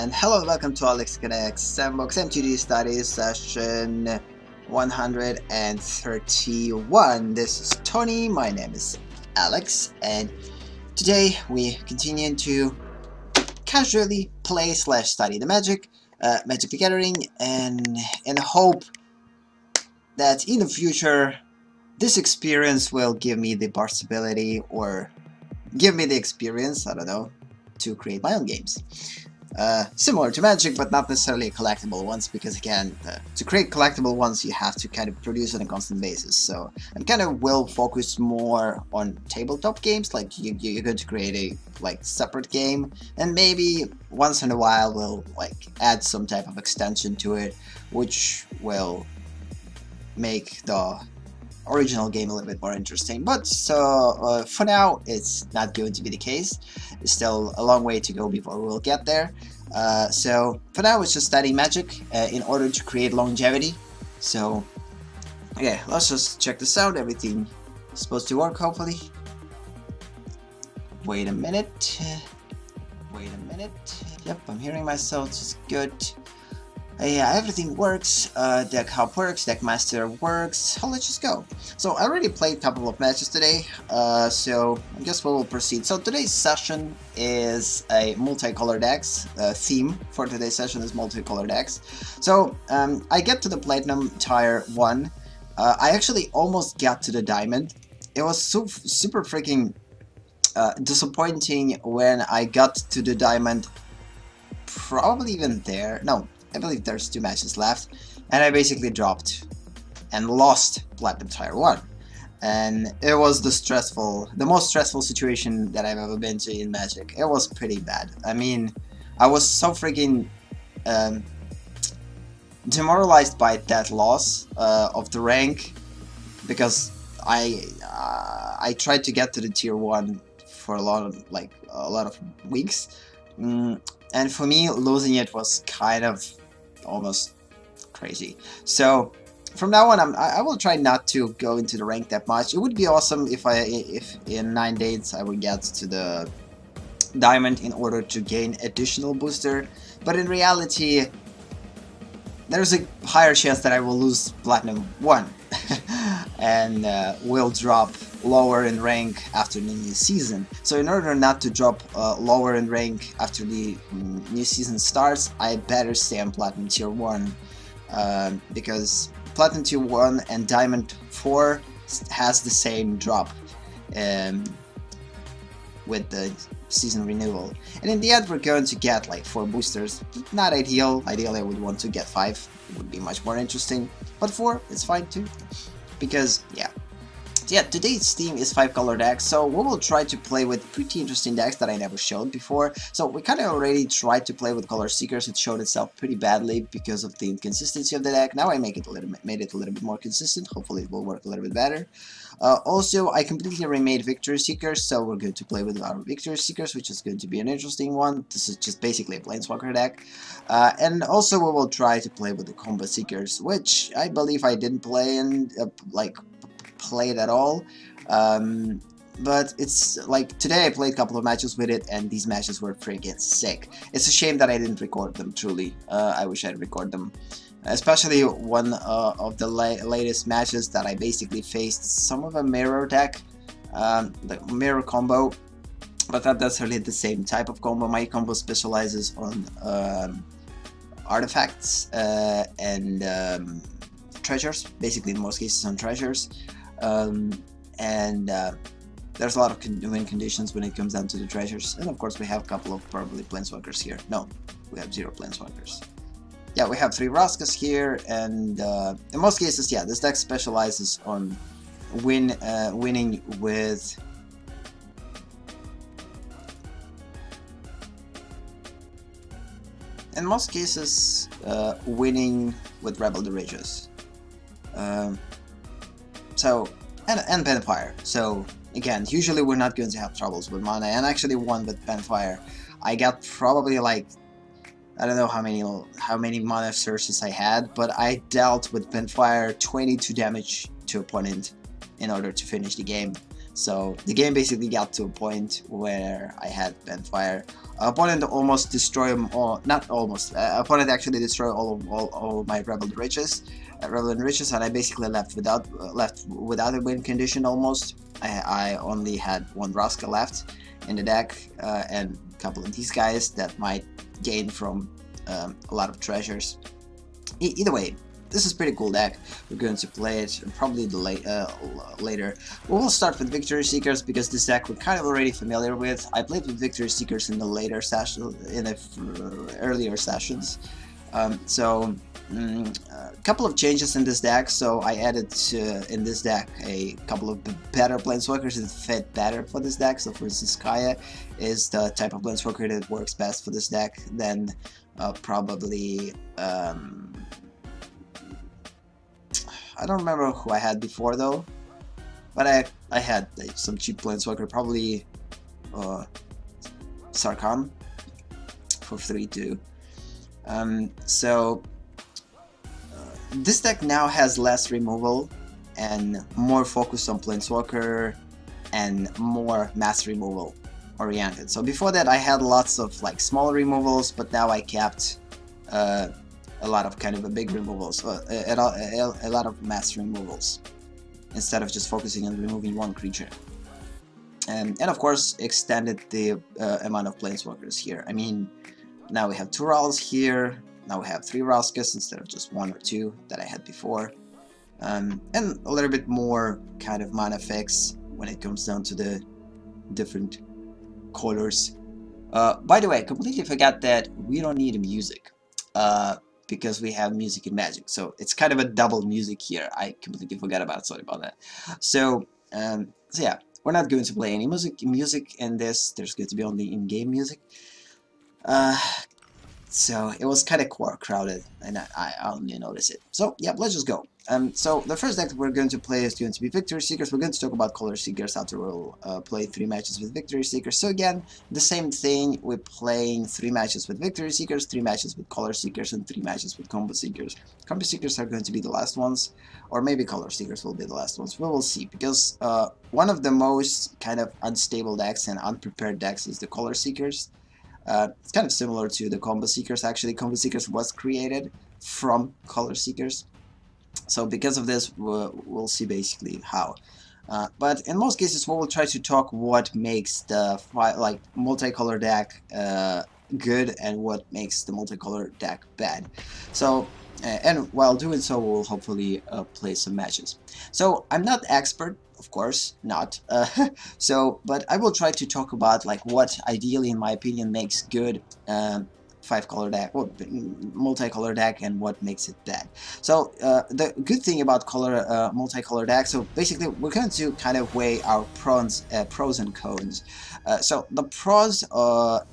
And hello and welcome to AleksTabletops Sandbox MTG Study session 131. This is Tony, my name is Alex, and today we continue to casually play / study the Magic the Gathering, and in the hope that in the future this experience will give me the possibility, or give me the experience, I don't know, to create my own games. Similar to Magic, but not necessarily collectible ones, because again, to create collectible ones you have to kind of produce on a constant basis. So I'm kind of will focus more on tabletop games, like you're going to create a separate game, and maybe once in a while we'll add some type of extension to it, which will make the original game a little bit more interesting. But so for now it's not going to be the case. It's still a long way to go before we'll get there. So for now it's just studying Magic in order to create longevity. So okay, let's just check this out. Everything is supposed to work, hopefully. Wait a minute. Yep, I'm hearing myself, just good. Yeah, everything works. Deck hub works, deck master works. So let's just go. So I already played a couple of matches today, so I guess we will proceed. So today's session is a multicolor decks. Theme for today's session is multicolor decks. So I get to the Platinum tier 1. I actually almost got to the Diamond. It was super freaking disappointing when I got to the Diamond. Probably even there. No, I believe there's 2 matches left, and I basically dropped and lost Platinum tier 1, and it was the most stressful situation that I've ever been to in Magic. It was pretty bad. I mean, I was so freaking demoralized by that loss of the rank, because I tried to get to the tier 1 for a lot of weeks, and for me losing it was kind of almost crazy. So from now on I will try not to go into the rank that much. It would be awesome if in 9 days I would get to the Diamond in order to gain additional booster, but in reality there's a higher chance that I will lose Platinum 1 and will drop lower in rank after the new season. So in order not to drop lower in rank after the new season starts, I better stay on Platinum tier 1, because Platinum tier 1 and Diamond 4 has the same drop with the season renewal. And in the end we're going to get 4 boosters. Not ideal. Ideally I would want to get 5. It would be much more interesting. But 4 is fine too. Because yeah, today's theme is 5-color decks, so we will try to play with pretty interesting decks that I never showed before. So we kind of already tried to play with Color Seekers. It showed itself pretty badly because of the inconsistency of the deck. Now I made it a little bit more consistent. Hopefully it will work a little bit better. Also, I completely remade Victory Seekers, so we're going to play with our Victory Seekers, which is going to be an interesting one. This is just basically a Planeswalker deck. And also we will try to play with the Combat Seekers, which I believe I didn't play in played at all, but it's today I played a couple of matches with it, and these matches were freaking sick. It's a shame that I didn't record them, truly. I wish I'd record them, especially one of the latest matches that I basically faced some of a mirror deck, the mirror combo, but not necessarily the same type of combo. My combo specializes on artifacts and treasures, basically in most cases on treasures. There's a lot of win conditions when it comes down to the treasures, and of course we have a couple of probably Planeswalkers here. No, we have 0 Planeswalkers. Yeah, we have 3 RUS here, and in most cases, yeah, this deck specializes on winning with winning with Rebel Dirigious. And Penfire. So again, usually we're not going to have troubles with mana, and actually won with Penfire. I got probably I don't know how many mana sources I had, but I dealt with Penfire 22 damage to opponent in order to finish the game. So the game basically got to a point where I had Benfire. Opponent almost destroyed, or not almost, opponent actually destroyed all my Rebel Riches, and I basically left without a win condition almost. I only had one Raska left in the deck, and a couple of these guys that might gain from a lot of treasures. Either way, this is a pretty cool deck. We're going to play it probably later. We will start with Victory Seekers because this deck we're kind of already familiar with. I played with Victory Seekers in the later session, in the earlier sessions. A couple of changes in this deck. So I added in this deck a couple of better Planeswalkers that fit better for this deck. So for instance, Kaya is the type of Planeswalker that works best for this deck. Then probably I don't remember who I had before though, but I had like, some cheap Planeswalker, probably Sarkhan for 3/2. This deck now has less removal and more focus on Planeswalker and more mass removal oriented. So before that I had lots of like small removals, but now I kept a lot of kind of a big removals, a lot of mass removals, instead of just focusing on removing one creature. And of course extended the amount of Planeswalkers here. I mean, now we have 2 Rals here, now we have 3 Raskas instead of just 1 or 2 that I had before. And a little bit more kind of mana fix when it comes down to the different colors. By the way, I completely forgot that we don't need music. Because we have music in Magic, so it's kind of a double music here. I completely forgot about it, sorry about that. So yeah, we're not going to play any music in this. There's going to be only in-game music. So it was kind of crowded, and I only noticed it. So yeah, let's just go. So the first deck we're going to play is going to be Victory Seekers. We're going to talk about Color Seekers after we'll play 3 matches with Victory Seekers. So again, the same thing. We're playing 3 matches with Victory Seekers, 3 matches with Color Seekers, and 3 matches with Combo Seekers. Combo Seekers are going to be the last ones, or maybe Color Seekers will be the last ones. We will see, because one of the most kind of unstable decks and unprepared decks is the Color Seekers. It's kind of similar to the Combo Seekers. Actually, Combo Seekers was created from Color Seekers. So because of this, we'll see basically how. But in most cases, we will try to talk what makes the multicolor deck good and what makes the multicolor deck bad. So, and while doing so, we'll hopefully play some matches. So I'm not expert, of course, not. But I will try to talk about like what ideally, in my opinion, makes good 5-color deck, or multicolor deck, and what makes it bad. So the good thing about multicolor deck, so basically we're going to kind of weigh our pros and cons. So the pros of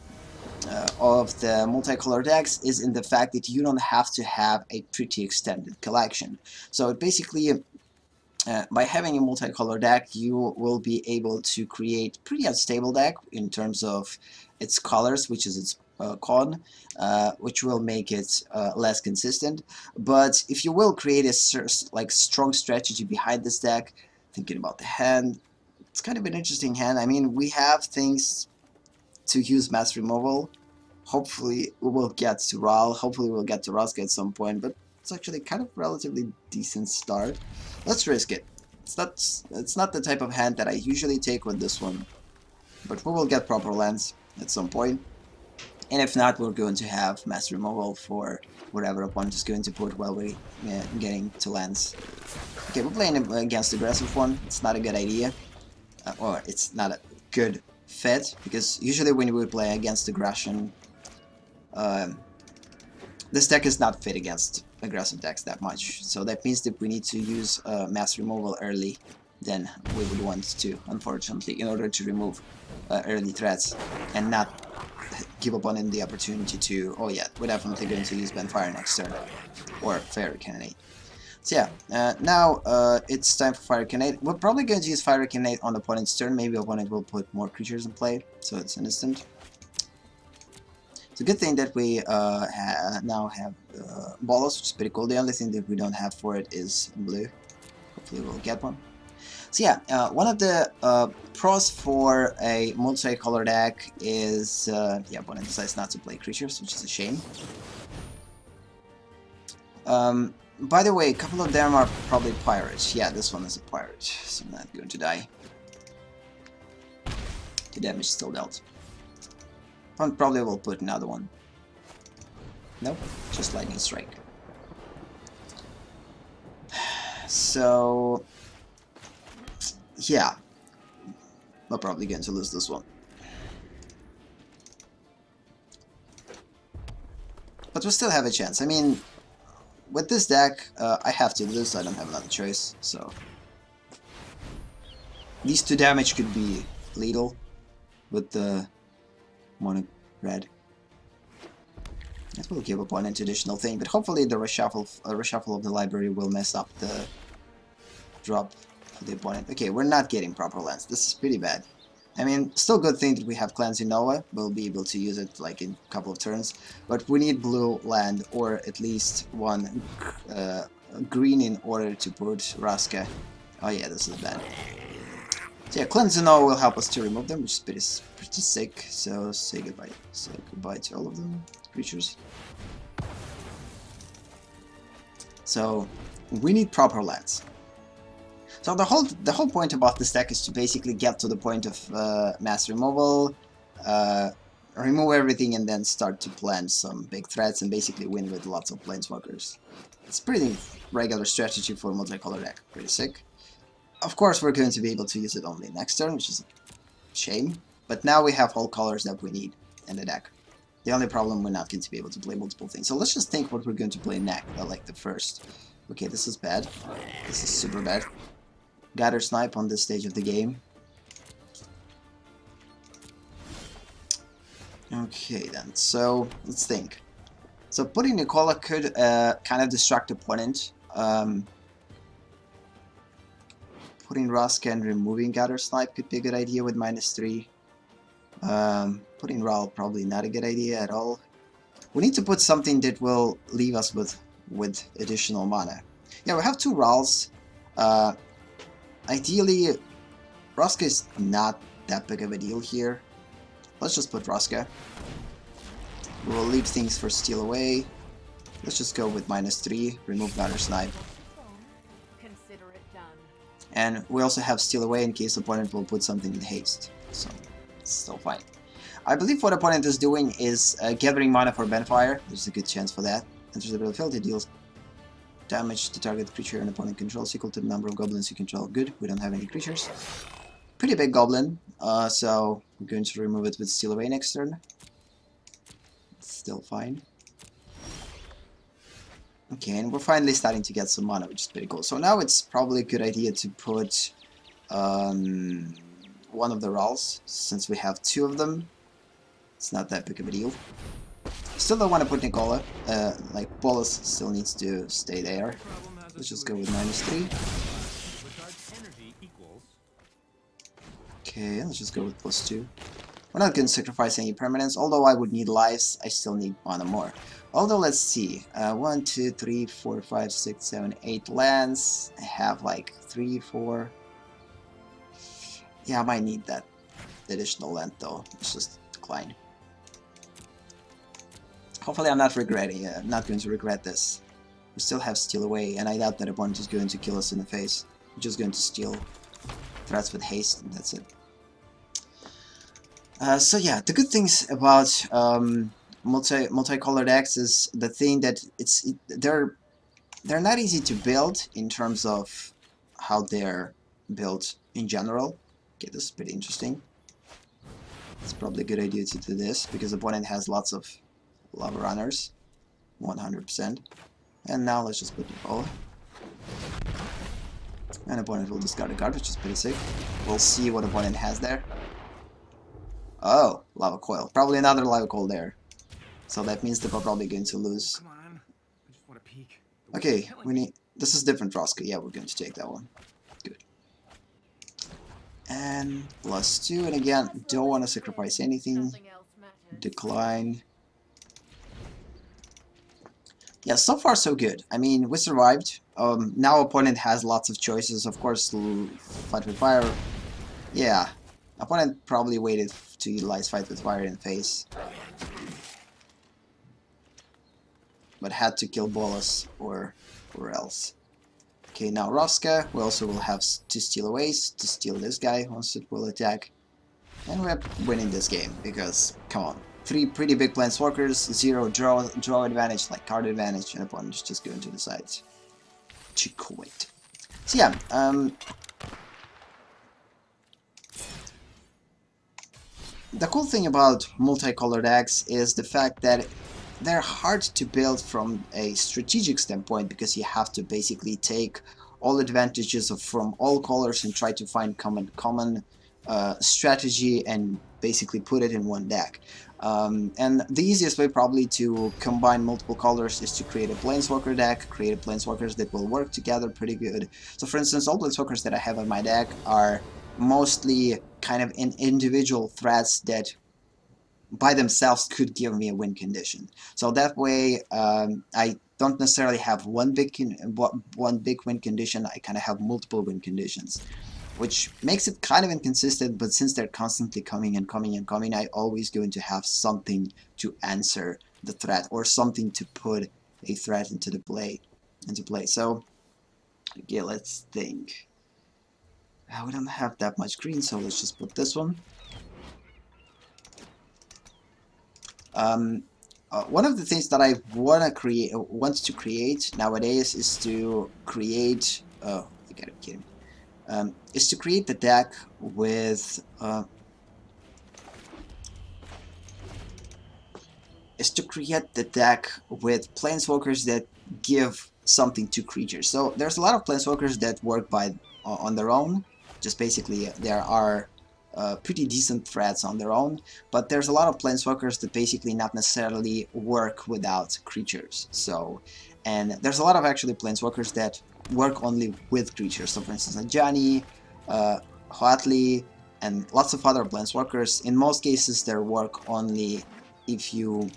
the multicolor decks is in the fact that you don't have to have a pretty extended collection. So basically, by having a multicolor deck, you will be able to create pretty unstable deck in terms of its colors, which is its con, which will make it less consistent. But if you will create a strong strategy behind this deck, thinking about the hand, it's kind of an interesting hand. I mean, we have things to use mass removal. Hopefully we will get to Ral, hopefully we'll get to Raska at some point, but it's actually kind of relatively decent start. Let's risk it. It's not the type of hand that I usually take with this one, but we will get proper lands at some point. And if not, we're going to have mass removal for whatever opponent is going to put while we're getting to lands. Okay, we're playing against the aggressive one. It's not a good idea, or it's not a good fit, because usually when we play against aggression, this deck is not fit against aggressive decks that much. So that means that we need to use mass removal early than we would want to, unfortunately, in order to remove early threats and not give opponent the opportunity to, oh yeah, we're definitely going to use Benfire next turn, or Fiery Cannonade. So yeah, now it's time for Fiery Cannonade. We're probably going to use Fiery Cannonade on opponent's turn. Maybe opponent will put more creatures in play, so it's an instant. It's a good thing that we now have Bolos, which is pretty cool. The only thing that we don't have for it is blue. Hopefully we'll get one. So yeah, one of the pros for a multicolor deck is the opponent decides not to play creatures, which is a shame. By the way, a couple of them are probably pirates. Yeah, this one is a pirate, so I'm not going to die. The damage still dealt. Probably will put another one. Nope, just lightning strike. So yeah, we're probably going to lose this one. But we still have a chance. I mean, with this deck, I have to lose, I don't have another choice, so... These 2 damage could be lethal with the mono red. It will give opponent additional thing, but hopefully the reshuffle of the library will mess up the drop for the opponent. Okay, we're not getting proper lands. This is pretty bad. I mean, still good thing that we have Cleansing Nova. We'll be able to use it like in a couple of turns. But we need blue land or at least one green in order to put Raska. Oh yeah, this is bad. So yeah, Cleansing Nova will help us to remove them, which is pretty sick. So say goodbye. Say goodbye to all of them creatures. So we need proper lands. So the whole point about this deck is to basically get to the point of mass removal, remove everything, and then start to plan some big threats and basically win with lots of planeswalkers. It's pretty regular strategy for a multicolor deck. Pretty sick. Of course, we're going to be able to use it only next turn, which is a shame. But now we have all colors that we need in the deck. The only problem, we're not going to be able to play multiple things. So let's just think what we're going to play next, like the first. Okay, this is bad. This is super bad. Gather Snipe on this stage of the game. Okay then, so let's think. So putting Nicola could kind of distract the opponent. Putting Raska and removing Gather Snipe could be a good idea with -3. Putting Ral probably not a good idea at all. We need to put something that will leave us with additional mana. Yeah, we have 2 Rals. Ideally, Raska is not that big of a deal here. Let's just put Raska. We will leave things for Steal Away. Let's just go with -3, remove Gather Snipe. And we also have Steal Away in case opponent will put something in haste. So, it's still fine. I believe what opponent is doing is gathering mana for Benfire. There's a good chance for that. Enters the battlefield, deals damage to target creature and opponent controls equal to the number of goblins you control. Good, we don't have any creatures. Pretty big goblin, so we're going to remove it with Steal Away next turn. It's still fine. Okay, and we're finally starting to get some mana, which is pretty cool. So now it's probably a good idea to put one of the Rals, since we have 2 of them. It's not that big of a deal. Still don't want to put Nicola, like Bolas still needs to stay there. Let's just go with -3. Okay, let's just go with +2. We're not going to sacrifice any permanents, although I would need lives, I still need mana more. Although, let's see, 1, 2, 3, 4, 5, 6, 7, 8 lands. I have like 3, 4... Yeah, I might need that additional land though. Let's just decline. Hopefully I'm not going to regret this. We still have Steal Away, and I doubt that opponent is going to kill us in the face. We're just going to steal threats with haste, and that's it. So yeah, the good things about multicolor decks is the thing that they're not easy to build in terms of how they're built in general. Okay, this is pretty interesting. It's probably a good idea to do this because the opponent has lots of lava runners, 100%. And now let's just put Nicola. And opponent will discard a card, which is pretty sick. We'll see what opponent has there. Oh, Lava Coil. Probably another Lava Coil there. So that means that we're probably going to lose. Come on, I just want to peek. Okay, we need. This is different Raska. Yeah, we're going to take that one. Good. And +2, and again, don't want to sacrifice anything. Decline. Yeah, so far so good. I mean, we survived. Now opponent has lots of choices. Of course, fight with fire. Yeah, opponent probably waited to utilize fight with fire in face, but had to kill Bolas or else. Okay, now Roska. We also will have to steal away to steal this guy once it will attack, and we're winning this game because come on. 3 pretty big planeswalkers, 0 draw advantage, like card advantage, and opponent is just going to decide to quit. So yeah, the cool thing about multicolor decks is the fact that they're hard to build from a strategic standpoint because you have to basically take all advantages from all colors and try to find common strategy and basically put it in one deck. And the easiest way probably to combine multiple colors is to create a planeswalker deck, create planeswalkers that will work together pretty good. So for instance, all planeswalkers that I have in my deck are mostly kind of individual threats that by themselves could give me a win condition. So that way I don't necessarily have one big win condition, I kind of have multiple win conditions, which makes it kind of inconsistent, but since they're constantly coming and coming and coming, I always going to have something to answer the threat or something to put a threat into play. So okay, let's think. We don't have that much green, so let's just put this one. One of the things that I want to create nowadays is to create. Oh, you gotta be kidding me. Is to create the deck with. Planeswalkers that give something to creatures. So there's a lot of planeswalkers that work on their own. Just basically, there are pretty decent threats on their own, but there's a lot of planeswalkers that basically not necessarily work without creatures. So, and there's a lot of actually planeswalkers that work only with creatures. So for instance, Ajani, Hoatli, and lots of other planeswalkers. In most cases, they work only if you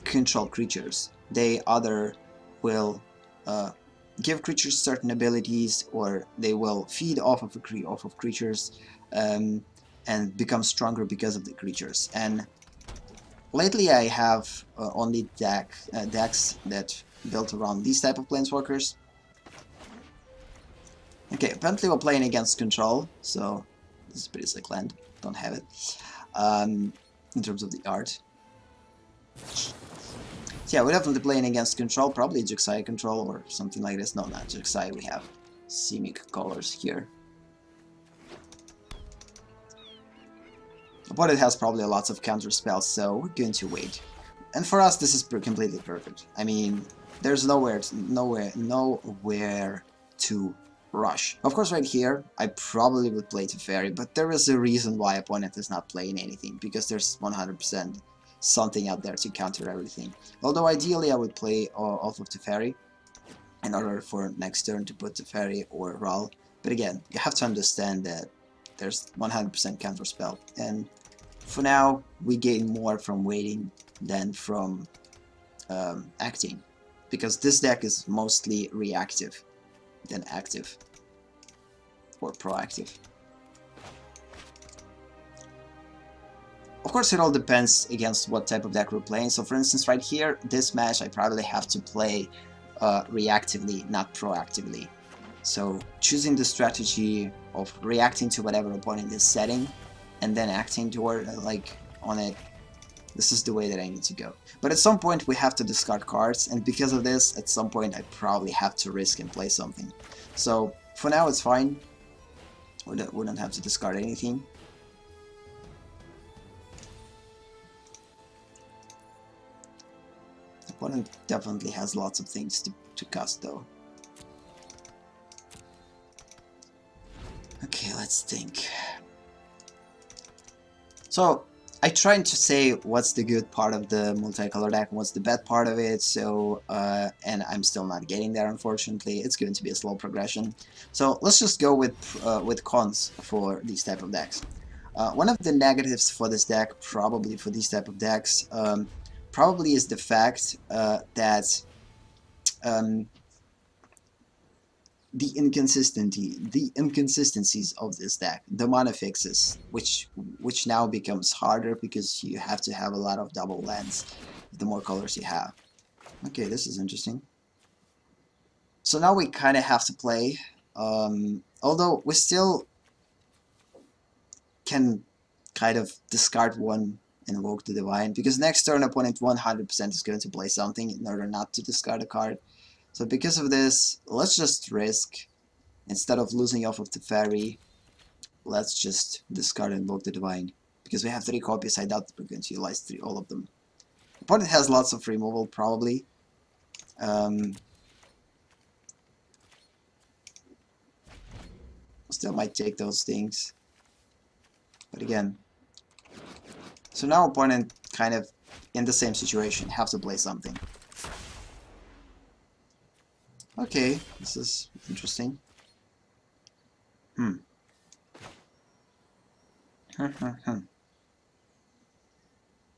control creatures. They either will give creatures certain abilities, or they will feed off of creatures. And become stronger because of the creatures. And lately I have only decks that built around these type of planeswalkers. Okay, apparently we're playing against control, so this is pretty sick land. Don't have it in terms of the art. So yeah, we're definitely playing against control, probably Juxai control or something like this. No, not Juxai, we have Simic colors here. But it has probably lots of counter spells, so we're going to wait. And for us, this is completely perfect. I mean, there's nowhere to rush. Of course, right here, I probably would play Teferi, but there is a reason why opponent is not playing anything, because there's 100% something out there to counter everything. Although ideally, I would play off of Teferi in order for next turn to put Teferi or Ral. But again, you have to understand that there's 100% counter spell, and for now we gain more from waiting than from acting, because this deck is mostly reactive than active or proactive. Of course, it all depends against what type of deck we're playing. So for instance, right here, this match I probably have to play reactively, not proactively. So choosing the strategy of reacting to whatever opponent is setting and then acting toward on it, this is the way that I need to go. But at some point we have to discard cards, and because of this, at some point I probably have to risk and play something. So for now it's fine, we don't have to discard anything. The opponent definitely has lots of things to cast though. Okay, let's think. So I tried to say what's the good part of the multicolor deck and what's the bad part of it, so and I'm still not getting there, unfortunately. It's going to be a slow progression. So let's just go with cons for these type of decks. One of the negatives for this deck, probably for these type of decks, probably is the fact that the inconsistencies of this deck, the mana fixes, which now becomes harder because you have to have a lot of double lands the more colors you have. Okay, this is interesting. So now we kind of have to play, although we still can kind of discard one, invoke the divine, because next turn opponent 100% is going to play something in order not to discard a card. So because of this, let's just risk, instead of losing off of the fairy, let's just discard and invoke the divine. Because we have 3 copies, I doubt we're going to utilize all of them. Opponent has lots of removal, probably. Still might take those things. But again, so now opponent kind of in the same situation, have to play something. Okay, this is interesting.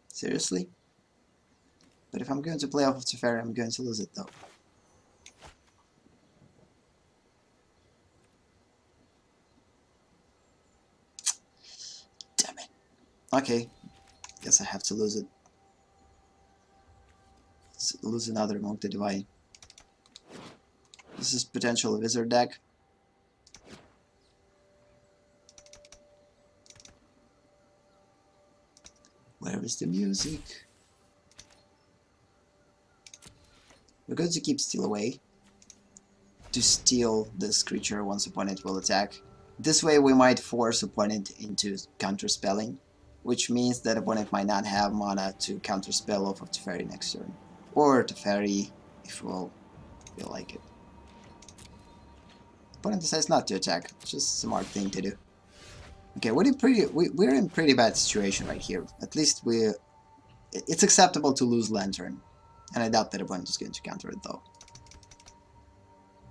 Seriously? But if I'm going to play off of Teferi, I'm going to lose it though. Damn it. Okay, guess I have to lose it. Lose another Monk the Divine. This is potential wizard deck. Where is the music? We're going to keep Steal Away to steal this creature once opponent will attack. This way we might force opponent into counterspelling, which means that opponent might not have mana to counterspell off of Teferi next turn. Or Teferi if we'll feel like it. Opponent decides not to attack, it's just a smart thing to do. Okay, we're in pretty bad situation right here. At least it's acceptable to lose Lantern. And I doubt that opponent is going to counter it though.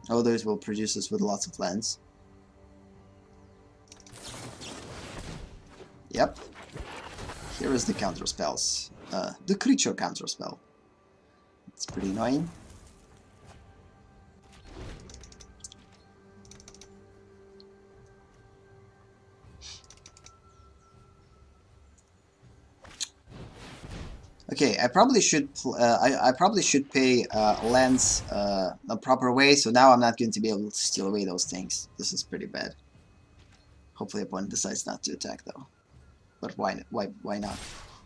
Others will produce us with lots of lands. Yep. Here is the counter spells. The creature counter spell. It's pretty annoying. Okay, I probably should I probably should pay lands a proper way. So now I'm not going to be able to steal away those things. This is pretty bad. Hopefully, opponent decides not to attack though. But why not?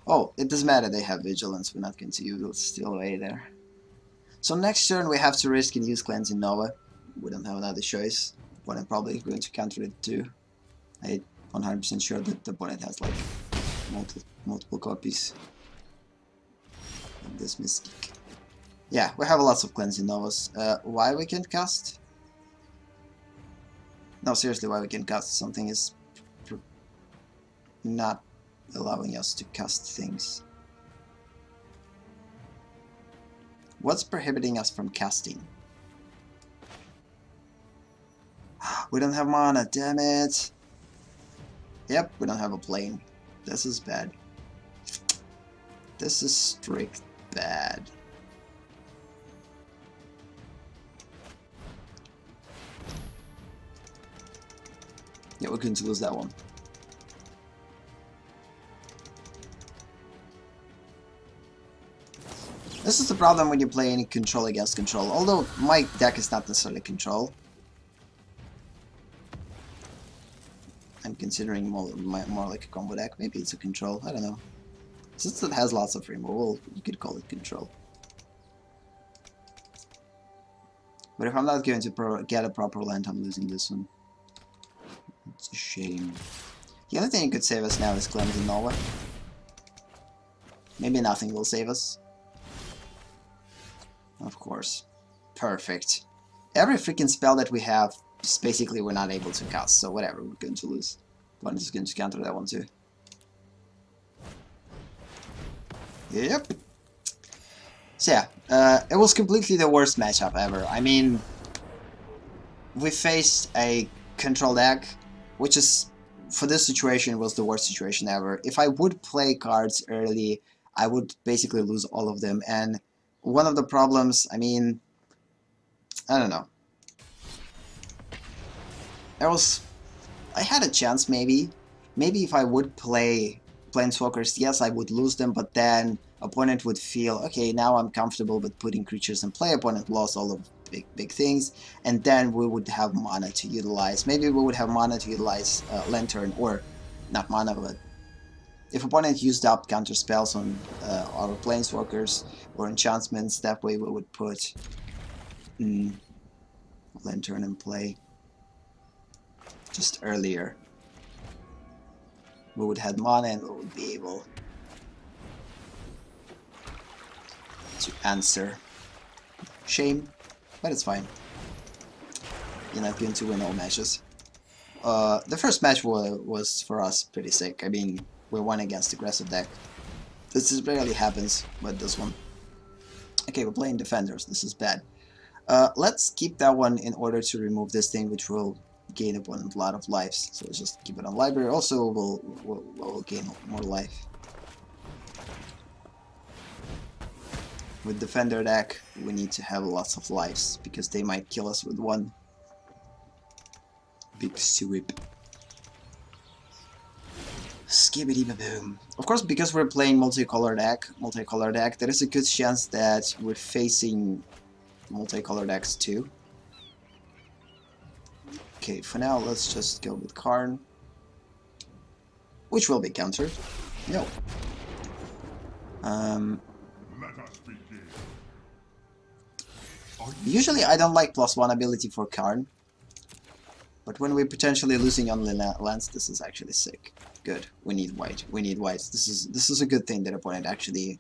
Oh, it doesn't matter. They have vigilance. We're not going to use steal away there. So next turn we have to risk and use Cleansing Nova. We don't have another choice. Opponent probably going to counter it too. I'm 100% sure that the opponent has like multiple copies. This Mystic. Yeah, we have lots of Cleansing Novas. Why we can't cast? No, seriously, why we can't cast? Something is not allowing us to cast things. What's prohibiting us from casting? We don't have mana, damn it! Yep, we don't have a plane. This is bad. This is strict bad. Yeah, we're going to lose that one. This is the problem when you play any control against control, although my deck is not necessarily control. I'm considering more like a combo deck. Maybe it's a control, I don't know. Since it has lots of removal, you could call it control. But if I'm not going to get a proper land, I'm losing this one. It's a shame. The only thing that could save us now is Cleansing Nova. Maybe nothing will save us. Of course. Perfect. Every freaking spell that we have, just basically we're not able to cast, so whatever, we're going to lose. One is going to counter that one too. Yep. So yeah, it was completely the worst matchup ever. I mean, we faced a control deck, which is, for this situation, was the worst situation ever. If I would play cards early, I would basically lose all of them. And one of the problems, I mean, I don't know. I had a chance maybe. Maybe if I would play Planeswalkers, yes, I would lose them, but then opponent would feel, okay, now I'm comfortable with putting creatures in play, opponent lost all of big things, and then we would have mana to utilize. Maybe we would have mana to utilize Lantern, or not mana, but if opponent used up counter spells on our Planeswalkers or enchantments, that way we would put Lantern in play just earlier. We would have mana and we would be able to answer. Shame, but it's fine. You're not going to win all matches. The first match was for us pretty sick. I mean, we won against aggressive deck. This rarely happens, but this one. Okay, we're playing defenders. This is bad. Let's keep that one in order to remove this thing, which will gain opponent a lot of lives. So let's just keep it on library. Also, we'll gain more life. With defender deck, we need to have lots of lives because they might kill us with one big sweep. Skibbity boom. Of course, because we're playing multicolor deck, there is a good chance that we're facing multicolor decks too. Okay, for now, let's just go with Karn, which will be countered. No. Usually, I don't like +1 ability for Karn, but when we're potentially losing on lands, this is actually sick. Good. We need white. We need white. This is a good thing that opponent actually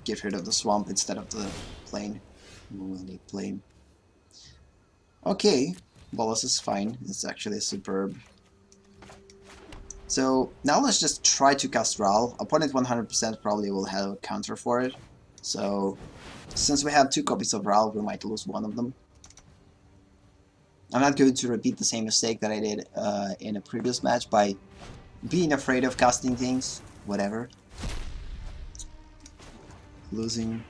get rid of the swamp instead of the plane. We'll need plane. Okay. Bolas is fine. It's actually superb. So now let's just try to cast Ral. Opponent 100% probably will have a counter for it. So since we have 2 copies of Ral, we might lose one of them. I'm not going to repeat the same mistake that I did in a previous match by being afraid of casting things. Whatever. Losing.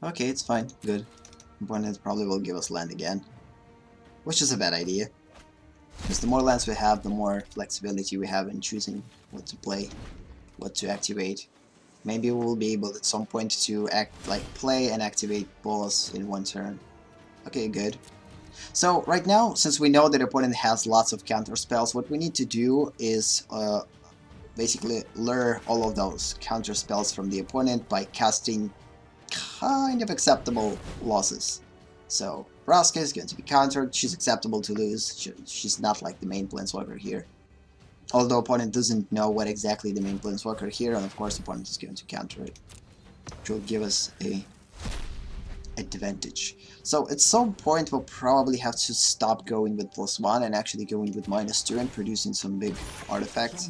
Okay, it's fine. Good. Opponent probably will give us land again. Which is a bad idea. Because the more lands we have, the more flexibility we have in choosing what to play, what to activate. Maybe we'll be able at some point to play and activate Bolas in one turn. Okay, good. So right now, since we know that the opponent has lots of counter spells, what we need to do is basically lure all of those counter spells from the opponent by casting kind of acceptable losses. So Vraska is going to be countered. She's acceptable to lose. She's not like the main Planeswalker here. Although opponent doesn't know what exactly the main Planeswalker here, and of course opponent is going to counter it, which will give us a advantage. So at some point we'll probably have to stop going with +1 and actually going with -2 and producing some big artifacts.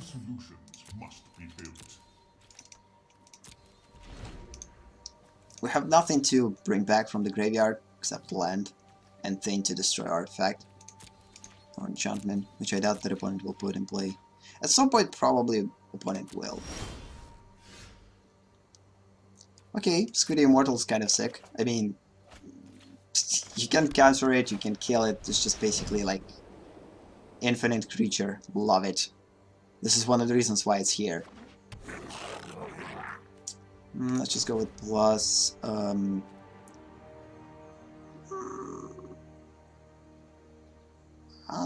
We have nothing to bring back from the graveyard except land and Thane to destroy artifact or enchantment, which I doubt that opponent will put in play. At some point probably opponent will. Okay, Squiddy Immortal is kind of sick. I mean, you can counter it, you can kill it, it's just basically like infinite creature. Love it. This is one of the reasons why it's here. Let's just go with plus. I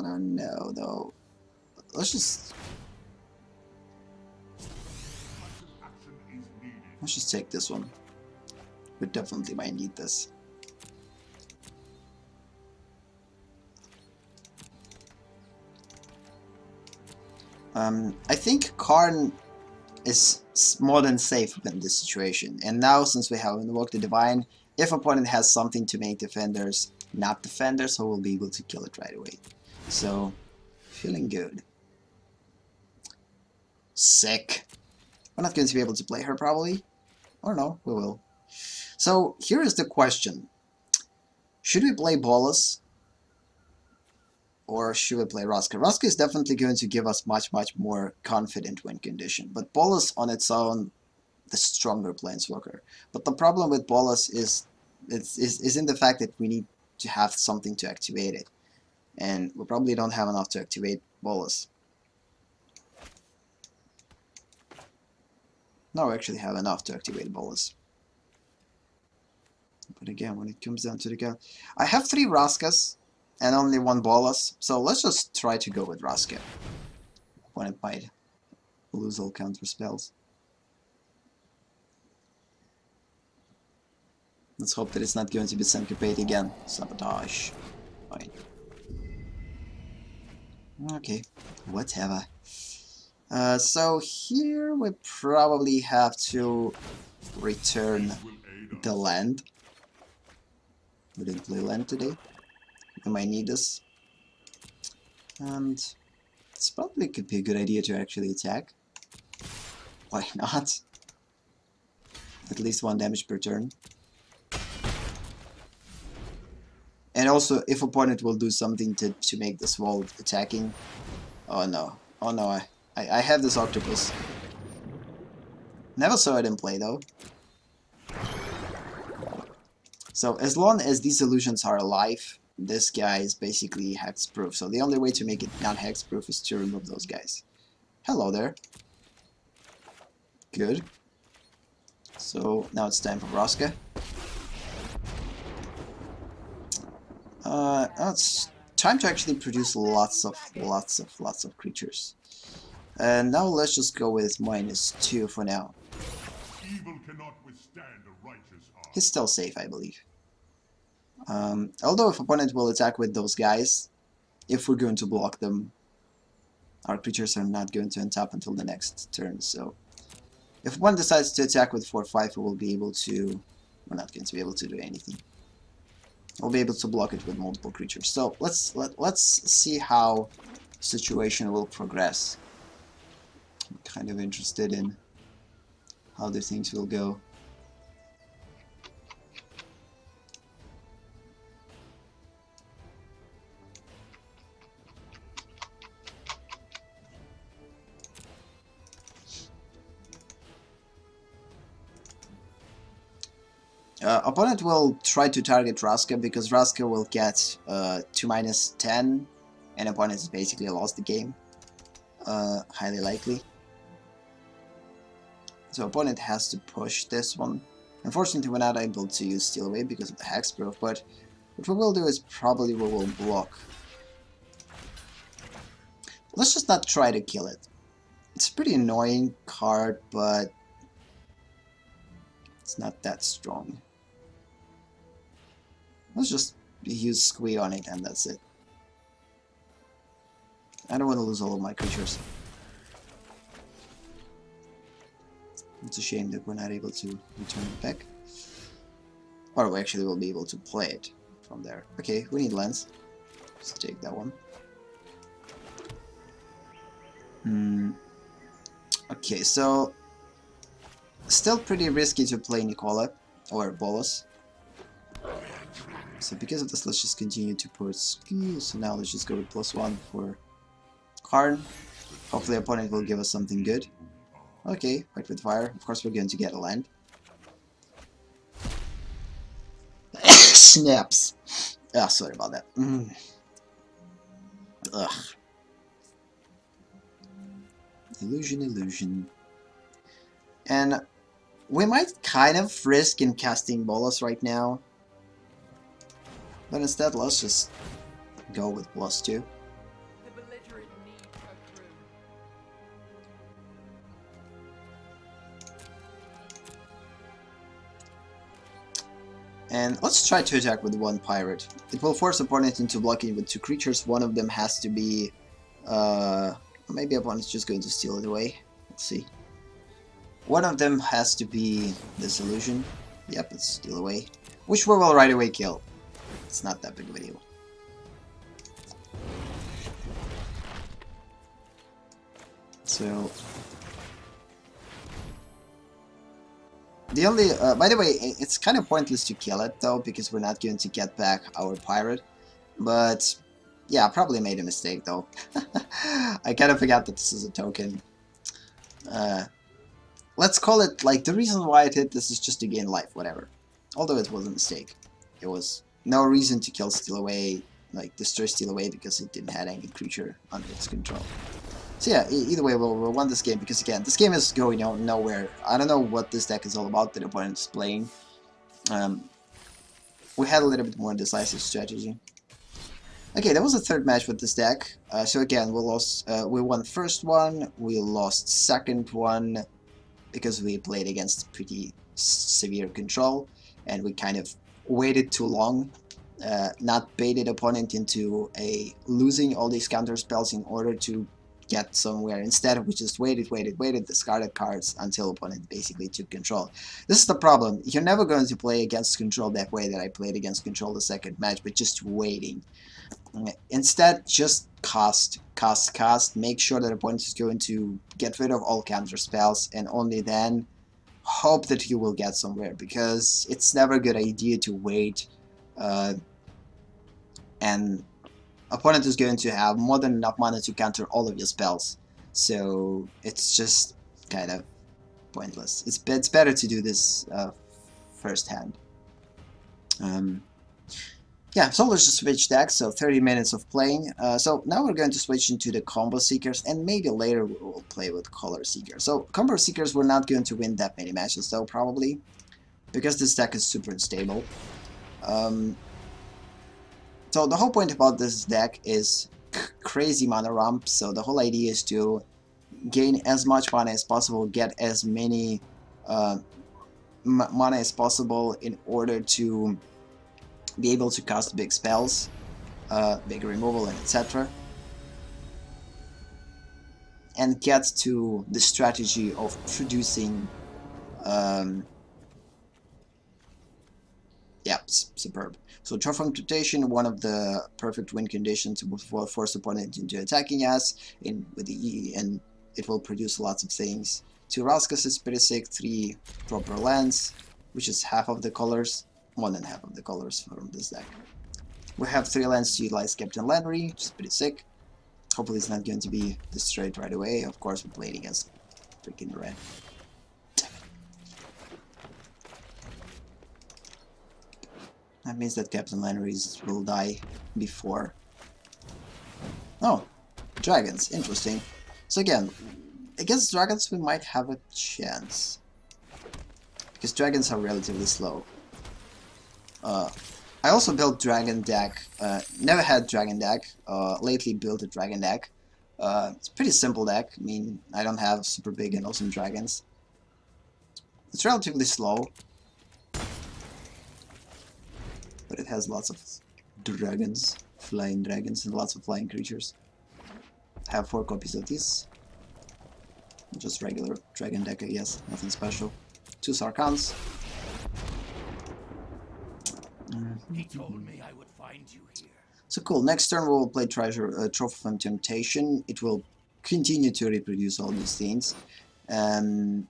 don't know though. Let's just take this one. We definitely might need this. I think Karn is more than safe in this situation. And now, since we have invoked the Divine, if opponent has something to make defenders not defenders, so we'll be able to kill it right away. So, feeling good. Sick. We're not going to be able to play her probably. Or no, we will. So, here is the question. Should we play Bolas? Or should we play Vraska? Vraska is definitely going to give us much more confident win condition. But Bolas on its own the stronger Planeswalker. But the problem with Bolas is in the fact that we need to have something to activate it. And we probably don't have enough to activate Bolas. No, we actually have enough to activate Bolas. But again, when it comes down to the gun, I have 3 Raskas and only 1 Bolas, so let's just try to go with Raska. Opponent might lose all counter spells. Let's hope that it's not going to be Syncopate again. Sabotage. Fine. Okay, whatever. So here we probably have to return the land. We didn't play land today. We might need this. And it's probably could be a good idea to actually attack. Why not? At least 1 damage per turn. And also, if opponent will do something to make this wall attacking. Oh no. Oh no, I have this octopus. Never saw it in play though. So as long as these illusions are alive, this guy is basically hexproof. So the only way to make it not hexproof is to remove those guys. Hello there. Good. So now it's time for Raska. Now it's time to actually produce lots of creatures. And now let's just go with -2 for now. Evil cannot withstand a righteous heart. He's still safe, I believe. Although if opponent will attack with those guys, if we're going to block them, our creatures are not going to untap until the next turn. So if one decides to attack with 4/5, we will be able to. We're not going to be able to do anything. We'll be able to block it with multiple creatures. So let's see how situation will progress. I'm kind of interested in how the things will go. Opponent will try to target Raska because Raska will get 2-10, and opponent has basically lost the game. Highly likely. So opponent has to push this one. Unfortunately, we're not able to use Steal Away because of the Hexproof, but what we will do is probably we will block. Let's just not try to kill it. It's a pretty annoying card, but it's not that strong. Let's just use Squee on it and that's it. I don't want to lose all of my creatures. It's a shame that we're not able to return it back. Or we actually will be able to play it from there. Okay, we need lands. Let's take that one. Okay, so still pretty risky to play Nicola or Bolas. So because of this, let's just continue to put Ski. So now let's just go with +1 for Karn. Hopefully opponent will give us something good. Okay, Fight with Fire. Of course we're going to get a land. Snaps! Ah, sorry about that. Ugh. Illusion. And we might kind of risk in casting Bolas right now. But instead, let's just go with +2. And let's try to attack with 1 pirate. It will force opponent into blocking with 2 creatures. One of them has to be... maybe opponent's just going to steal it away. Let's see. One of them has to be this illusion. Yep, it's steal away. Which we will right away kill. It's not that big of a deal. So... the only, by the way, it's kind of pointless to kill it though, because we're not going to get back our pirate. But, yeah, I probably made a mistake though. I kind of forgot that this is a token. let's call it like the reason why it hit this is just to gain life, whatever. Although it was a mistake. It was no reason to kill Steal Away, like destroy Steal Away, because it didn't have any creature under its control. So yeah, either way we'll win this game, because again, this game is going nowhere. I don't know what this deck is all about that the opponent is playing. We had a little bit more decisive strategy. Okay, that was the third match with this deck. So again, we won the first one, we lost second one, because we played against pretty severe control, and we kind of waited too long, not baited opponent into losing all these counter spells in order to get somewhere. Instead, we just waited, discarded cards until opponent basically took control. This is the problem. You're never going to play against control that way that I played against control the second match, but just waiting. Instead, just cast, make sure that opponent is going to get rid of all counter spells, and only then hope that you will get somewhere, because it's never a good idea to wait, and opponent is going to have more than enough mana to counter all of your spells, so it's just kind of pointless. It's better to do this first hand. Yeah, so let's just switch decks, so 30 minutes of playing. So now we're going to switch into the Combo Seekers, and maybe later we will play with Color Seekers. So Combo Seekers, we're not going to win that many matches though, probably, because this deck is super unstable. So the whole point about this deck is crazy mana rump, so the whole idea is to gain as much mana as possible, get as many mana as possible in order to be able to cast big spells, big removal, and etc. And get to the strategy of producing, yeah, superb. So Transform Temptation, one of the perfect win conditions for force opponent into attacking us with the E, and it will produce lots of things. 2 Raskas is pretty sick, 3 proper lands, which is half of the colors. More than half of the colors from this deck. We have 3 lands to utilize Captain Landry, which is pretty sick. Hopefully it's not going to be destroyed right away. Of course, we're playing against freaking red. That means that Captain Landry will die before. Oh, dragons, interesting. So again, against dragons we might have a chance, because dragons are relatively slow. I also built dragon deck, never had dragon deck, lately built a dragon deck. It's a pretty simple deck. I mean, I don't have super big and awesome dragons. It's relatively slow, but it has lots of dragons, flying dragons, and lots of flying creatures. I have 4 copies of these. Just regular dragon deck, I guess, nothing special. 2 Sarkhans. He told me I would find you here. So cool, next turn we will play Trophy from Temptation. It will continue to reproduce all these things. I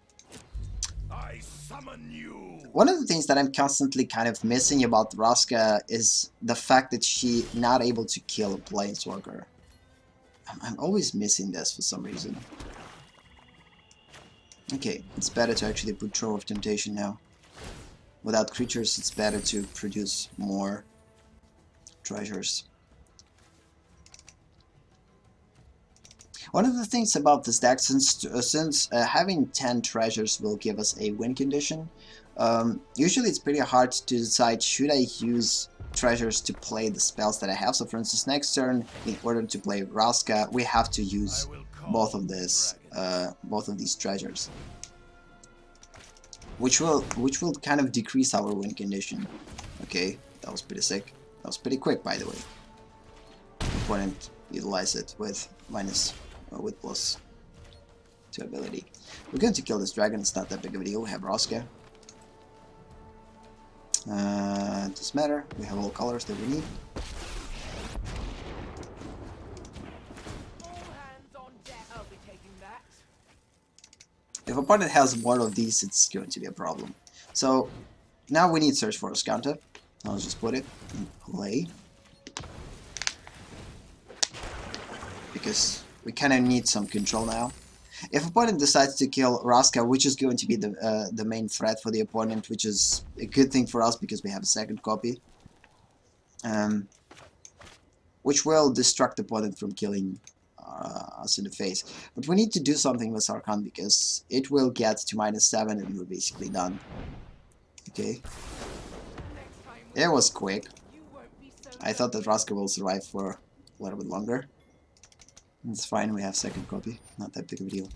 summon you. One of the things that I'm constantly kind of missing about Vraska is the fact that she's not able to kill a Planeswalker. I'm always missing this for some reason. Okay, it's better to actually put Trophy of Temptation now. Without creatures, it's better to produce more treasures. One of the things about this deck, since having 10 treasures will give us a win condition, usually it's pretty hard to decide should I use treasures to play the spells that I have. So for instance, next turn, in order to play Vraska, we have to use both of these treasures. Which will kind of decrease our win condition. Okay, that was pretty sick. That was pretty quick, by the way. Opponent utilized it with plus 2 ability. We're going to kill this dragon. It's not that big of a deal. We have Vraska. Doesn't matter. We have all colors that we need. If opponent has one of these, it's going to be a problem. So now we need Search for a counter. I'll just put it in play, because we kind of need some control now. If opponent decides to kill Raska, which is going to be the main threat for the opponent, which is a good thing for us because we have a second copy, which will distract the opponent from killing us in the face. But we need to do something with Sarkhan because it will get to -7 and we're basically done. Okay. It was quick. I thought that Raska will survive for a little bit longer. It's fine, we have second copy. Not that big of a deal.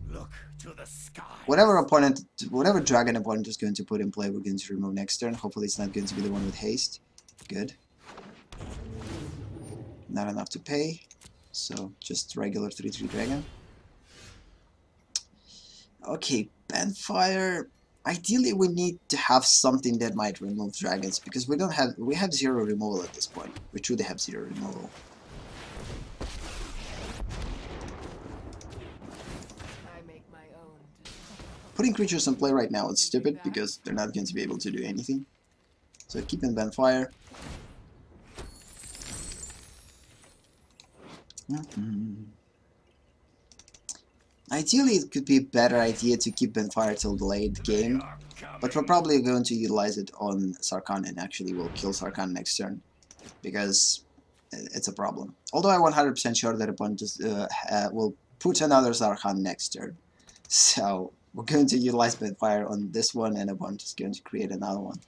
Look to the sky. Whatever dragon opponent is going to put in play, we're going to remove next turn. Hopefully it's not going to be the one with haste. Good. Not enough to pay. So just regular 3/3 dragon. Okay, Bandfire. Ideally we need to have something that might remove dragons because we have 0 removal at this point. We truly have 0 removal. Putting creatures in play right now is stupid because they're not going to be able to do anything. So keep in Bandfire. Ideally it could be a better idea to keep Bandfire till the late game, but we're probably going to utilize it on Sarkhan and actually will kill Sarkhan next turn because it's a problem. Although I'm 100% sure that opponent will put another Sarkhan next turn. So we're going to utilize Bandfire on this one and opponent is going to create another one.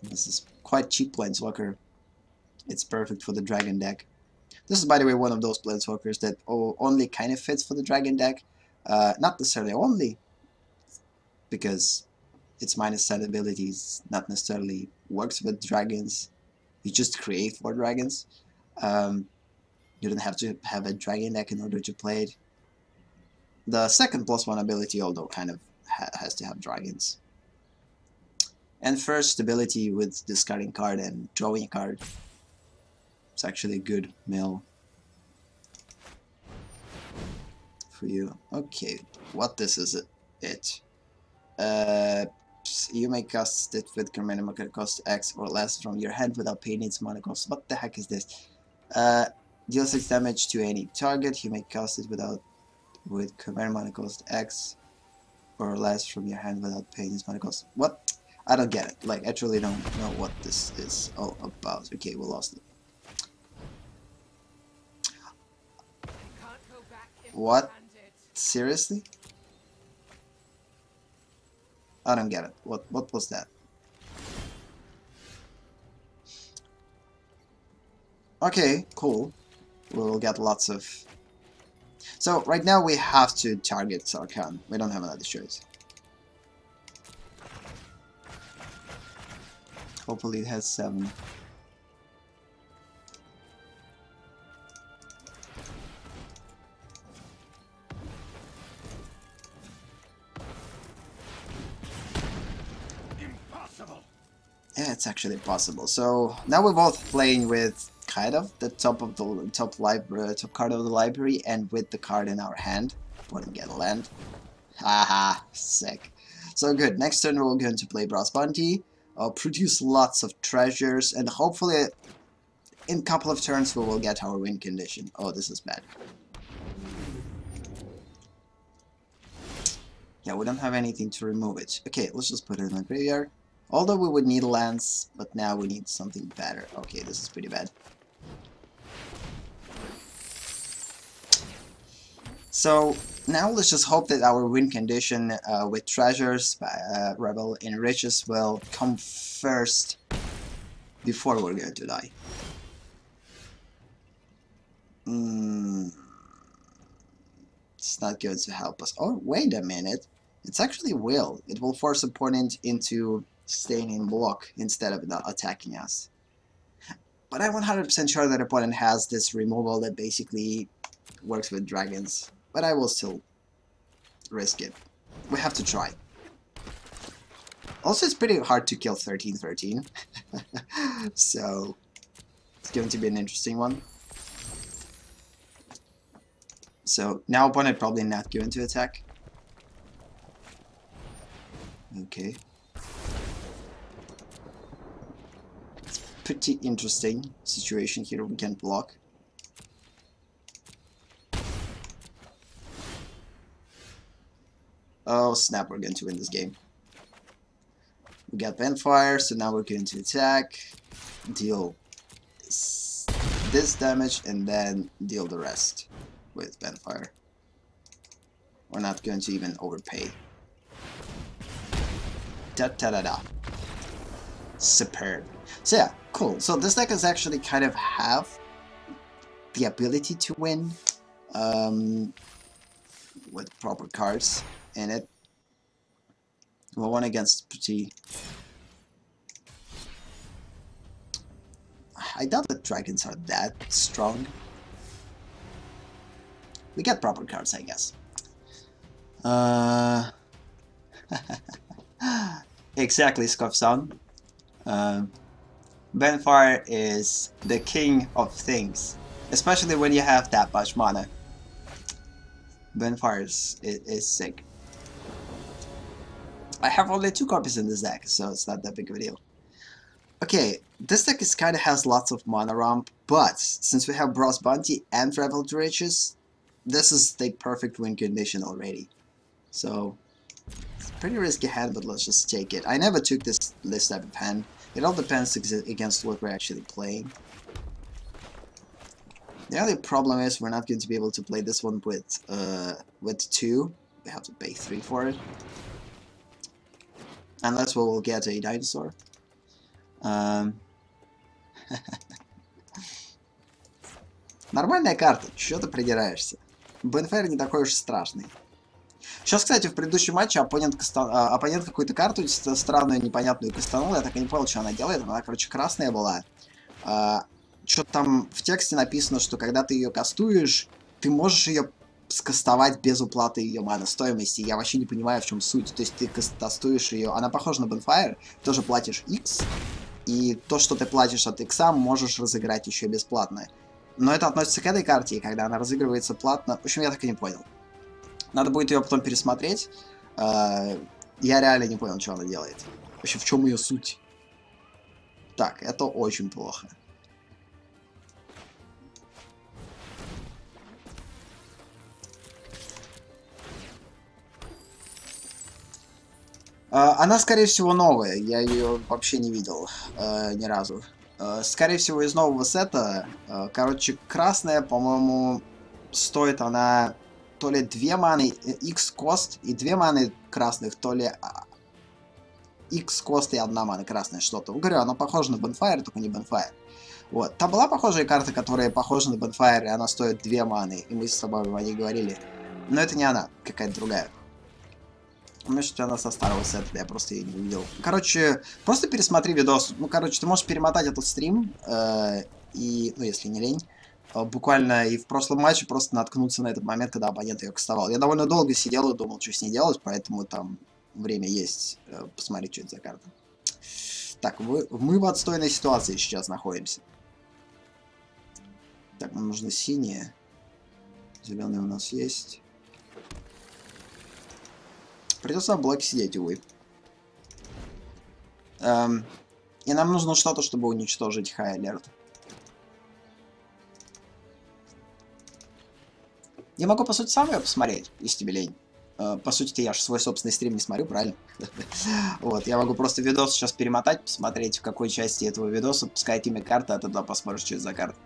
This is quite cheap Planeswalker. It's perfect for the Dragon deck. This is, by the way, one of those Planeswalkers that only kind of fits for the Dragon deck. Not necessarily only, because its -7 abilities not necessarily works with dragons. You just create 4 dragons. You don't have to have a Dragon deck in order to play it. The second +1 ability, although, kind of has to have dragons. And first ability with discarding card and drawing a card. It's actually a good mill for you. Okay, what this is it? You may cast it with minimum cost X or less from your hand without paying its mana cost. What the heck is this? Deal 6 damage to any target. You may cast it with command mana cost X or less from your hand without paying its mana cost. What? I don't get it. Like, I truly don't know what this is all about. Okay, we lost it. What? Seriously? I don't get it. What was that? Okay, cool. We'll get lots of... So, right now we have to target Sarkhan. We don't have another choice. Hopefully it has 7. Impossible. Yeah, it's actually possible. So now we're both playing with kind of the top card of the library and with the card in our hand. Wouldn't get a land. Haha, sick. So good. Next turn we're going to play Brass Bounty. Produce lots of treasures, and hopefully in a couple of turns we will get our win condition. Oh, this is bad. Yeah, we don't have anything to remove it. Okay, let's just put it in the graveyard. Although we would need lands, but now we need something better. Okay, this is pretty bad. So now let's just hope that our win condition with treasures, Rebel Enriches will come first before we're going to die. It's not going to help us. Oh, wait a minute. It's actually will. It will force opponent into staying in block instead of not attacking us. But I'm 100% sure that opponent has this removal that basically works with dragons. But I will still risk it. We have to try. Also, it's pretty hard to kill 13/13. So, it's going to be an interesting one. So, now opponent probably not going to attack. Okay. It's pretty interesting situation here. We can block. Oh snap, we're going to win this game. We got Vampire, so now we're going to attack, deal this damage, and then deal the rest with Vampire. We're not going to even overpay. Da-da-da-da. Superb. So yeah, cool. So this deck is actually kind of have the ability to win with proper cards in it. Well, one against pretty... I doubt that dragons are that strong. We get proper cards, I guess. Exactly, Scoffson. Benfire is the king of things, especially when you have that much mana. Benfire is sick. I have only 2 copies in this deck, so it's not that big of a deal. Okay, this deck kind of has lots of mana ramp, but since we have Brass Bounty and Travel to Riches, this is the perfect win condition already. So, it's a pretty risky hand, but let's just take it. I never took this type of hand. It all depends against what we're actually playing. The only problem is we're not going to be able to play this one with 2. We have to pay 3 for it. Unless we will get a dinosaur. Нормальная карта, чё ты придираешься? Бенфайр не такой уж страшный. Сейчас, кстати, в предыдущем матче оппонент какую-то карту странную, непонятную кастанул. Я так и не понял, что она делает. Она, короче, красная была. Что-то там в тексте написано, что когда ты ее кастуешь, ты можешь ее скастовать без уплаты ее мана стоимости. Я вообще не понимаю, в чем суть. То есть ты кастуешь ее, она похожа на Bonfire, тоже платишь X, и то, что ты платишь от X, можешь разыграть еще бесплатно. Но это относится к этой карте, и когда она разыгрывается платно... В общем, я так и не понял. Надо будет ее потом пересмотреть. Я реально не понял, что она делает. Вообще, в чем ее суть? Так, это очень плохо. Она, скорее всего, новая. Я ее вообще не видел ни разу. Скорее всего, из нового сета. Короче, красная, по-моему, стоит она то ли 2 маны X кост и 2 маны красных, то ли X кост и 1 мана красная, что-то. Говорю, она похожа на Bonfire, только не Bonfire. Вот. Там была похожая карта, которая похожа на Bonfire, и она стоит 2 маны, и мы с тобой о ней говорили. Но это не она, какая-то другая. Может, она со старого сета, я просто ее не увидел. Короче, просто пересмотри видос. Ну, короче, ты можешь перемотать этот стрим, и, ну, если не лень, буквально и в прошлом матче просто наткнуться на этот момент, когда оппонент ее кастовал. Я довольно долго сидел и думал, что с ней делать, поэтому там время есть посмотреть, что это за карта. Так, мы в отстойной ситуации сейчас находимся. Так, нам нужно синие. Зеленые у нас есть. Придется в блоке сидеть, увы. И нам нужно что-то, чтобы уничтожить High Alert. Я могу, по сути, сам ее посмотреть, если тебе лень. По сути-то я же свой собственный стрим не смотрю, правильно? Вот, я могу просто видос сейчас перемотать, посмотреть, в какой части этого видоса, пускай имя карты, а тогда посмотришь, что это за карта.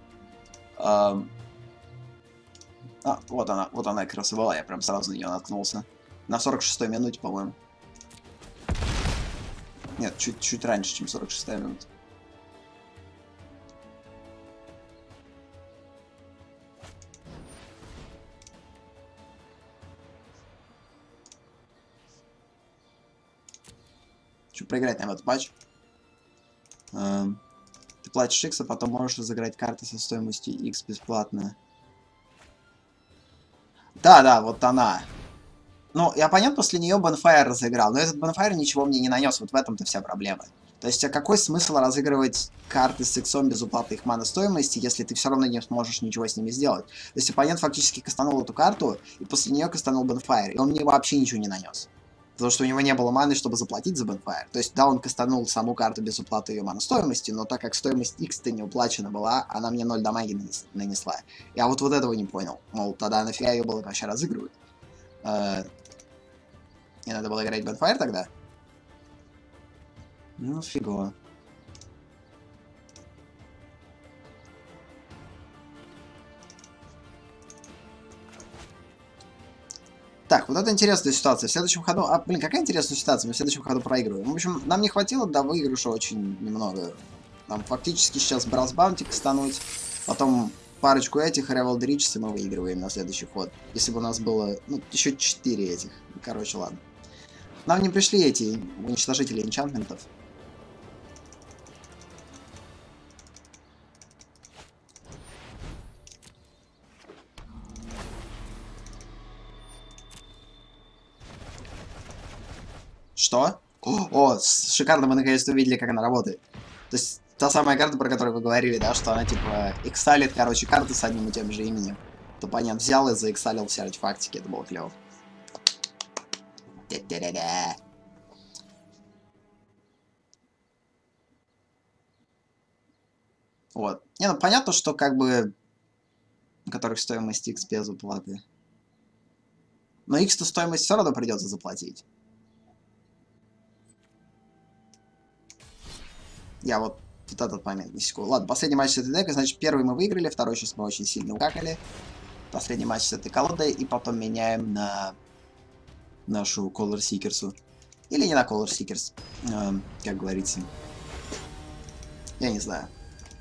Вот она как раз и была, я прям сразу на нее наткнулся. На 46-й минуте, по-моему. Нет, чуть раньше, чем 46-я минута. Хочу проиграть нам этот матч. Ты платишь X, а потом можешь разыграть карты со стоимостью X бесплатно. Да, вот она. Ну, и оппонент после нее Bonfire разыграл, но этот Bonfire ничего мне не нанес, вот в этом-то вся проблема. То есть, а какой смысл разыгрывать карты с иксом без уплаты их мана стоимости, если ты все равно не сможешь ничего с ними сделать? То есть, оппонент фактически кастанул эту карту, и после нее кастанул Bonfire, и он мне вообще ничего не нанес. Потому что у него не было маны, чтобы заплатить за Bonfire. То есть, да, он кастанул саму карту без уплаты ее мана стоимости, но так как стоимость X-то не уплачена была, она мне 0 дамаги нанесла. Я вот этого не понял. Мол, тогда нафига ее было вообще разыгрывать? Не надо было играть Bonfire тогда? Ну, фигово. Так, вот это интересная ситуация. В следующем ходу... А, блин, какая интересная ситуация? Мы в следующем ходу проигрываем. В общем, нам не хватило до выигрыша очень немного. Нам фактически сейчас Брас Баунти стануть, потом парочку этих Ревел Дричс, и мы выигрываем на следующий ход. Если бы у нас было, ну, еще 4 этих. Короче, ладно. Нам не пришли эти уничтожители энчантментов. Что? О, шикарно, мы наконец-то увидели, как она работает. То есть, та самая карта, про которую вы говорили, да, что она, типа, эксалит, короче, карты с одним и тем же именем. То понятно, взял и заэксалил все артефактики, это было клево. Вот. Не, ну понятно, что как бы... У которых стоимость X без уплаты. Но X-то стоимость все равно придется заплатить. Я вот этот момент не секу. Ладно, последний матч с этой декой, значит, первый мы выиграли, второй сейчас мы очень сильно укакали. Последний матч с этой колодой, и потом меняем на нашу Color Seekers. Или не на Color Seekers, как говорится. Я не знаю.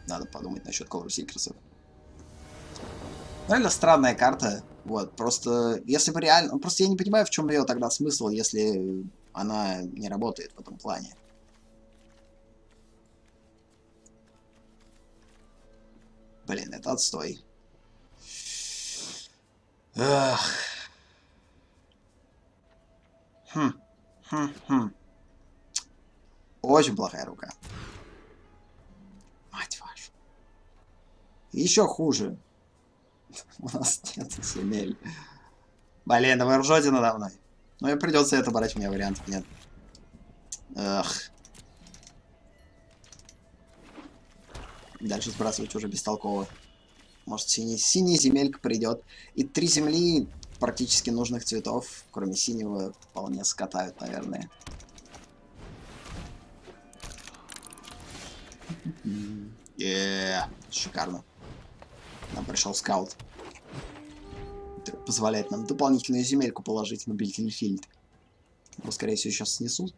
Надо подумать насчет Color Seekers. Реально странная карта. Вот, просто, если бы реально... Просто я не понимаю, в чем ее тогда смысл, если она не работает в этом плане. Блин, это отстой. Эх. Очень плохая рука. Мать вашу. Еще хуже. У нас нет земель. Блин, да вы ржете надо мной. Ну и придется это брать, у меня вариантов нет. Эх. Дальше сбрасывать уже бестолково. Может, синяя земелька придет. И 3 земли практически нужных цветов, кроме синего, вполне скатают, наверное. Шикарно. Нам пришел скаут. Это позволяет нам дополнительную земельку положить на Бильтельфильд. Его, скорее всего, сейчас снесут.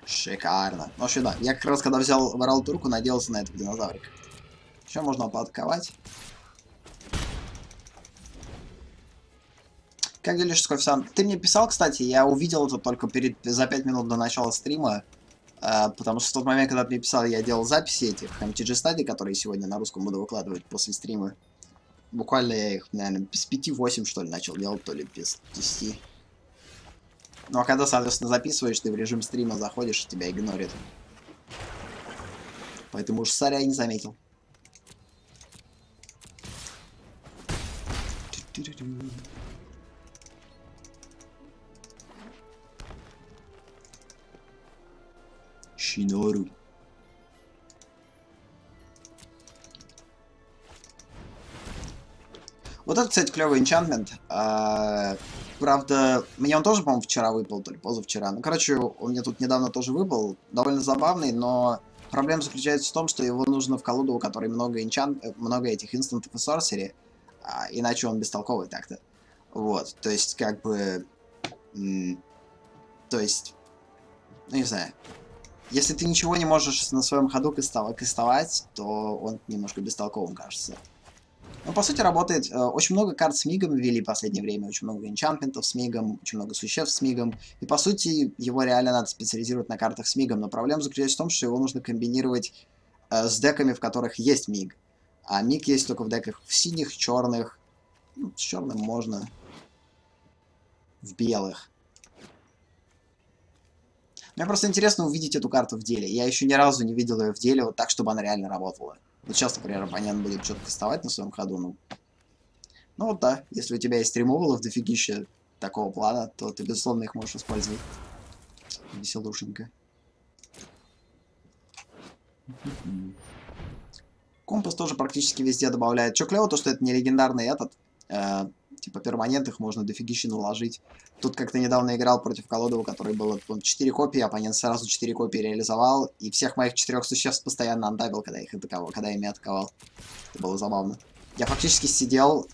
Шикарно. Ну, вообще, да. Я как раз, когда ворал турку, надеялся на этого динозаврика. Еще можно поатаковать. Как делишь, Кофе-сан? Ты мне писал, кстати, я увидел это только за 5 минут до начала стрима. Потому что в тот момент, когда ты мне писал, я делал записи этих MTG Study, которые сегодня на русском буду выкладывать после стрима. Буквально я их, наверное, без 5-8, что ли, начал делать, то ли без 10. Ну а когда, соответственно, записываешь, ты в режим стрима заходишь, тебя игнорит. Поэтому уж соря не заметил. Шинору. Вот это, кстати, клевый энчантмент. Правда, мне он тоже, по-моему, вчера выпал, то ли позавчера. Ну, короче, он мне тут недавно тоже выпал. Довольно забавный, но проблема заключается в том, что его нужно в колоду, у которой много этих инстантов и сорсери. Иначе он бестолковый так-то. Вот, то есть, как бы... То есть, ну, не знаю. Если ты ничего не можешь на своем ходу кастовать, то он немножко бестолковым кажется. Ну, по сути, работает. Очень много карт с мигом ввели в последнее время, очень много энчантментов с мигом, очень много существ с мигом. И, по сути, его реально надо специализировать на картах с мигом. Но проблема заключается в том, что его нужно комбинировать с деками, в которых есть миг. А миг есть только в деках в синих, черных. Ну, с черным можно. В белых. Мне просто интересно увидеть эту карту в деле. Я еще ни разу не видел ее в деле вот так, чтобы она реально работала. Вот сейчас, например, оппонент будет что-то кастовать на своем ходу, ну вот да, если у тебя есть ремувалов дофигища такого плана, то ты, безусловно, их можешь использовать. Веселушенько. Компас тоже практически везде добавляет. Чё клево, то что это не легендарный этот. Типа перманент, их можно дофигища наложить. Тут как-то недавно играл против колоды, у которой было 4 копии, оппонент сразу 4 копии реализовал, и всех моих 4 существ постоянно андабил, когда их атаковал, когда ими атаковал. Это было забавно. Я фактически сидел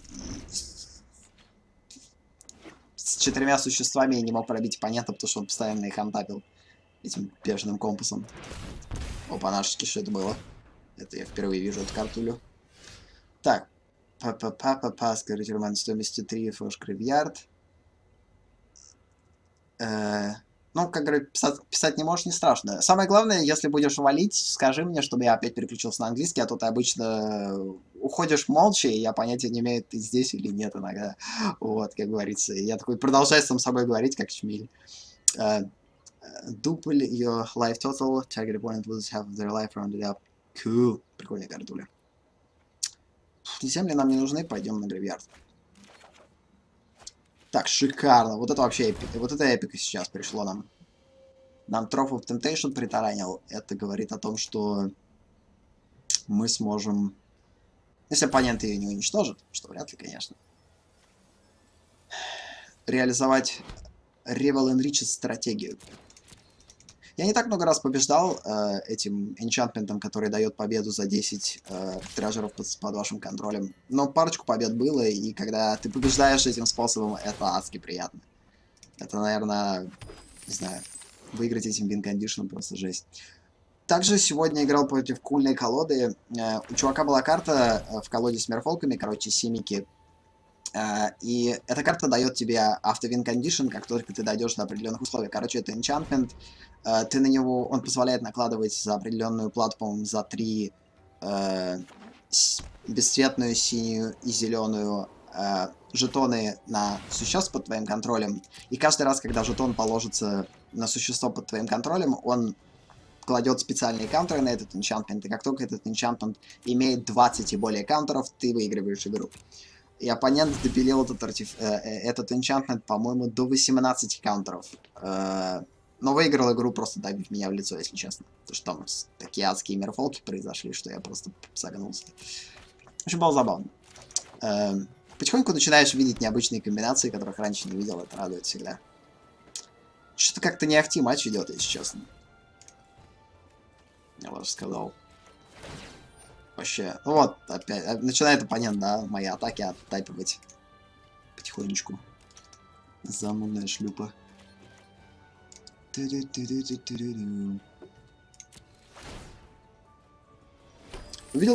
с 4 существами и не мог пробить оппонента, потому что он постоянно их андабил этим бешеным компасом. Опа, нашечки, что это было? Это я впервые вижу эту картулю. Так. Папа, скажите, роман стоимостью 3, фош гравьярд. Ну, как говорю, писать не можешь, не страшно. Самое главное, если будешь валить, скажи мне, чтобы я опять переключился на английский, а то ты обычно уходишь молча, и я понятия не имею, ты здесь или нет иногда. Вот, как говорится. И я такой продолжаю сам собой говорить, как шмель. Double your life total, target opponent will have their life rounded up. Cool. Прикольная картуля. Земли нам не нужны, пойдем на гравьярд. Так, шикарно. Вот это вообще эпик. Вот это эпика сейчас пришло нам. Нам Trough of Temptation притаранил. Это говорит о том, что мы сможем... Если оппонент ее не уничтожит, что вряд ли, конечно. Реализовать Revel Enriched стратегию. Я не так много раз побеждал этим энчантментом, который дает победу за 10 трежеров под вашим контролем. Но парочку побед было, и когда ты побеждаешь этим способом, это адски приятно. Это, наверное, не знаю, выиграть этим вин-кондишном просто жесть. Также сегодня играл против кульной колоды. У чувака была карта в колоде с мерфолками, короче, семики. И эта карта дает тебе автовин-кондишн, как только ты дойдешь до определенных условий. Короче, это энчантмент. Ты на него, он позволяет накладывать за определенную плату, по-моему, за 3 бесцветную, синюю и зеленую жетоны на существ под твоим контролем. И каждый раз, когда жетон положится на существо под твоим контролем, он кладет специальные каунтеры на этот энчантмент. И как только этот энчантмент имеет 20 и более каунтеров, ты выигрываешь игру. И оппонент допилил этот энчантмент, по-моему, до 18 каунтеров. Но выиграл игру, просто добив меня в лицо, если честно. Потому что там такие адские мерфолки произошли, что я просто согнулся. В общем, было забавно. Потихоньку начинаешь видеть необычные комбинации, которых раньше не видел. Это радует всегда. Что-то как-то не ахти матч идет, если честно. Я даже сказал. Вообще, ну вот, опять, начинает оппонент, да, мои атаки оттайпивать потихонечку. Занудная шлюпа. Увидел,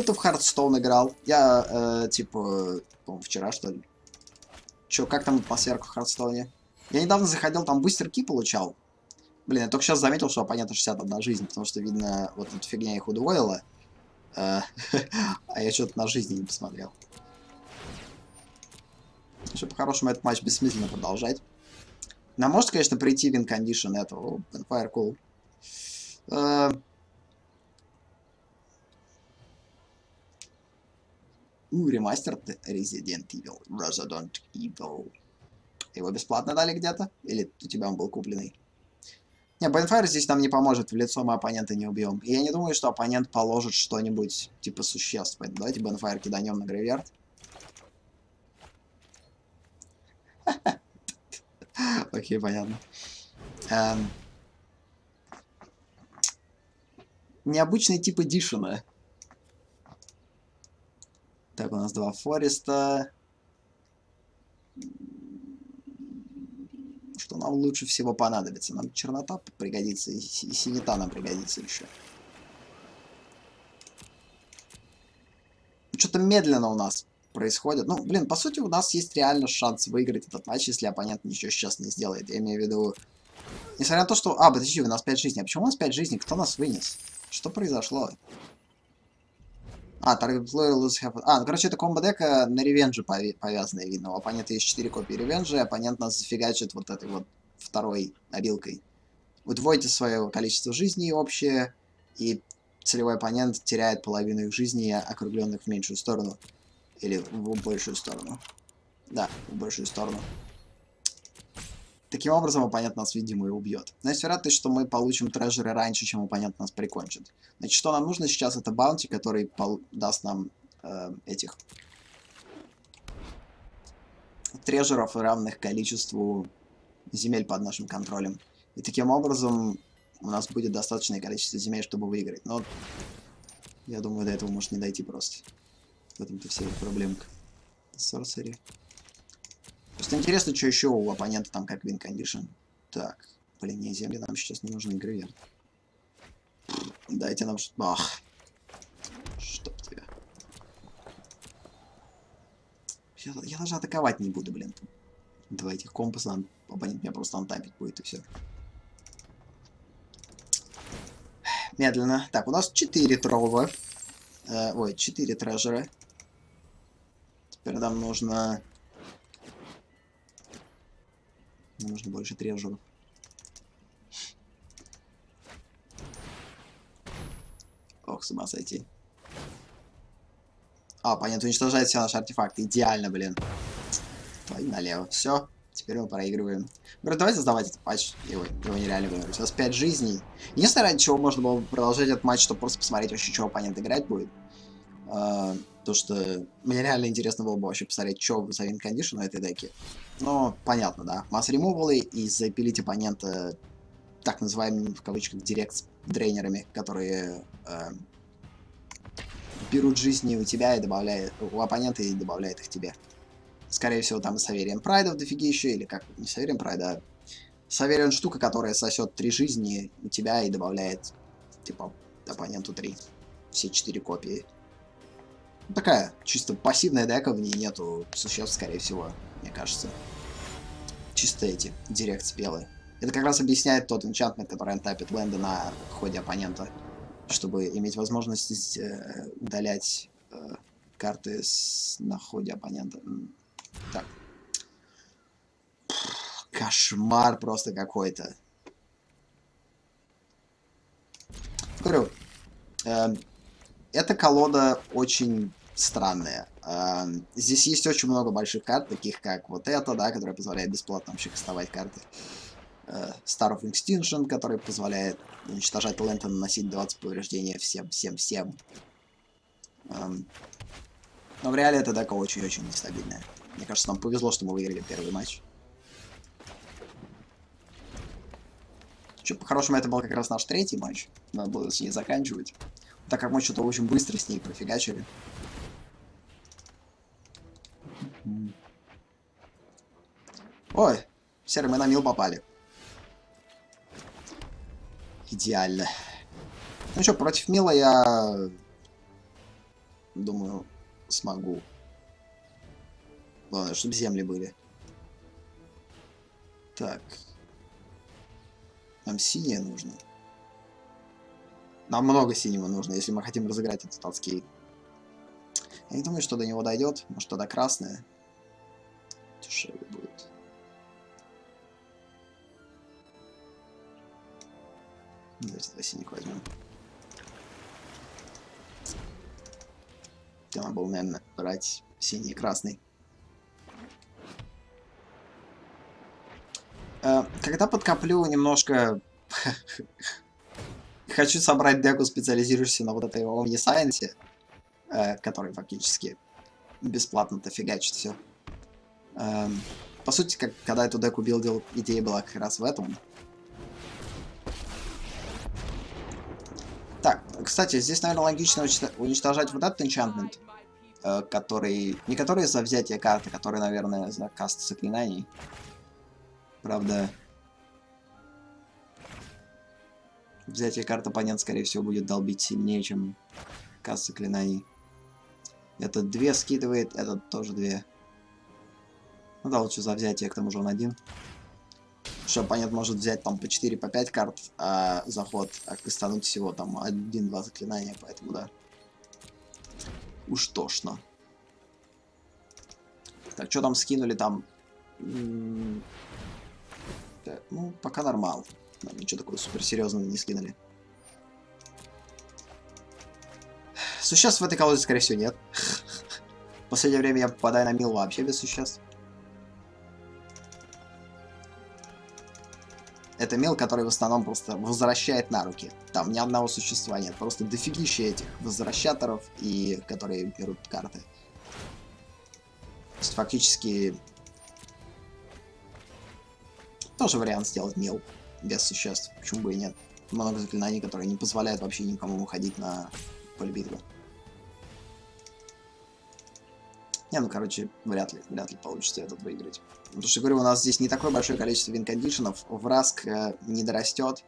ты в Hearthstone играл? Я, типа, по-моему, вчера, что ли. Чё, как там атмосферка в Hearthstone? Я недавно заходил, там бустерки получал. Блин, я только сейчас заметил, что оппонента 61 жизнь, потому что, видно, вот эта фигня их удвоила. А я что-то на жизни не посмотрел. Еще по-хорошему этот матч бессмысленно продолжать. Нам может, конечно, прийти вин-кондишн этого. Fire Cool. Ремастер Resident Evil. Его бесплатно дали где-то? Или у тебя он был купленный? Не, Bonfire здесь нам не поможет, в лицо мы оппонента не убьем. И я не думаю, что оппонент положит что-нибудь типа существ. Поэтому давайте Bonfire киданем на гравьярд. Окей, понятно. Необычный тип эдишена. Так, у нас 2 Фореста. Что нам лучше всего понадобится? Нам чернота пригодится, и синета нам пригодится еще. Что-то медленно у нас происходит. Ну, блин, по сути, у нас есть реально шанс выиграть этот матч, если оппонент ничего сейчас не сделает. Я имею в виду... Несмотря на то, что... А, подожди, у нас 5 жизней. А почему у нас 5 жизней? Кто нас вынес? Что произошло? А, ну, короче, это комбо-дека на ревенже повязанная, видно. У оппонента есть 4 копии ревенжа, и оппонент нас зафигачит вот этой вот второй обилкой. Удвойте свое количество жизней общее, и целевой оппонент теряет половину их жизни, округленных в меньшую сторону. Или в большую сторону. Да, в большую сторону. Таким образом, оппонент нас, видимо, и убьет. Но есть вероятность, что мы получим трежеры раньше, чем оппонент нас прикончит. Значит, что нам нужно сейчас, это баунти, который даст нам этих трежеров, равных количеству земель под нашим контролем. И таким образом у нас будет достаточное количество земель, чтобы выиграть. Но я думаю, до этого может не дойти просто. В этом-то вся их проблемка. Sorcery. Просто интересно, что еще у оппонента там как win condition. Так, блин, не, земли нам сейчас не нужны, гравер. Дайте нам... Ах. Чтоб тебя. Я даже атаковать не буду, блин. Два этих компаса, оппонент меня просто антапить будет, и все. Медленно. Так, у нас 4 тролла. Ой, 4 трежера. Теперь нам нужно... Мне нужно больше трежеров. Ох, с ума сойти. А, оппонент уничтожает все наши артефакты. Идеально, блин. Твои налево. Все. Теперь мы проигрываем. Говорю, давайте сдавать этот матч. Его нереально выиграть. У нас 5 жизней. Единственное, ради чего можно было продолжать этот матч, чтобы просто посмотреть вообще, что оппонент играть будет. То, что мне реально интересно было бы вообще посмотреть, что за win condition на этой деке. Но понятно, да. Масс ремувалы и запилить оппонента так называемыми, в кавычках, директ-дрейнерами, которые берут жизни у тебя и добавляют у оппонента и добавляют их тебе. Скорее всего, там и Савериан Прайдов дофиги еще, или как, не Савериан Прайд, а Савериан штука, которая сосет 3 жизни у тебя и добавляет, типа, оппоненту 3. Все 4 копии. Ну, такая, чисто пассивная дека, в ней нету существ, скорее всего, мне кажется. Чисто эти, директ спелы. Это как раз объясняет тот энчантмент, который антапит ленды на ходе оппонента, чтобы иметь возможность удалять карты на ходе оппонента. Так. Кошмар просто какой-то. Говорю, эта колода очень странная. Здесь есть очень много больших карт, таких как вот эта, да, которая позволяет бесплатно вообще кастовать карты. Star of Extinction, который позволяет уничтожать ленд и наносить 20 повреждения всем. Но в реале эта дека очень-очень нестабильная. Мне кажется, нам повезло, что мы выиграли первый матч. Че, по-хорошему, это был как раз наш 3-й матч. Надо было с ней заканчивать. Так как мы что-то очень быстро с ней профигачили. Ой, серый, мы на мил попали. Идеально. Ну что, против мила я... думаю, смогу. Главное, чтобы земли были. Так. Нам синее нужно. Нам много синего нужно, если мы хотим разыграть этот толстский. Я не думаю, что до него дойдет. Может, тогда красное. Дешевле будет. Давайте тогда синик возьмем. Я надо было, наверное, брать синий и красный. Когда подкоплю немножко... Хочу собрать деку, специализирующуюся на вот этой Omniscience, который фактически бесплатно-то фигачит все. По сути, когда эту деку билдил, идея была как раз в этом. Так, кстати, здесь, наверное, логично уничтожать вот этот энчантмент, который... Не который за взятие карты, который, наверное, за каст заклинаний. Правда... Взятие карты оппонент, скорее всего, будет долбить сильнее, чем каст заклинаний. Этот 2 скидывает, этот тоже 2. Ну да, лучше за взятие, к тому же он 1. Что оппонент может взять там по 4, по 5 карт, а заход, а кастануть всего там 1-2 заклинания, поэтому да. Уж тошно. Так, что там скинули там? Так, ну, пока нормал. Нам ничего такого суперсерьезного не скинули. Существ в этой колоде, скорее всего, нет. В последнее время я попадаю на мил вообще без существ. Это мил, который в основном просто возвращает на руки. Там ни одного существа нет, просто дофигища этих возвращаторов, и которые берут карты. То есть фактически тоже вариант сделать мил без существ. Почему бы и нет? Много заклинаний, которые не позволяют вообще никому выходить на поле битвы. Не, ну короче, вряд ли получится этот выиграть. Потому что, говорю, у нас здесь не такое большое количество вин-кондишенов, в Раск не дорастет.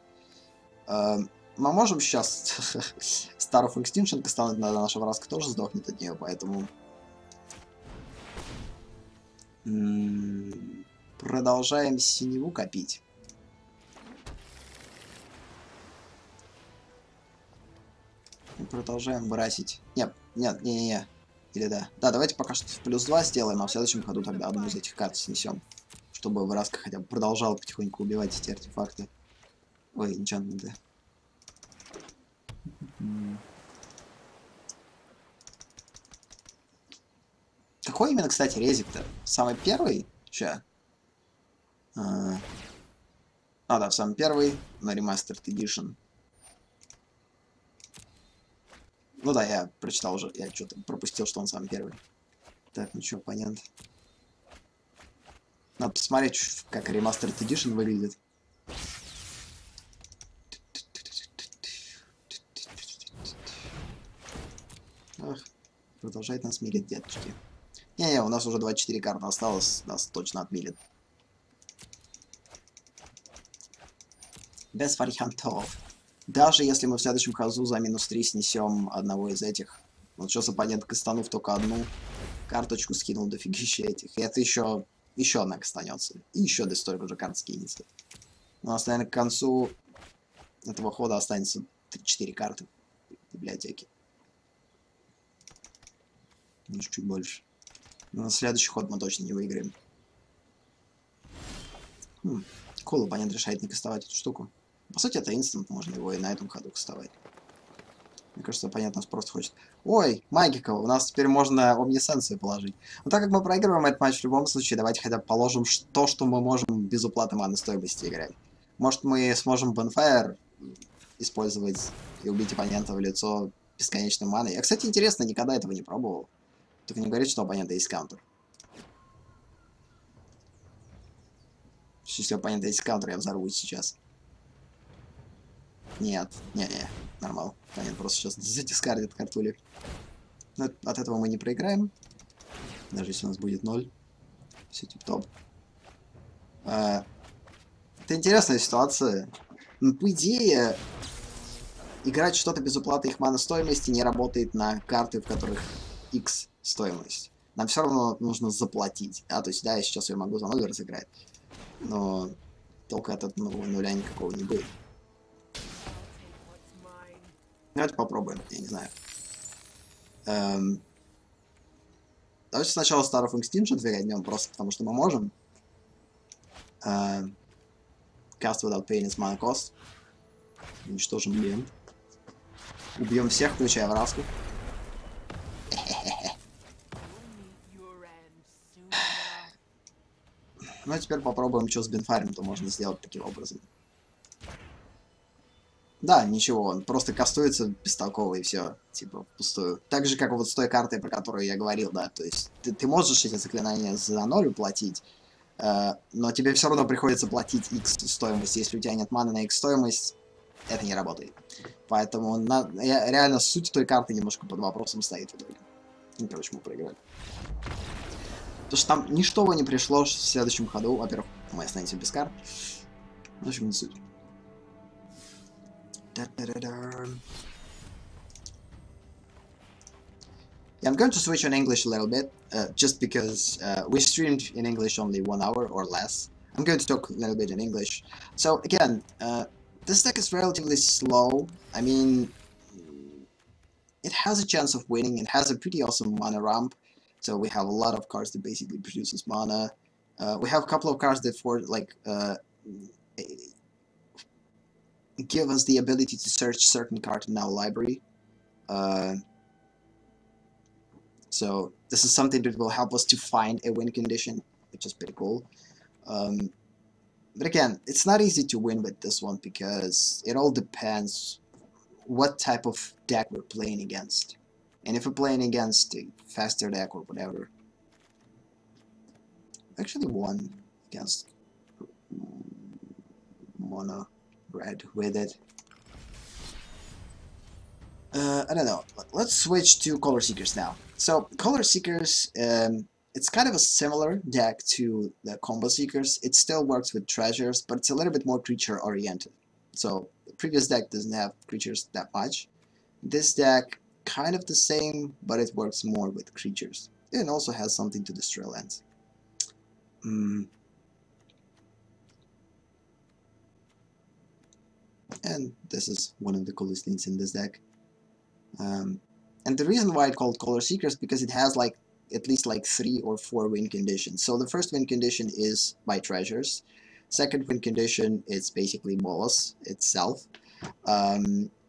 Мы можем сейчас Star of Extinction кастануть, но наша Раска тоже сдохнет от нее, поэтому... Продолжаем синеву копить. Продолжаем брасить. Нет. Или да. Да, давайте пока что в +2 сделаем, а в следующем ходу тогда одну из этих карт снесем. Чтобы Враска хотя бы продолжал потихоньку убивать эти артефакты. Ой, энчантменты. Какой именно, кстати, резик-то? Самый первый? Ща. Да, самый первый на Remastered Edition. Ну да, я прочитал уже, я что-то пропустил, что он самый первый. Так, ну что, оппонент. Надо посмотреть, как Remastered Edition выглядит. Ах, продолжает нас милить, деточки. Не-не, у нас уже 24 карты осталось, нас точно отмилит. Без вариантов. Даже если мы в следующем ходу за -3 снесем одного из этих. Вот сейчас оппонент, кастанув только одну карточку, скинул дофигища этих. И это еще одна кастанется. И еще до столько же карт скинется. У нас, наверное, к концу этого хода останется 3-4 карты в библиотеке. Может, чуть больше. Но на следующий ход мы точно не выиграем. Кул, оппонент решает не кастовать эту штуку. По сути, это инстант, можно его и на этом ходу кастовать. Мне кажется, оппонент нас просто хочет... Ой, магика, у нас теперь можно омнисенцию положить. Но так как мы проигрываем этот матч в любом случае, давайте хотя бы положим то, что мы можем без уплаты маны стоимости играть. Может, мы сможем Bonfire использовать и убить оппонента в лицо бесконечной маной. Я, кстати, интересно, никогда этого не пробовал. Только не говорит, что у оппонента есть каунтер. Если у оппонента есть каунтер, я взорвусь сейчас. Нет, не-не, нормал. Оппонент просто сейчас задискардит картулик. Но от этого мы не проиграем. Даже если у нас будет 0. Все тип-топ. Это интересная ситуация. Но, по идее, играть что-то без уплаты их маны стоимости не работает на карты, в которых X стоимость. Нам все равно нужно заплатить. То есть, да, я сейчас ее могу за 0 разыграть. Но только от этого нуля никакого не будет. Давайте попробуем, я не знаю. Давайте сначала Star of Extinction вернем, просто потому что мы можем. Cast without paying is mana cost. Уничтожим лент. Убьем всех, включая Враску. Ну а теперь попробуем, что с Бенфарем-то можно сделать таким образом. Да, ничего, он просто кастуется бестолково и все, типа, впустую. Так же, как вот с той картой, про которую я говорил, да, то есть ты можешь эти заклинания за 0 платить, но тебе все равно приходится платить X стоимость. Если у тебя нет маны на X стоимость, это не работает. Поэтому реально суть той карты немножко под вопросом стоит в итоге. Ну, короче, мы проиграли. Потому что там ничто не пришло в следующем ходу. Во-первых, мы останемся без карт. В общем, не суть. Yeah, I'm going to switch on English a little bit, just because we streamed in English only 1 hour or less. I'm going to talk a little bit in English. So again, this deck is relatively slow. I mean, it has a chance of winning. It has a pretty awesome mana ramp. So we have a lot of cards that basically produces mana. We have a couple of cards that give us the ability to search certain cards in our library. So this is something that will help us to find a win condition, which is pretty cool. But again, it's not easy to win with this one because it all depends what type of deck we're playing against. And if we're playing against a faster deck or whatever, actually won against mono red with it. I don't know. Let's switch to Color Seekers now. So Color Seekers, it's kind of a similar deck to the Combo Seekers. It still works with treasures, but it's a little bit more creature oriented. So the previous deck doesn't have creatures that much. This deck kind of the same, but it works more with creatures. It also has something to destroy lands. And this is one of the coolest things in this deck. And the reason why it's called Color Seekers because it has like at least like 3 or 4 win conditions. So the first win condition is by treasures. Second win condition is basically boss itself.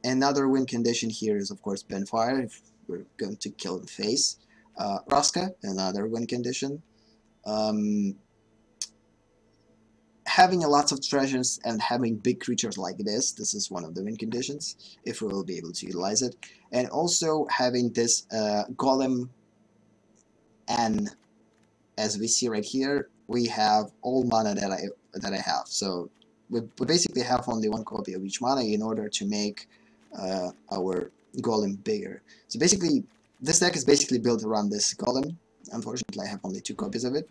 Another win condition here is of course Benfire, if we're going to kill in face. Raska, another win condition. Having a lot of treasures and having big creatures like this is one of the win conditions, if we will be able to utilize it. And also having this golem, and as we see right here, we have all mana that I have. So we basically have only 1 copy of each mana in order to make our golem bigger. So basically, this deck is basically built around this golem. Unfortunately, I have only 2 copies of it.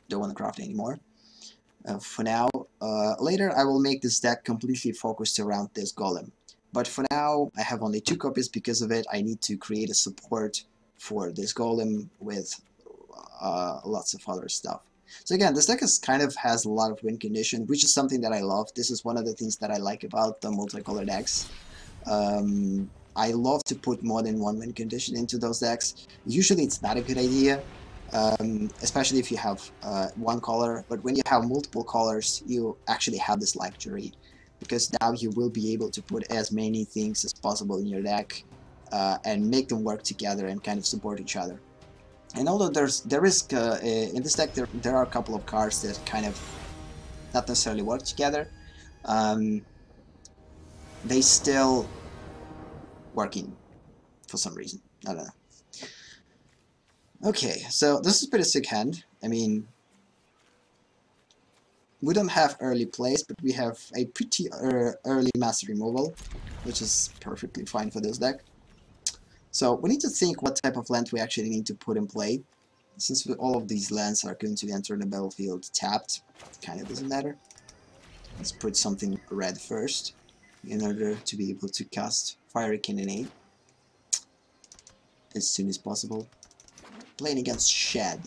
Don't want to craft anymore. For now, later I will make this deck completely focused around this golem. But for now, I have only 2 copies because of it. I need to create a support for this golem with lots of other stuff. So again, this deck kind of has a lot of win condition, which is something that I love. This is one of the things that I like about the multicolor decks. I love to put more than 1 win condition into those decks. Usually it's not a good idea. Especially if you have 1 color, but when you have multiple colors, you actually have this luxury, because now you will be able to put as many things as possible in your deck and make them work together and kind of support each other. And although there is in this deck there are a couple of cards that kind of not necessarily work together, they still working for some reason. I don't know. Okay, so this is pretty sick hand. I mean, we don't have early plays, but we have a pretty early master removal, which is perfectly fine for this deck. So we need to think what type of land we actually need to put in play. Since all of these lands are going to enter the battlefield tapped, kind of doesn't matter. Let's put something red first, in order to be able to cast Fiery Cannonade as soon as possible. Playing against Shed.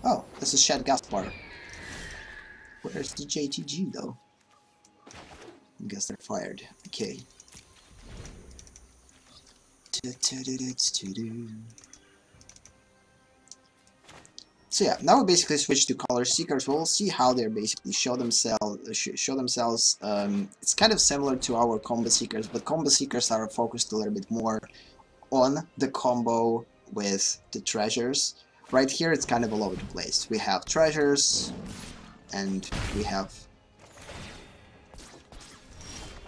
Oh, this is Shed Gaspar. Where's the JTG though? I guess they're fired. Okay. So yeah, now we basically switch to Color Seekers. We'll see how they basically show themselves. It's kind of similar to our Combo Seekers, but Combo Seekers are focused a little bit more on the combo with the treasures. Right here it's kind of all over the place. We have treasures and we have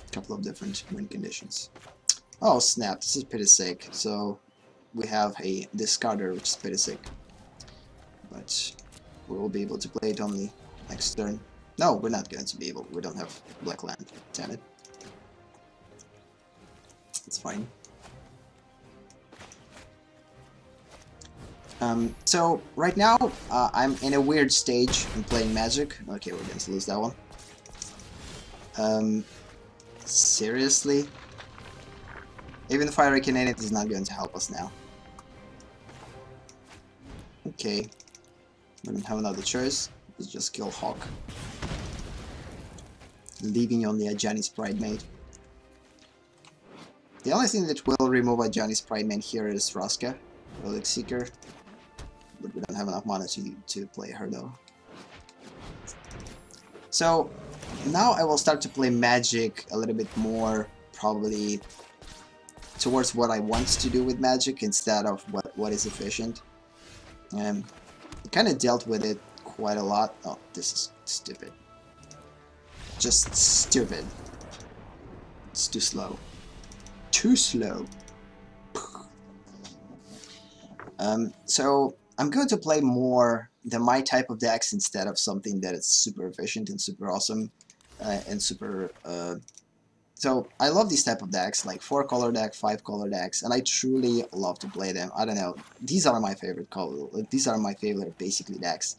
a couple of different win conditions. Oh snap, this is pretty sick. So we have a discarder, which is pretty sick, but we will be able to play it only next turn. No, we're not going to be able. We don't have black land. Damn it. It's fine. So right now I'm in a weird stage in playing Magic. Okay, we're going to lose that one. Seriously? Even the Fiery Cannonade is not going to help us now. Okay, we don't have another choice. Let's just kill Hawk, leaving only a Johnny's Pridemate. The only thing that will remove a Johnny's Pridemate here is Raska, Relic Seeker. But we don't have enough mana to play her though. So now I will start to play Magic a little bit more, probably towards what I want to do with Magic instead of what is efficient. I kind of dealt with it quite a lot. Oh, this is stupid. just stupid. It's too slow. Too slow. So I'm going to play more my type of decks instead of something that is super efficient and super awesome and super. So I love these type of decks, like 4-color deck, 5-color decks, and I truly love to play them. I don't know, these are my favorite color. These are my favorite basically decks.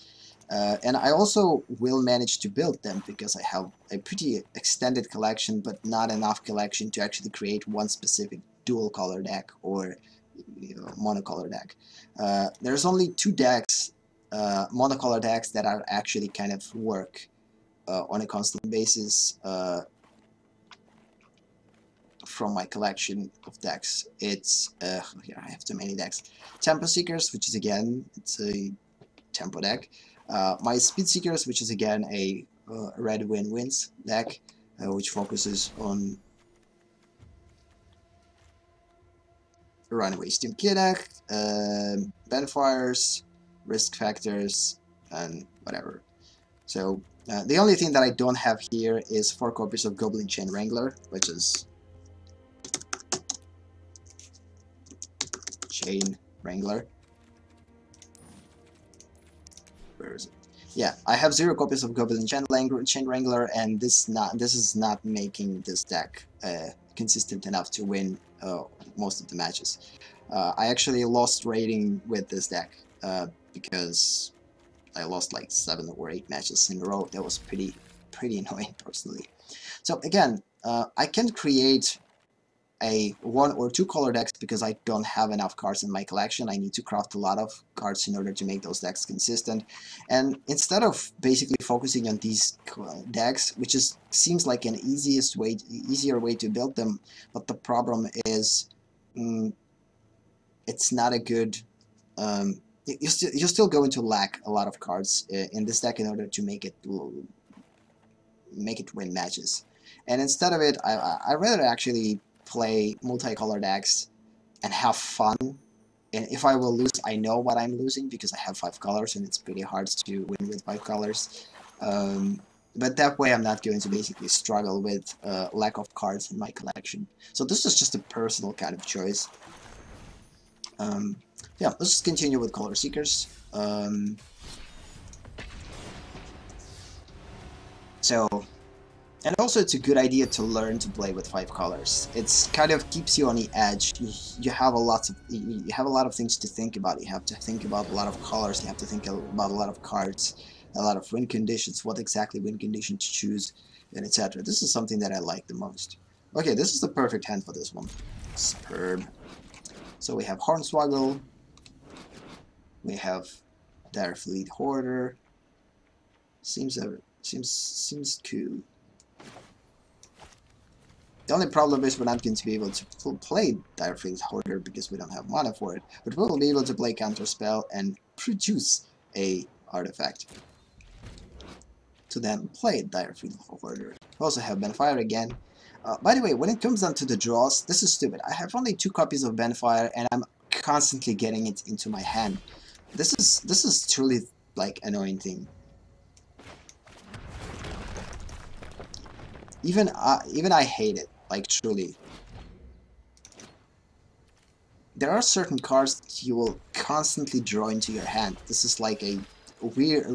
And I also will manage to build them because I have a pretty extended collection, but not enough collection to actually create one specific dual color deck or monocolor deck. There's only 2 decks, monocolor decks, that are actually kind of work on a constant basis from my collection of decks. It's here I have too many decks. Tempo Seekers, which is again, it's a tempo deck. My Speed Seekers, which is again a red win-wins deck, which focuses on Runaway Steam Key deck, Benfires, Risk Factors, and whatever. So the only thing that I don't have here is 4 copies of Goblin Chain Wrangler, which is Chain Wrangler. Where is it? Yeah, I have 0 copies of Goblin Chain Wrangler, and this is not making this deck consistent enough to win most of the matches. I actually lost rating with this deck because I lost like 7 or 8 matches in a row. That was pretty annoying personally. So again, I can create a 1 or 2 color decks because I don't have enough cards in my collection. I need to craft a lot of cards in order to make those decks consistent. And instead of basically focusing on these decks, which seems like an easier way to build them, but the problem is it's not a good. You're still going to lack a lot of cards in this deck in order to make it win matches. And instead of it, I rather actually play multicolor decks and have fun. And if I will lose, I know what I'm losing because I have 5 colors and it's pretty hard to win with 5 colors. But that way I'm not going to basically struggle with lack of cards in my collection. So this is just a personal kind of choice. Yeah, let's just continue with Color Seekers. And also it's a good idea to learn to play with 5 colors. It's kind of keeps you on the edge. You have a lot of things to think about. You have to think about a lot of colors. You have to think about a lot of cards, a lot of win conditions, what exactly win condition to choose, and etc. This is something that I like the most. Okay, this is the perfect hand for this one. Superb. So we have Hornswoggle. We have Direfleet Hoarder. Seems cool. The only problem is we're not going to be able to play Direfleet Hoarder because we don't have mana for it, but we will be able to play Counterspell and produce a artifact to then play Direfleet Hoarder. We also have Benfire again. By the way, when it comes down to the draws, this is stupid. I have only 2 copies of Benfire and I'm constantly getting it into my hand. This is truly like annoying thing. Even I hate it, like truly. There are certain cards that you will constantly draw into your hand. This is like a weird.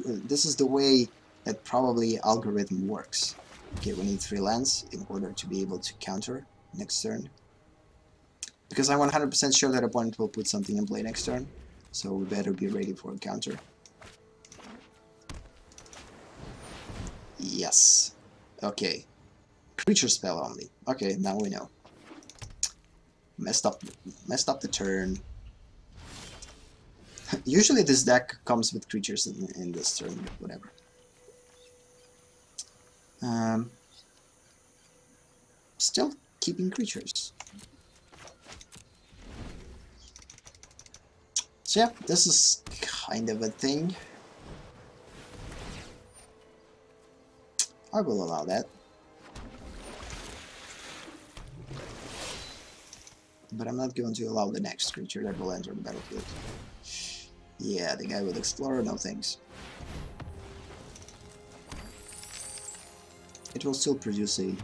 This is the way that probably algorithm works. Okay, we need 3 lands in order to be able to counter next turn. Because I'm 100% sure that opponent will put something in play next turn, so we better be ready for a counter. Yes. Okay. Creature spell only. Okay, now we know. Messed up the turn. Usually this deck comes with creatures in this turn, but whatever. Still keeping creatures. So yeah, this is kind of a thing. I will allow that. But I'm not going to allow the next creature that will enter the battlefield. Yeah, the guy with Explorer, no thanks. it will still produce a...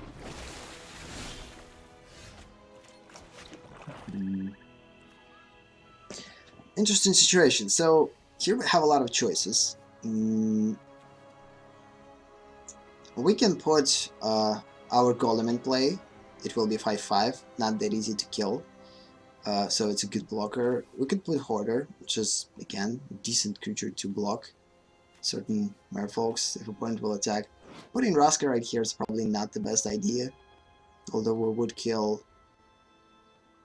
Interesting situation. So here we have a lot of choices. We can put our golem in play. It will be 5/5, not that easy to kill. So it's a good blocker. We could put Hoarder, which is, again, a decent creature to block certain merfolks if opponent will attack. Putting Raska right here is probably not the best idea, although we would kill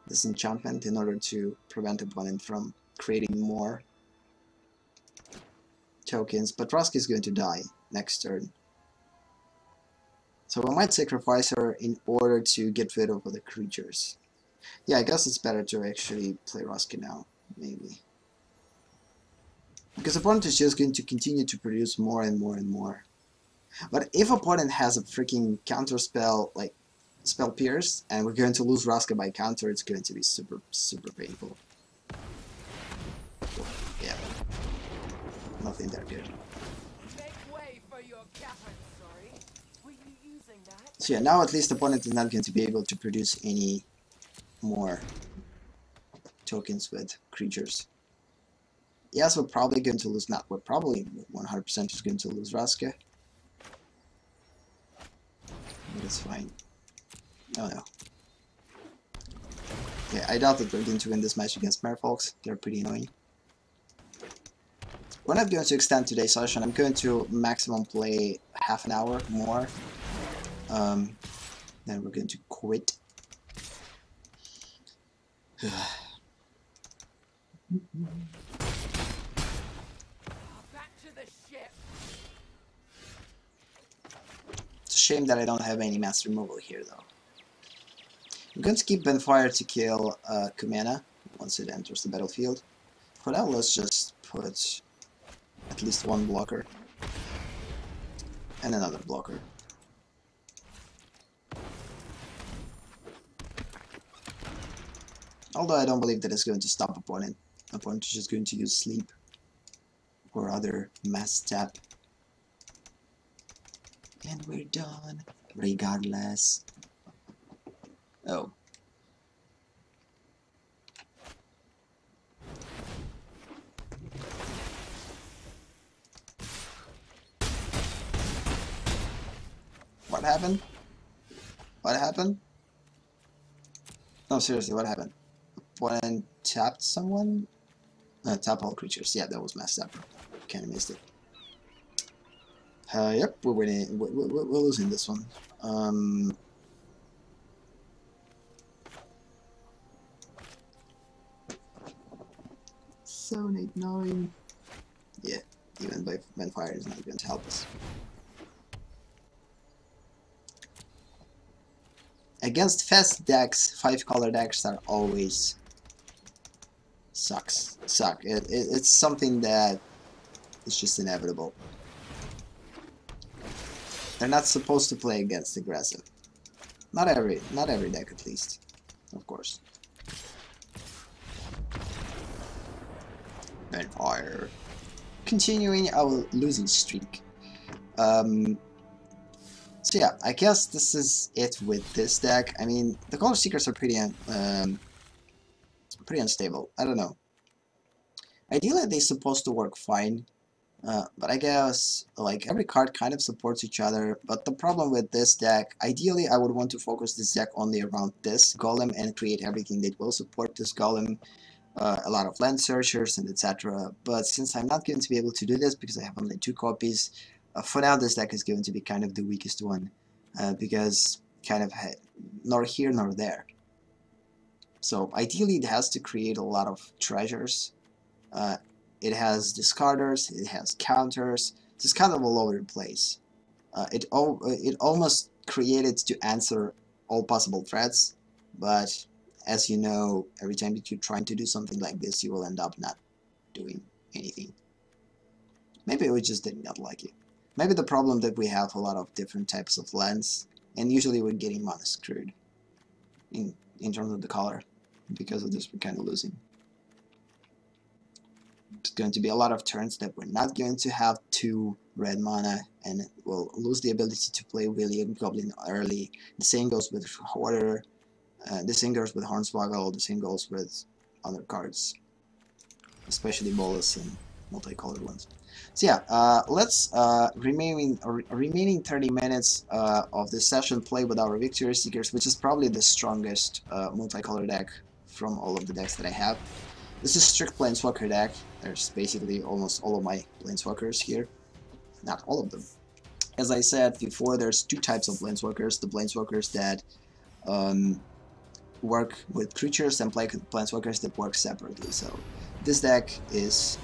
this enchantment in order to prevent opponent from creating more tokens, but Raska is going to die next turn. So we might sacrifice her in order to get rid of the creatures. Yeah, I guess it's better to actually play Raska now, maybe. Because opponent is just going to continue to produce more and more and more. But if opponent has a freaking counter spell, like Spell Pierce, and we're going to lose Raska by counter, it's going to be super, super painful. Yeah. Nothing that good. So yeah, now at least opponent is not going to be able to produce any more tokens with creatures. Yes, we're probably going to lose, we're probably 100% just going to lose Raska. But it's fine. Oh no. Yeah, I doubt that we're going to win this match against Merfolks. They're pretty annoying. We're not going to extend today's session. I'm going to maximum play half an hour more. Then we're going to quit. It's a shame that I don't have any mass removal here, though. I'm going to keep Benfire to kill Kumena once it enters the battlefield. For now, let's just put at least one blocker and another blocker. Although I don't believe that it's going to stop opponent. Opponent is just going to use sleep or other mass tap. And we're done, regardless. Oh. What happened? What happened? No, seriously, what happened? Opponent tapped someone? Tap all creatures. Yeah, that was messed up. Kinda missed it. Yep, we're winning. We're losing this one. 7, 8, 9. Yeah, even by Benfire is not going to help us. Against fast decks, 5-color decks are always suck. It's something that is just inevitable. They're not supposed to play against aggressive. Not every deck, at least, of course. Benfire, continuing our losing streak. So yeah, I guess this is it with this deck. I mean, the Color Seekers are pretty unstable. I don't know. Ideally, they're supposed to work fine, but I guess like every card kind of supports each other. But the problem with this deck, ideally, I would want to focus this deck only around this golem and create everything that will support this golem. A lot of land searchers and etc. But since I'm not going to be able to do this because I have only 2 copies, for now this deck is going to be kind of the weakest one because kind of nor here nor there. So ideally it has to create a lot of treasures. It has discarders, it has counters. It's kind of all over the place. It almost created to answer all possible threats, but as you know, every time that you're trying to do something like this, you will end up not doing anything. Maybe we just did not like it. Maybe the problem that we have a lot of different types of lands, and usually we're getting mana screwed in terms of the color. Because of this, we're kind of losing. It's going to be a lot of turns that we're not going to have 2 red mana, and we'll lose the ability to play William Goblin early. The same goes with Hoarder, the same goes with Hornswoggle, the same goes with other cards, especially Bolus and multicolored ones. So yeah, let's remaining 30 minutes of this session play with our Victory Seekers, which is probably the strongest multicolor deck from all of the decks that I have. This is strict Planeswalker deck. There's basically almost all of my Planeswalkers here. Not all of them. As I said before, there's 2 types of Planeswalkers. The Planeswalkers that work with creatures and Planeswalkers that work separately. So this deck is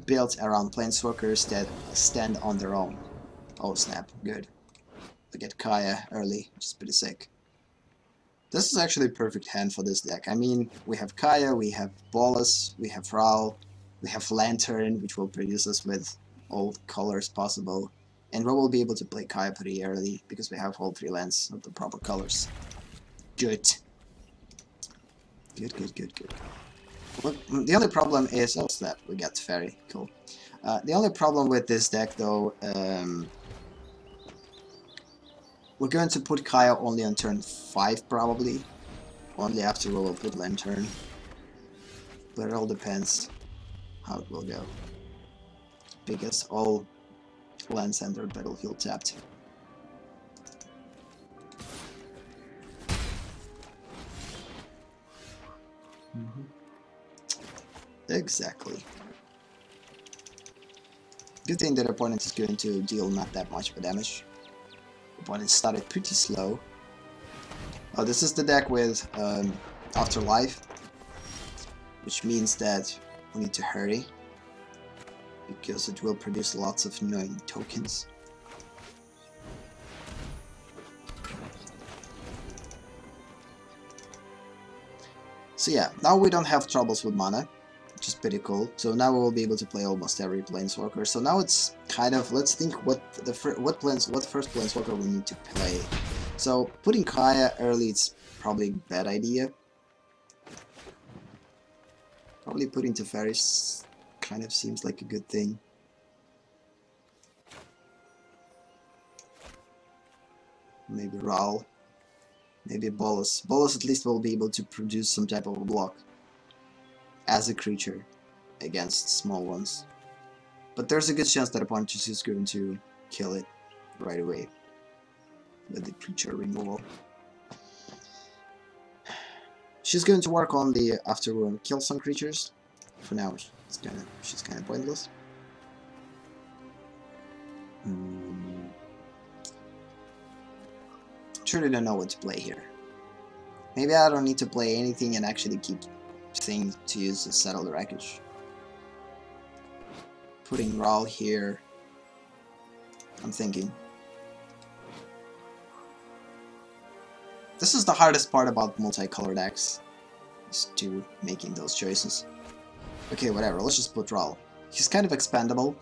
built around Planeswalkers that stand on their own. Oh snap, good. I get Kaya early, which is pretty sick. This is actually a perfect hand for this deck. I mean, we have Kaya, we have Bolus, we have Raul, we have Lantern, which will produce us with all colors possible. And we will be able to play Kaya pretty early, because we have all 3 lands of the proper colors. Good. Good, good, good, good. Look, the only problem is... oh snap, we got Fairy, cool. The only problem with this deck though, we're going to put Kaya only on turn 5 probably. Only after we will put Lantern. But it all depends how it will go. Because all lands enter battlefield tapped. Exactly. Good thing that opponent is going to deal not that much of damage. Opponent started pretty slow. Oh, this is the deck with Afterlife, which means that we need to hurry, because it will produce lots of annoying tokens. So yeah, now we don't have troubles with mana, which is pretty cool. So now we will be able to play almost every Planeswalker. So now it's kind of, let's think what first Planeswalker we need to play. So putting Kaya early, it's probably a bad idea. Probably putting Teferi kind of seems like a good thing. Maybe Raul. Maybe Bolus. Bolus at least will be able to produce some type of a block as a creature against small ones. But there's a good chance that opponent is just going to kill it right away with the creature removal. She's going to work on the after we kill some creatures. For now, she's kind of pointless. Truly don't know what to play here. Maybe I don't need to play anything and actually keep things to use to settle the wreckage. Putting Raul here, I'm thinking. This is the hardest part about multicolor decks, is to making those choices. Okay, whatever, let's just put Raul. He's kind of expendable.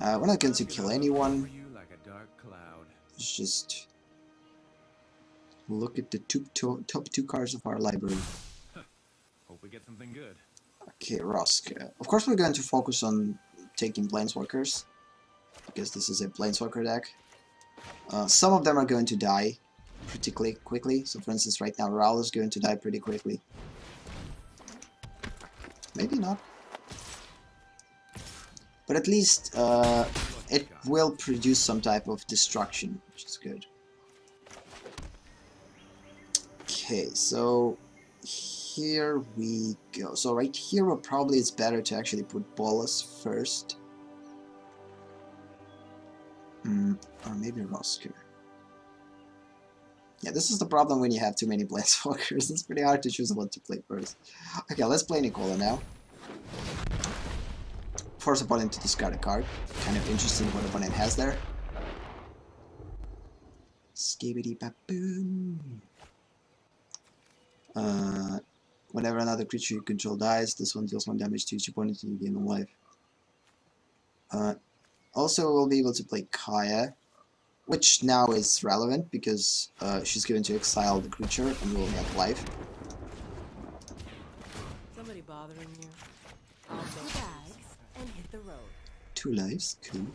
We're not going to kill anyone. Let's just look at the top 2 cards of our library. Hope we get something good. Okay, Rusk. Of course we're going to focus on taking Planeswalkers, because this is a Planeswalker deck. Some of them are going to die pretty quickly. So for instance, right now Raul is going to die pretty quickly. Maybe not. But at least it will produce some type of destruction, which is good. Okay, so here we go. So right here, probably it's better to actually put Bolus first. Or maybe Rosker. Yeah, this is the problem when you have too many Planeswalkers. It's pretty hard to choose what to play first. Okay, let's play Nicola now. Force opponent to discard a card. Kind of interesting what opponent has there. Skibidi baboon. Whenever another creature you control dies, this one deals 1 damage to each opponent in the game of life. Also, we'll be able to play Kaya. which now is relevant because she's going to exile the creature and will get life. Somebody bothering you? I'll go bags and hit the road. 2 lives, cool.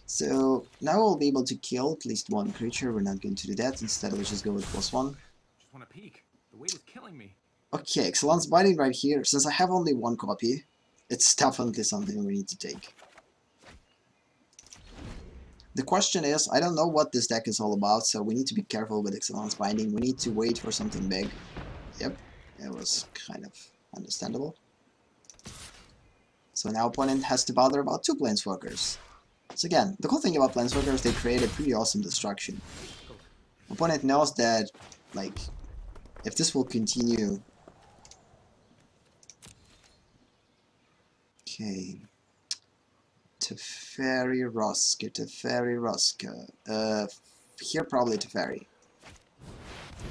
So now we'll be able to kill at least 1 creature. We're not going to do that. Instead, let's just go with +1. Just want to peek. The weight is killing me. Okay, Excellence Binding right here. Since I have only 1 copy, it's definitely something we need to take. The question is, I don't know what this deck is all about, so we need to be careful with Excellence Binding. We need to wait for something big. Yep, it was kind of understandable. So now opponent has to bother about 2 Planeswalkers. So again, the cool thing about Planeswalkers, they create a pretty awesome destruction. Opponent knows that, like, if this will continue... Okay... Teferi Roska, Teferi Roska. Here probably Teferi.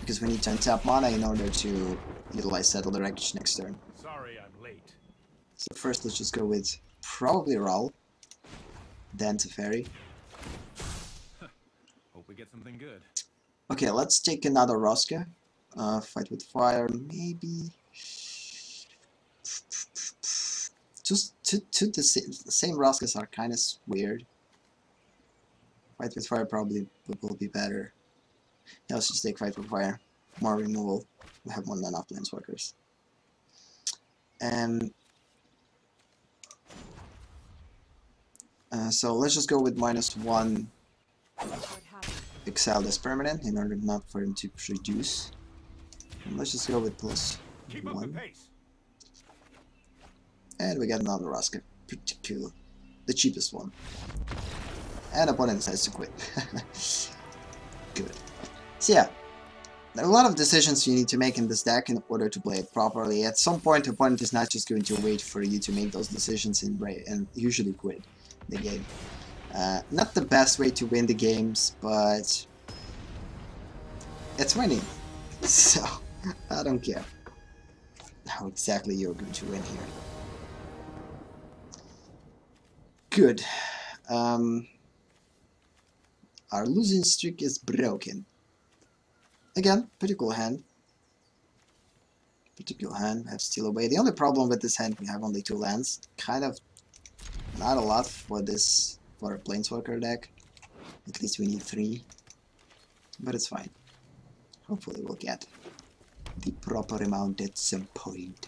Because we need to untap mana in order to utilize Settle the Wreckage next turn. Sorry, I'm late. So first let's just go with probably Raul, then Teferi. Hope we get something good. Okay, let's take another Roska. Fight with fire, maybe. Just the same Roskas are kind of weird. Fight with fire probably will be better. Yeah, let's just take fight with fire. More removal. We have more than enough Planeswalkers. And so let's just go with -1. Exile this permanent in order not for him to produce. And let's just go with +1. And we get another Roska. Pretty cool. The cheapest one. And opponent decides to quit. Good. So yeah, there are a lot of decisions you need to make in this deck in order to play it properly. At some point, opponent is not just going to wait for you to make those decisions and usually quit the game. Not the best way to win the games, but it's winning. So, I don't care how exactly you're going to win here. Good. Our losing streak is broken. Again, pretty cool hand. Pretty cool hand. We have Steal Away. The only problem with this hand, we have only 2 lands. Kind of not a lot for this, for a Planeswalker deck. At least we need 3. But it's fine. Hopefully we'll get the proper amount at some point.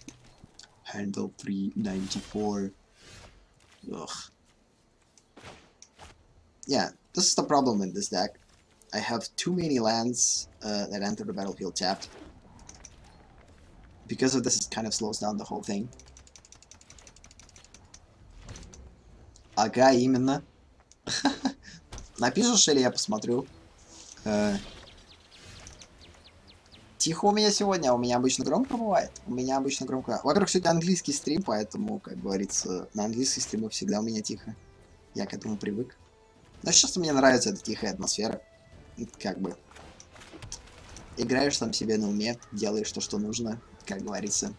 Handle 394. Ugh. Yeah, this is the problem with this deck. I have too many lands that enter the battlefield tapped. Because of this, it kind of slows down the whole thing. Ага, именно. Напишешь или я посмотрю? Тихо у меня сегодня, у меня обычно громко бывает. У меня обычно громко. Во-первых, сегодня английский стрим, поэтому, как говорится, на английский стримах всегда у меня тихо. Я к этому привык. Но сейчас мне нравится эта тихая атмосфера. Как бы играешь сам себе на уме, делаешь то, что нужно, как говорится.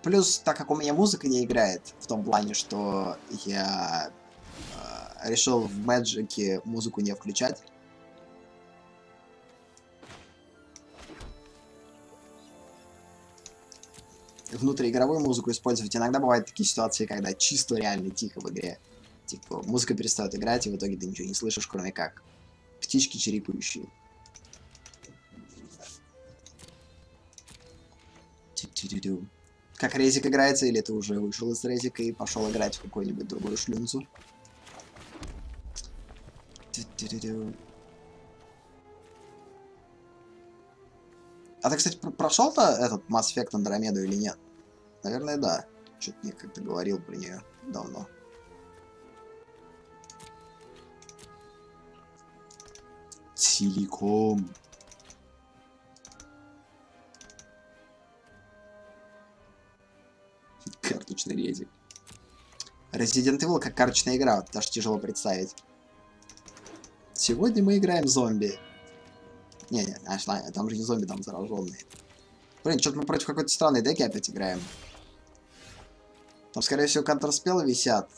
Плюс, так как у меня музыка не играет, в том плане, что я решил в Magic музыку не включать. Внутриигровую музыку использовать. Иногда бывают такие ситуации, когда чисто реально тихо в игре. Типа, музыка перестает играть, и в итоге ты ничего не слышишь, кроме как птички чирикающие. Как резик играется, или ты уже вышел из резика и пошел играть в какую-нибудь другую шлюнцу? А ты, кстати, прошел-то этот Mass Effect Andromeda или нет? Наверное, да. Что-то мне как-то говорил про нее давно. Целиком. Карточный резик. Resident Evil как карточная игра, вот даже тяжело представить. Сегодня мы играем зомби. Не-не, там же не зомби, там зараженные. Блин, что-то мы против какой-то странной деки опять играем. Там, скорее всего, контрспелы висят.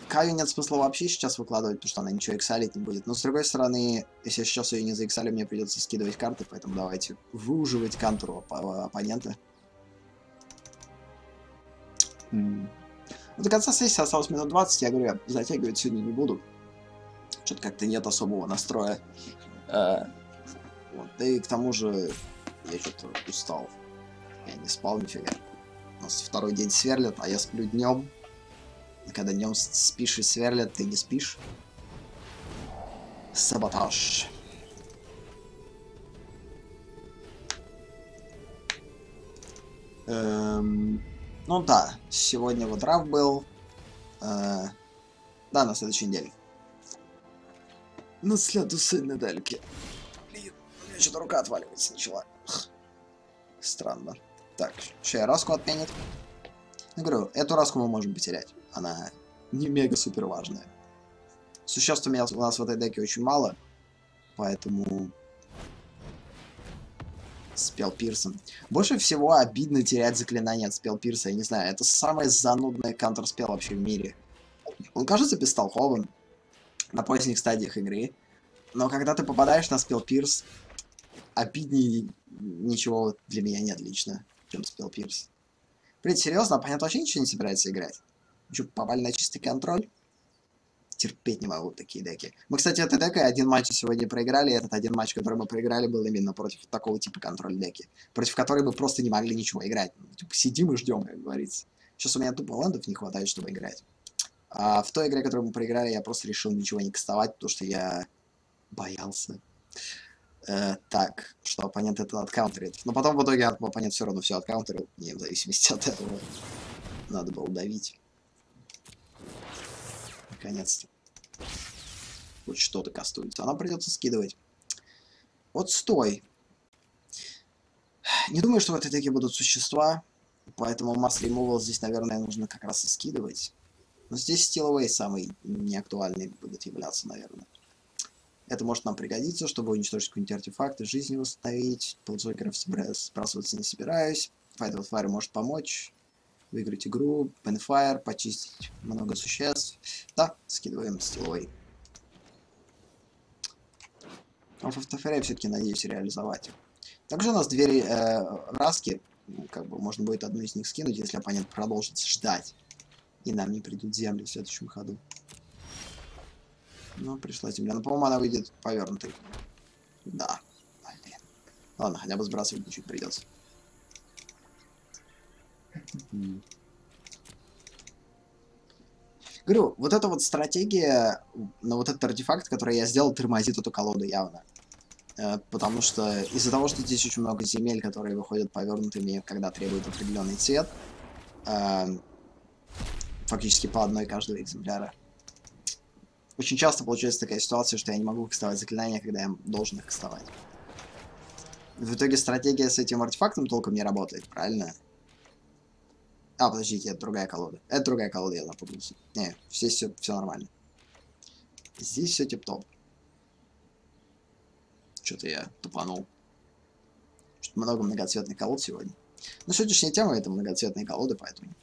Каю нет смысла вообще сейчас выкладывать, потому что она ничего эксалить не будет. Но, с другой стороны, если я сейчас ее не заэксалю, мне придется скидывать карты, поэтому давайте выуживать контру оппонента. До конца сессии осталось минут 20, я говорю, я затягивать сегодня не буду. Что-то как-то нет особого настроя. Вот. Да и к тому же я что-то устал. Я не спал нифига. У нас второй день сверлят, а я сплю днем. И когда днем спишь и сверлят, ты не спишь. Саботаж. Ну да, сегодня вот драфт был. Да, на следующей неделе. На следующей недельке. Блин, у меня что-то рука отваливаться начала. Странно. Так, сейчас раску отменит. Я говорю, эту раску мы можем потерять. Она не мега-супер важная. Существ у нас в этой деке очень мало. Поэтому... Спел Пирсон. Больше всего обидно терять заклинание от Спел Пирса. Я не знаю, это самый занудный контрспел вообще в мире. Он кажется бестолковым на поздних стадиях игры. Но когда ты попадаешь на Спел Пирс, обиднее ничего для меня нет лично, чем Спел Пирс. Блин, серьезно, оппонент вообще ничего не собирается играть? Что, попали на чистый контроль? Терпеть не могу такие деки. Мы, кстати, этой декой один матч сегодня проиграли, и этот один матч, который мы проиграли, был именно против такого типа контроль деки, против которой мы просто не могли ничего играть. Типа сидим и ждем, как говорится. Сейчас у меня тупо лендов не хватает, чтобы играть. А в той игре, которую мы проиграли, я просто решил ничего не кастовать, потому что я боялся. Так, что оппонент это откаунтерит. Но потом в итоге оппонент все равно все откаунтерил, не в зависимости от этого. Надо было давить. Наконец-то. Хоть что-то кастуется. Она придется скидывать. Вот стой. Не думаю, что в этой деке будут существа. Поэтому масс ремувал здесь, наверное, нужно как раз и скидывать. Но здесь стиловый самый неактуальный будет являться, наверное. Это может нам пригодиться, чтобы уничтожить какие-нибудь артефакты, жизни восстановить. Ползокеров сбрасываться не собираюсь. Файтов Fire может помочь. Выиграть игру, Пенфайр, почистить много существ. Да, скидываем стиловый. Автоферей я все-таки надеюсь реализовать. Также у нас две раски. Как бы можно будет одну из них скинуть, если оппонент продолжит ждать. И нам не придут земли в следующем ходу. Ну, пришла земля. Но, по-моему, она выйдет повернутой. Да. Блин. Ладно, хотя бы сбрасывать ничего придется. Говорю, вот эта вот стратегия, на вот этот артефакт, который я сделал, тормозит эту колоду явно. Потому что из-за того, что здесь очень много земель, которые выходят повернутыми, когда требуют определенный цвет, фактически по одной каждого экземпляра. Очень часто получается такая ситуация, что я не могу кастовать заклинания, когда я должен их кастовать. В итоге стратегия с этим артефактом толком не работает, правильно? А, подождите, это другая колода. Это другая колода, я запутался. Не, здесь все нормально. Здесь все тип-топ. Что-то я тупанул. Что-то много многоцветных колод сегодня. Но сегодняшняя тема это многоцветные колоды, поэтому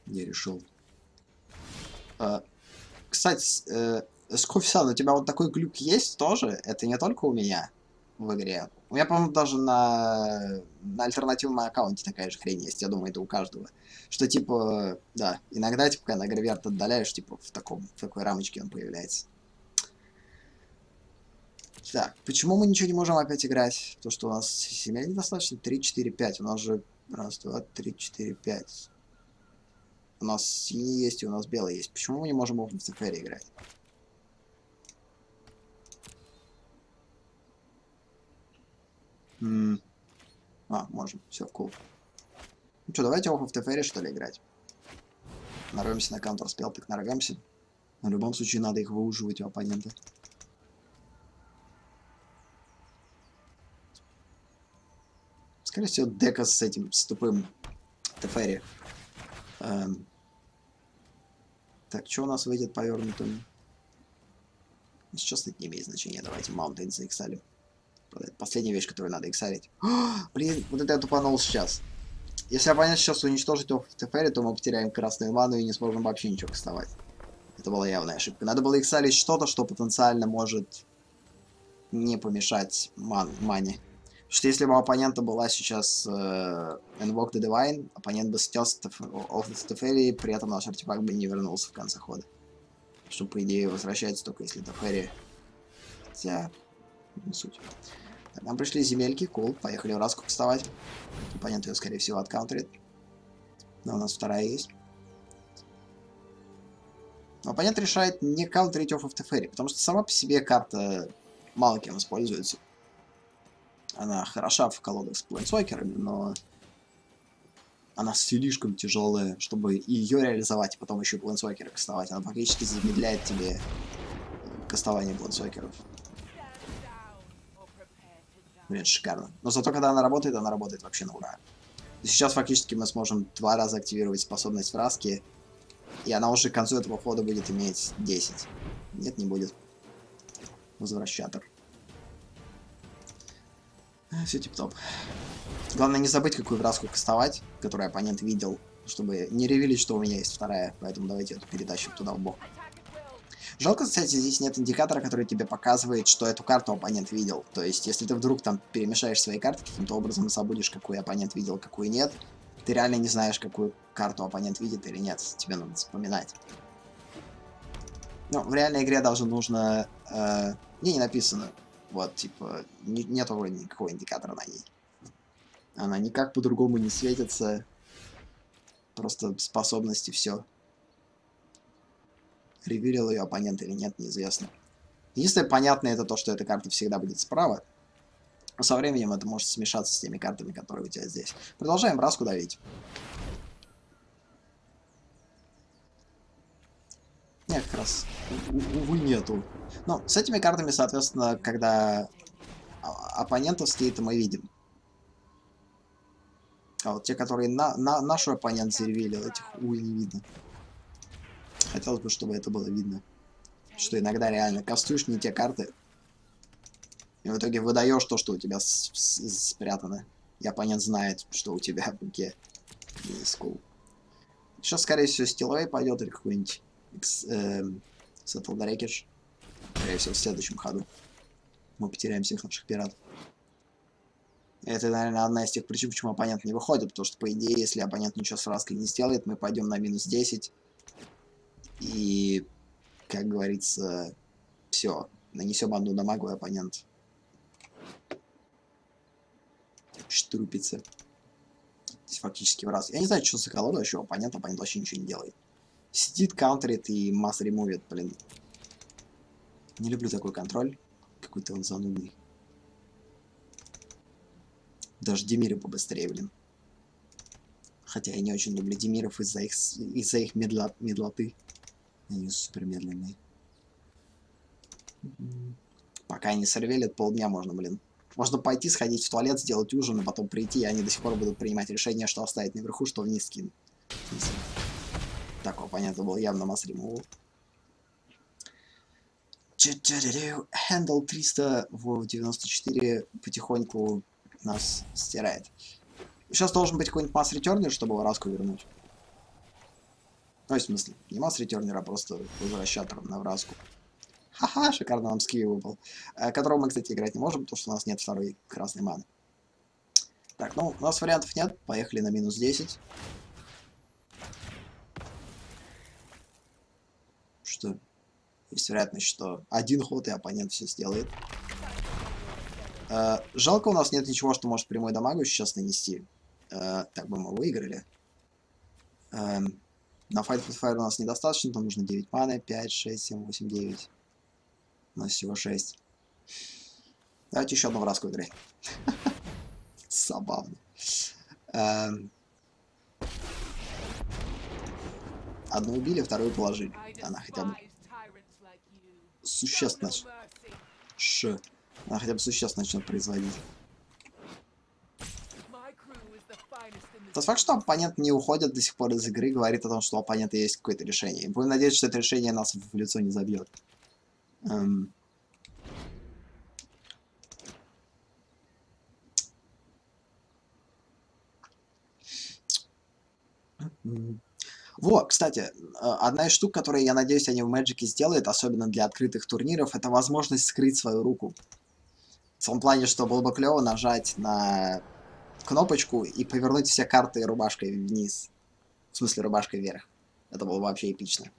я решил. Кстати, Скуфисан, у тебя вот такой глюк есть тоже? Это не только у меня в игре. У меня, по-моему, даже на альтернативном аккаунте такая же хрень есть. Я думаю, это у каждого. Что, типа, да, иногда, типа, когда гравиард отдаляешь, типа, в такой рамочке он появляется. Так, почему мы ничего не можем опять играть? То, что у нас семей недостаточно. 3, 4, 5. У нас же... Раз, два, 3, 4, 5. У нас синий есть и у нас белый есть. Почему мы не можем в Multicolor играть? Можем. Все, cool. Ну что, давайте Off of the Fairy, что ли, играть. Нарвемся на контрспел, так нарвемся. В любом случае, надо их выуживать у оппонента. Скорее всего, дека с этим, с тупым Тефери. Так, что у нас выйдет повернутым? Сейчас это не имеет значения. Давайте Mountain заиксалим. Это последняя вещь, которую надо иксарить. Блин, вот это я тупанул сейчас. Если оппонент сейчас уничтожит его в Тефере, то мы потеряем красную ману и не сможем вообще ничего кастовать. Это была явная ошибка. Надо было иксалить что-то, что потенциально может не помешать мане. Потому что если бы у оппонента была сейчас Invoke the Divine, оппонент бы снес оф Тефери, и при этом наш артефакт бы не вернулся в конце хода. Что, по идее, возвращается только если Тефери. Хотя, не суть. Так, нам пришли земельки, кул, поехали в раску вставать. Оппонент ее, скорее всего, откаунтерит. Но у нас вторая есть. Но оппонент решает не каунтерить off of the ferry, потому что сама по себе карта мало кем используется. Она хороша в колодах с плейнсвокерами, но она слишком тяжелая, чтобы ее реализовать, и потом еще плейнсвокеры кастовать. Она фактически замедляет тебе кастование плейнсвокеров. Блин, шикарно. Но зато, когда она работает вообще на ура. Сейчас фактически мы сможем 2 раза активировать способность в раске, и она уже к концу этого хода будет иметь 10. Нет, не будет. Возвращатор. Все тип-топ. Главное не забыть, какую враску кастовать, которую оппонент видел, чтобы не ревелить, что у меня есть вторая, поэтому давайте эту перетащим туда в бок. Жалко, кстати, здесь нет индикатора, который тебе показывает, что эту карту оппонент видел. То есть, если ты вдруг там перемешаешь свои карты каким-то образом и забудешь, какую оппонент видел, какую нет, ты реально не знаешь, какую карту оппонент видит или нет. Тебе надо вспоминать. Ну, в реальной игре даже нужно... не написано. Вот, типа, нету вроде никакого индикатора на ней. Она никак по-другому не светится. Просто способности, все. Ревилил ее оппонент или нет, неизвестно. Единственное понятное это то, что эта карта всегда будет справа. Но со временем это может смешаться с теми картами, которые у тебя здесь. Продолжаем раску давить. Нет, как раз, увы, нету. Ну, с этими картами, соответственно, когда оппонентовские, это мы видим. А вот те, которые нашу оппонент заревелил, этих, увы, не видно. Хотелось бы, чтобы это было видно. Что иногда реально кастуешь не те карты, и в итоге выдаешь то, что у тебя спрятано. И оппонент знает, что у тебя в руке. Cool. Сейчас, скорее всего, стиловый пойдет или какой-нибудь Settle the Wreckage. Скорее всего, в следующем ходу. Мы потеряем всех наших пиратов. Это, наверное, одна из тех причин, почему оппонент не выходит. Потому что, по идее, если оппонент ничего с раской не сделает, мы пойдем на минус 10. И, как говорится, все. Нанесем одну дамагу, и оппонент штрупится. Здесь фактически в раз. Я не знаю, что за колода вообще оппонент вообще ничего не делает. Сидит, каунтерит и масс ремувит, блин. Не люблю такой контроль. Какой-то он занудный. Даже Демиры побыстрее, блин. Хотя я не очень люблю Демиров из-за их медлоты. Они супер медленные. Пока они сорвелят, полдня можно, блин. Можно пойти, сходить в туалет, сделать ужин, а потом прийти, и они до сих пор будут принимать решение, что оставить наверху, что вниз кинуть. Так, понятно, был явно масс ремувал. Handle 300 в 94 потихоньку нас стирает. Сейчас должен быть какой-нибудь масс ретернер, чтобы враску вернуть. Ну, в смысле, не масс ретернер, а просто возвращатор на враску. Ха-ха, шикарно нам скиви выпал. Которого мы, кстати, играть не можем, потому что у нас нет второй красной маны. Так, ну, у нас вариантов нет. Поехали на минус 10. Что есть вероятность, что один ход, и оппонент все сделает. Жалко, у нас нет ничего, что может прямой дамагу сейчас нанести. Так бы мы выиграли. На Fight with Fire у нас недостаточно, там нужно 9 маны, 5, 6, 7, 8, 9. У нас всего 6. Давайте еще одну враску играть. Забавно. Одну убили, вторую положили. Она хотя бы существенно... Она хотя бы существенно начнет производить. Тот факт, что оппонент не уходит до сих пор из игры, говорит о том, что у оппонента есть какое-то решение. Будем надеяться, что это решение нас в лицо не забьет. Во, кстати, одна из штук, которые, я надеюсь, они в Magic сделают, особенно для открытых турниров, это возможность скрыть свою руку. В том плане, что было бы клево нажать на кнопочку и повернуть все карты рубашкой вниз. В смысле, рубашкой вверх. Это было бы вообще эпично.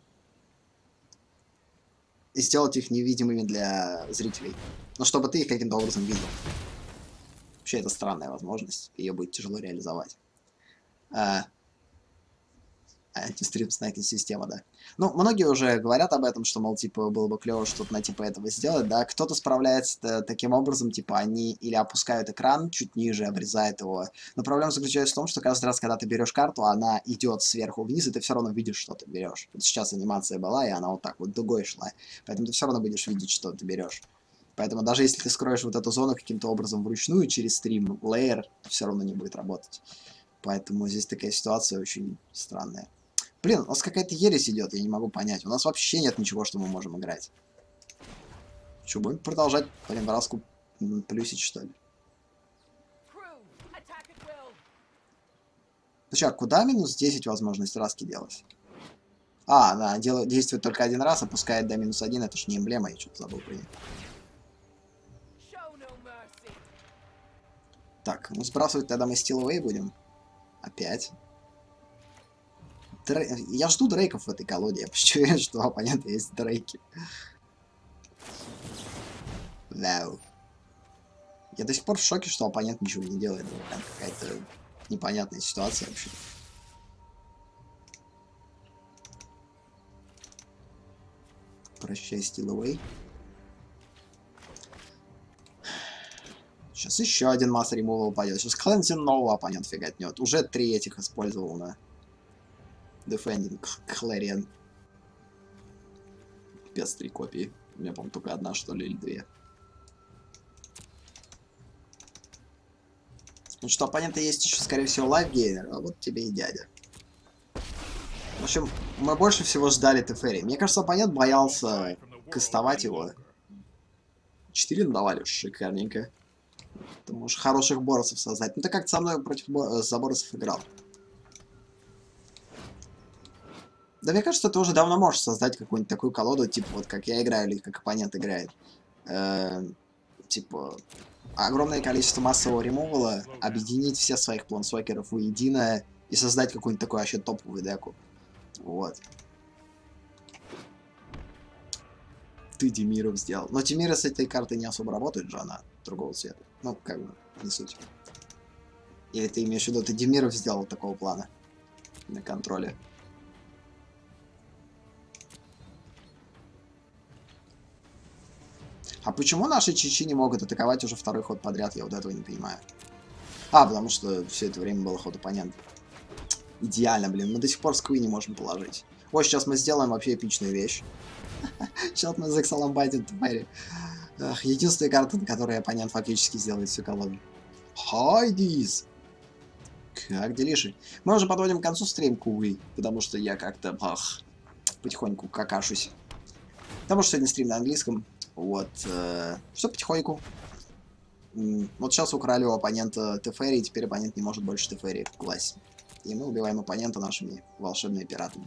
И сделать их невидимыми для зрителей. Но чтобы ты их каким-то образом видел. Вообще, это странная возможность. Ее будет тяжело реализовать. Антистрим-снайкинг система, да. Ну, многие уже говорят об этом, что, мол, типа, было бы клево что-то на типа этого сделать, да. Кто-то справляется таким образом, типа, они или опускают экран чуть ниже, обрезают его. Но проблема заключается в том, что каждый раз, когда ты берешь карту, она идет сверху вниз, и ты все равно видишь, что ты берешь. Вот сейчас анимация была, и она вот так вот дугой шла. Поэтому ты все равно будешь видеть, что ты берешь. Поэтому даже если ты скроешь вот эту зону каким-то образом вручную через стрим, лейер все равно не будет работать. Поэтому здесь такая ситуация очень странная. Блин, у нас какая-то ересь идет, я не могу понять. У нас вообще нет ничего, что мы можем играть. Что, будем продолжать понемножку плюсить, что ли? Ну что, куда минус 10 возможность раски делать? А, да, действует только один раз, опускает до минус 1, это ж не эмблема, я что-то забыл про нее. Так, ну сбрасывать тогда мы стиловые будем. Опять. Я жду дрейков в этой колоде. Я почти уверен, что у оппонента есть дрейки. Вау. Я до сих пор в шоке, что оппонент ничего не делает. Это прям какая-то непонятная ситуация вообще. Прощай, стиловый. Сейчас еще один масса ремова упадет. Сейчас Cleansing нового оппонент фигатнет. Уже 3 этих использовал на Defending Clarion. Пипец, 3 копии. У меня, по-моему, только одна, что ли, или 2. Ну что, оппонента есть еще, скорее всего, лайфгейнер, а вот тебе и дядя. В общем, мы больше всего ждали Тефери. Мне кажется, оппонент боялся кастовать его. 4 надавали, шикарненько. Ты можешь хороших борцев создать. Ну ты как-то со мной против заборцев играл. Да мне кажется, ты уже давно можешь создать какую-нибудь такую колоду, типа вот как я играю или как оппонент играет. Типа огромное количество массового ремувала, объединить всех своих плансвокеров воедино и создать какую-нибудь такую вообще топовую деку. Вот. Ты Демиров сделал. Но Демира с этой картой не особо работает же, она другого цвета. Ну, как бы, не суть. Или ты имеешь в виду, ты Демиров сделал такого плана на контроле? А почему наши чичи не могут атаковать уже второй ход подряд? Я вот этого не понимаю. А, потому что все это время был ход оппонента. Идеально, блин. Мы до сих пор сквы не можем положить. Вот сейчас мы сделаем вообще эпичную вещь. Сейчас мы заксаламбайтим Тефери. Единственная карта, на которой оппонент фактически сделает всю колоду. Хайдис! Как делиши? Мы уже подводим к концу стримку, увы. Потому что я как-то потихоньку какашусь. Потому что сегодня стрим на английском. Вот. Все потихоньку. Вот сейчас украли у оппонента Тефери, и теперь оппонент не может больше Тефери класть. И мы убиваем оппонента нашими волшебными пиратами.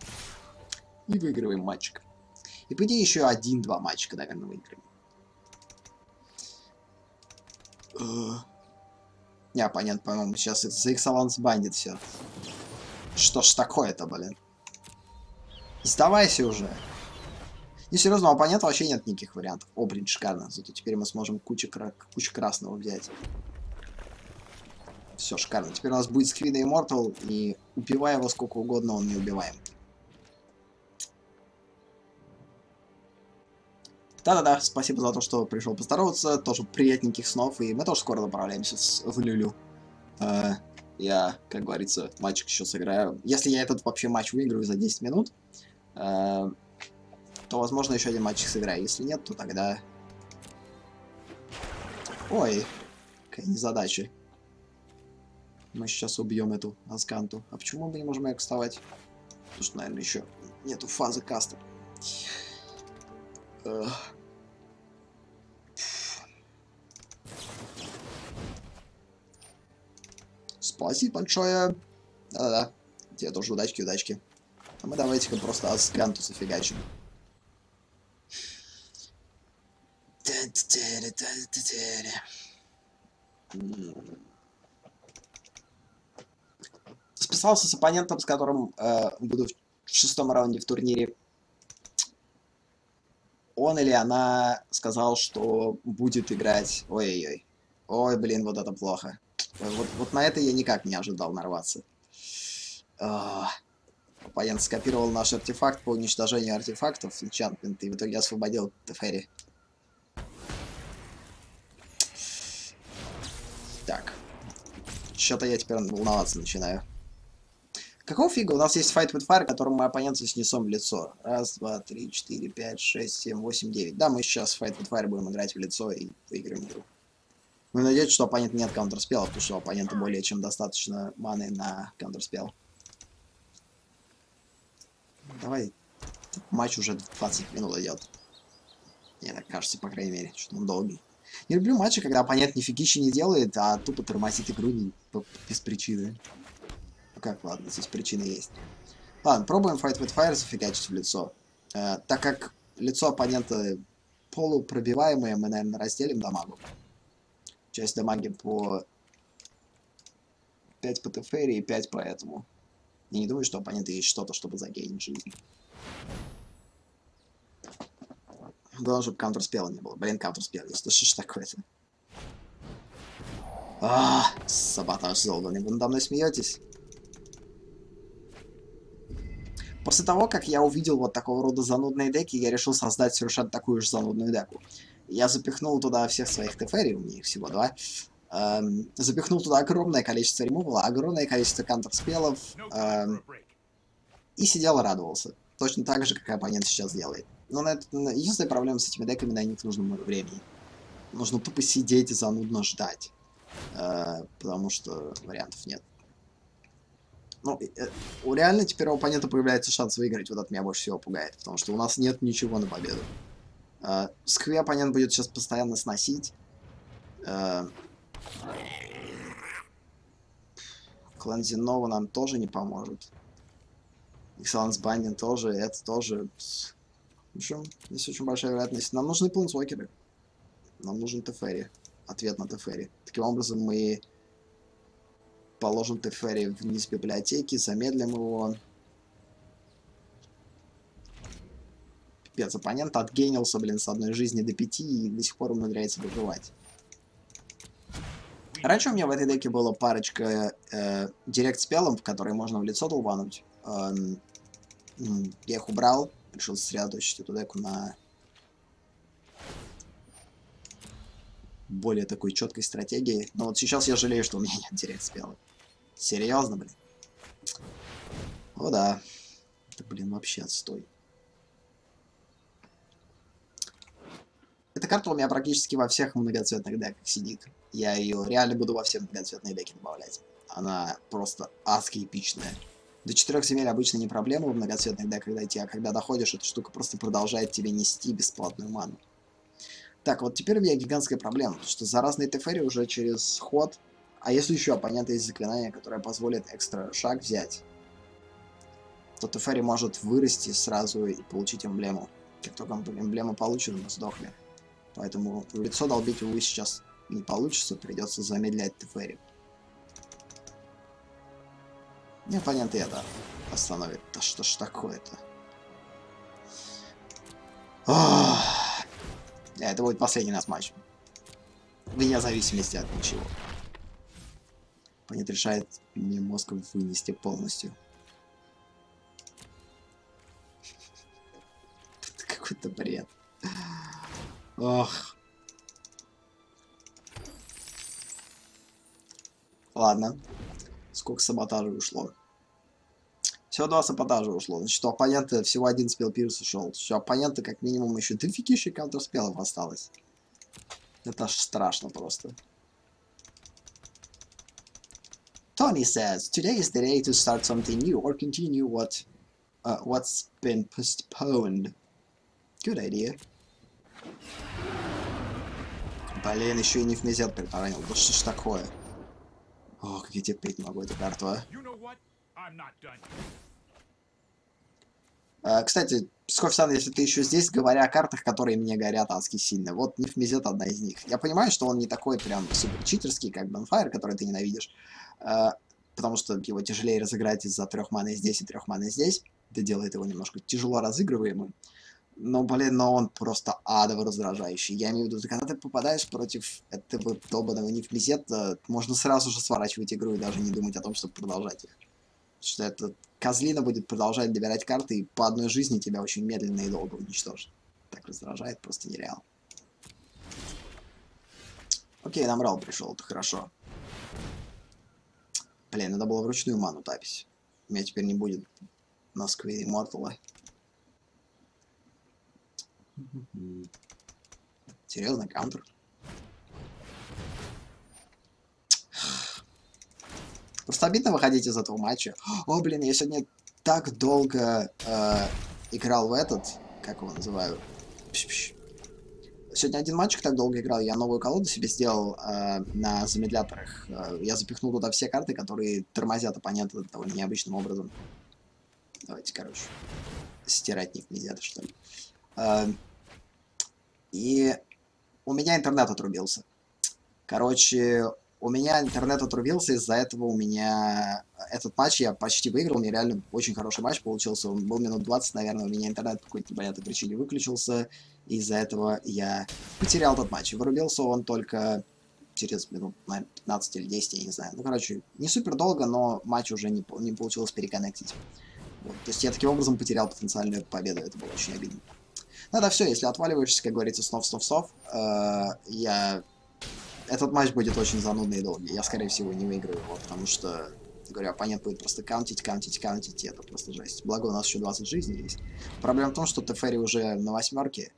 И выигрываем матчик. И по идее еще 1-2 матчика, наверное, выиграем. Не, оппонент, по-моему, сейчас за Excellence бандит все. Что ж такое-то, блин? Сдавайся уже. Не, серьезно, у оппонента вообще нет никаких вариантов. О, блин, шикарно. Зато теперь мы сможем кучу красного взять. Все, шикарно. Теперь у нас будет Сквида Immortal, и убивая его сколько угодно, он не убиваем. Да-да-да, спасибо за то, что пришел поздороваться. Тоже приятненьких снов, и мы тоже скоро направляемся в Люлю. Я, как говорится, матчик еще сыграю. Если я этот вообще матч выиграю за 10 минут, то, возможно, еще один матчик сыграю. Если нет, то тогда... Ой, какая незадача. Мы сейчас убьем эту Асканту. А почему мы не можем ее кастовать? Потому что, наверное, еще нету фазы каста. Спасибо большое. Да-да-да. Тебе тоже удачки, удачки. А мы давайте-ка просто асканту зафигачим. Списался с оппонентом, с которым буду в 6-м раунде в турнире. Он или она сказал, что будет играть... Ой-ой-ой. Ой, блин, вот это плохо. Вот на это я никак не ожидал нарваться. Оппонент скопировал наш артефакт по уничтожению артефактов, enchantment, и в итоге освободил Тефери. Так. Что-то я теперь волноваться начинаю. Какого фига? У нас есть Fight with Fire, которым мы оппонента снесем в лицо. Раз, два, три, 4, 5, 6, 7, 8, 9. Да, мы сейчас Fight with Fire будем играть в лицо и выиграем игру. Ну, надеюсь, что оппонент нет контрспела, потому что у оппонента более чем достаточно маны на контрспел. Давай. Матч уже 20 минут идет. Мне так кажется, по крайней мере, что он долгий. Не люблю матчи, когда оппонент нифигищи не делает, а тупо тормозит игру без причины. Ну как, ладно, здесь причины есть. Ладно, пробуем Fight with Fire зафигачить в лицо. Так как лицо оппонента полупробиваемое, мы, наверное, разделим дамагу. Часть дамаги по 5 по Тефери и 5 по этому. Я не думаю, что у оппонента есть что-то, чтобы загейнить жизнь. Главное, чтобы контрспела не было. Блин, контрспел есть. Да что ж такое-то? Саботаж золота. Вы надо мной смеетесь? После того, как я увидел вот такого рода занудные деки, я решил создать совершенно такую же занудную деку. Я запихнул туда всех своих Тефери, у меня их всего 2. Запихнул туда огромное количество ремувала, огромное количество контрспелов. И сидел и радовался. Точно так же, как и оппонент сейчас делает. Но единственная проблема с этими деками, на них нужно много времени. Нужно тупо сидеть и занудно ждать. Потому что вариантов нет. Ну, реально теперь у оппонента появляется шанс выиграть. Вот это меня больше всего пугает. Потому что у нас нет ничего на победу. Скве оппонент будет сейчас постоянно сносить. Кланзи Нова нам тоже не поможет. Excellence Binding тоже, это тоже. В общем, есть очень большая вероятность. Нам нужны плейнсвокеры. Нам нужен Тефери. Ответ на Тефери. Таким образом мы положим Тефери вниз библиотеки, замедлим его. Пипец, оппонент отгенился, блин, с 1 жизни до 5 и до сих пор умудряется выживать. Раньше у меня в этой деке была парочка директ-спелов, которые можно в лицо долбануть. Я их убрал, решил сосредоточить эту деку на более такой четкой стратегии. Но вот сейчас я жалею, что у меня нет директ-спелов. Серьезно, блин? О да. Это, блин, вообще отстой. Эта карта у меня практически во всех многоцветных деках сидит. Я ее реально буду во все многоцветные деки добавлять. Она просто адски эпичная. До 4 земель обычно не проблема в многоцветных деках дойти, а когда доходишь, эта штука просто продолжает тебе нести бесплатную ману. Так, вот теперь у меня гигантская проблема, потому что за разные Тефери уже через ход, а если еще оппонента есть заклинание, которое позволит экстра шаг взять, то Тефери может вырасти сразу и получить эмблему. Как только эмблема получена, мы сдохли. Поэтому в лицо долбить, увы, сейчас не получится, придется замедлять Тефери. И оппонент это остановит. Да что ж такое-то? Это будет последний наш матч. Вне зависимости от ничего. Оппонент решает мне мозг вынести полностью. Это какой-то бред. Ох. Ладно. Сколько саботажа ушло? Всего 2 саботажа ушло. Значит, у оппонента всего 1 спел Пирс ушел. У оппонента как минимум еще дофигища контрспелов осталось. Это аж страшно просто. Tony says, today is the day to start something new or continue what's been postponed. Good idea. Блин, еще и не в мезет притаранил. Да что ж такое? О, как я терпеть не могу эту карту, а. I'm not done. Кстати, Скофсан, если ты еще здесь, говоря о картах, которые мне горят адски сильно. Вот Нифмизет одна из них. Я понимаю, что он не такой прям супер читерский, как Bonfire, который ты ненавидишь. Потому что его тяжелее разыграть из-за 3 маны здесь и 3 маны здесь. Это делает его немножко тяжело разыгрываемым. Но, блин, но он просто адово раздражающий. Я имею в виду, когда ты попадаешь против этого долбанного Нифмизета, можно сразу же сворачивать игру и даже не думать о том, чтобы продолжать их. Что эта козлина будет продолжать добирать карты и по одной жизни тебя очень медленно и долго уничтожит. Так раздражает, просто нереально. Окей, нам Рал пришел, это хорошо. Блин, надо было вручную ману тапить. У меня теперь не будет на Сквире Immortal. Серьезно, каунтер? Просто обидно выходить из этого матча. О, блин, я сегодня так долго играл в этот... Как его называю? Сегодня один матчик так долго играл. Я новую колоду себе сделал на замедляторах. Я запихнул туда все карты, которые тормозят оппонента довольно необычным образом. Давайте, короче, стирать Нифмизета, что ли. И у меня интернет отрубился. Короче... У меня интернет отрубился, из-за этого у меня этот матч я почти выиграл, мне реально очень хороший матч получился, он был минут 20, наверное, у меня интернет по какой-то непонятной причине выключился, и из-за этого я потерял этот матч. Вырубился он только через минут, наверное, 15 или 10, я не знаю. Ну, короче, не супер долго, но матч уже не получилось переконнектить. Вот. То есть я таким образом потерял потенциальную победу, это было очень обидно. Ну да, все, если отваливаешься, как говорится, снов, этот матч будет очень занудный и долгий. Я, скорее всего, не выиграю его, потому что, говорю, оппонент будет просто каунтить, и это просто жесть. Благо, у нас еще 20 жизней есть. Проблема в том, что Тефери уже на 8-ке.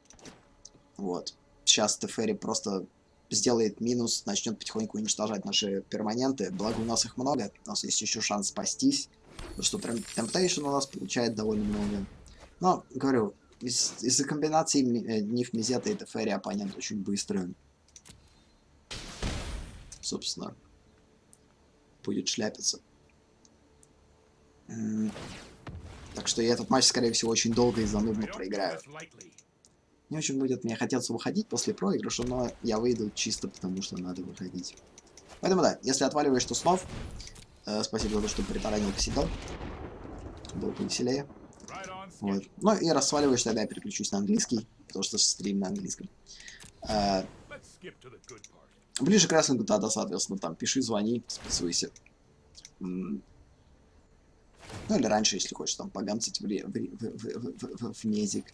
Вот. Сейчас Тефери просто сделает минус, начнет потихоньку уничтожать наши перманенты. Благо, у нас их много, у нас есть еще шанс спастись. Потому что Temptation у нас получает довольно много. Но, говорю, из-за комбинации Нифмизета и Тефери оппонент очень быстро... собственно, будет шляпиться. Так что я этот матч, скорее всего, очень долго и занудно проиграю. Не очень будет мне хотеться выходить после проигрыша, но я выйду чисто потому, что надо выходить. Поэтому да, если отваливаешь, то снов. Спасибо за то, что притаранил, посидел. Было повеселее. Вот. Ну и раз сваливаешь, тогда я переключусь на английский, потому что стрим на английском. Ближе к рестлингу, тогда, соответственно, там пиши, звони, списывайся. Ну или раньше, если хочешь, там погамцать в мезик.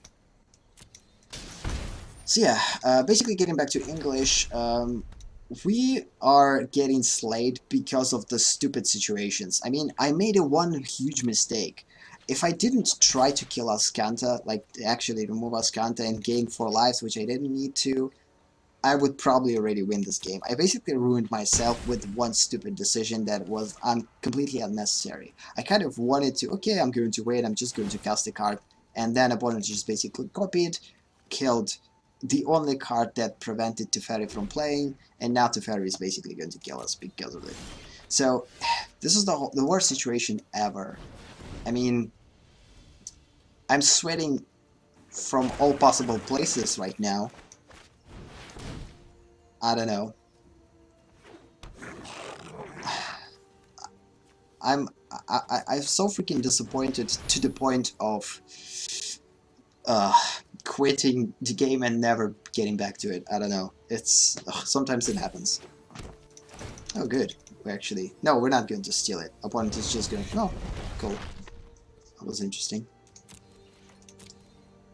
So yeah, basically getting back to English, we are getting slayed because of the stupid situations. I mean, I made one huge mistake. If I didn't try to kill Askanta, like actually remove Askanta and gain 4 lives, which I didn't need to, I would probably already win this game. I basically ruined myself with one stupid decision that was completely unnecessary. I kind of wanted to, okay, I'm going to wait, I'm just going to cast a card, and then opponent just basically copied, killed the only card that prevented Teferi from playing, and now Teferi is basically going to kill us because of it. So, this is the worst situation ever. I mean, I'm sweating from all possible places right now. I don't know. I'm so freaking disappointed to the point of quitting the game and never getting back to it. I don't know. It's sometimes it happens. Oh, good. We're not going to steal it. Opponent is just going. No, cool. That was interesting.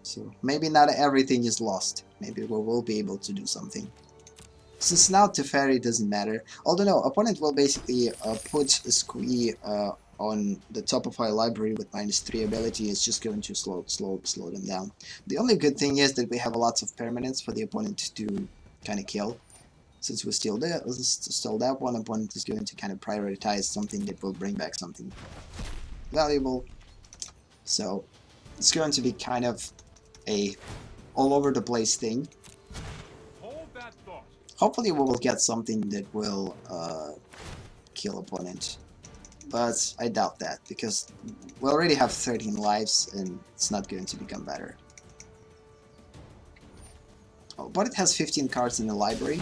So maybe not everything is lost. Maybe we will be able to do something. Since now Teferi doesn't matter, although no, opponent will basically put a squee on the top of our library with -3 ability. It's just going to slow them down. The only good thing is that we have lots of permanents for the opponent to kind of kill. Since we're still that one, opponent is going to kind of prioritize something that will bring back something valuable. So it's going to be kind of a all over the place thing. Hopefully we will get something that will kill opponent. but I doubt that, because we already have 13 lives and it's not going to become better. Oh, but it has 15 cards in the library.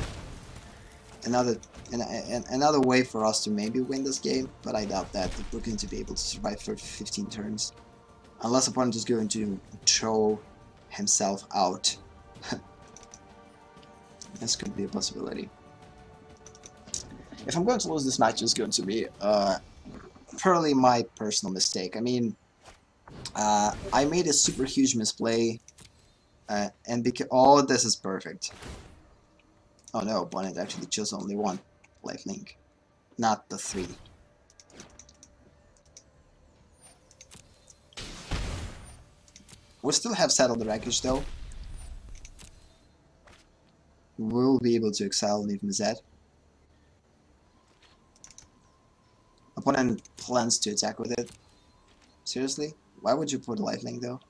Another way for us to maybe win this game, but I doubt that we're going to be able to survive for 15 turns. Unless opponent is going to throw himself out. This could be a possibility. If I'm going to lose this match, it's going to be purely my personal mistake. I mean, I made a super huge misplay, and because oh, this is perfect. Oh no, opponent actually chose only one life link, not the 3. We still have settled the wreckage though. We'll be able to exile Nifmazet. Opponent plans to attack with it. Seriously? Why would you put a lifelink though?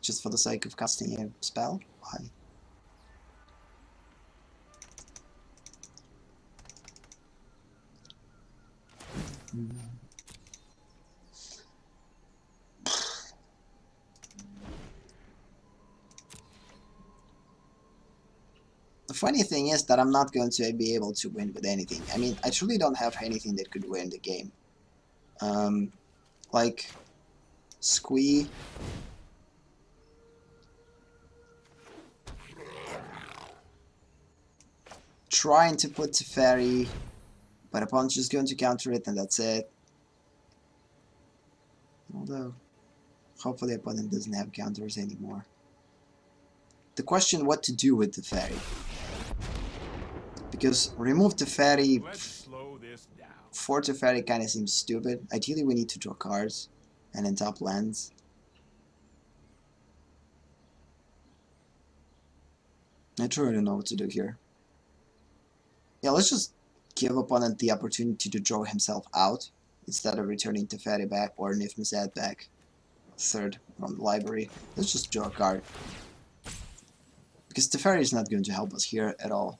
Just for the sake of casting a spell? Why? The funny thing is that I'm not going to be able to win with anything. I mean, I truly don't have anything that could win the game. Like Squee. Trying to put Teferi, but opponent's just going to counter it and that's it. Although, hopefully opponent doesn't have counters anymore. The question what to do with Teferi. Because remove Teferi, for Teferi kinda seems stupid. Ideally we need to draw cards and then top lands. I truly don't know what to do here. Yeah, let's just give opponent the opportunity to draw himself out instead of returning Teferi back or Nifmazet back. 3rd from the library. Let's just draw a card. Because Teferi is not going to help us here at all.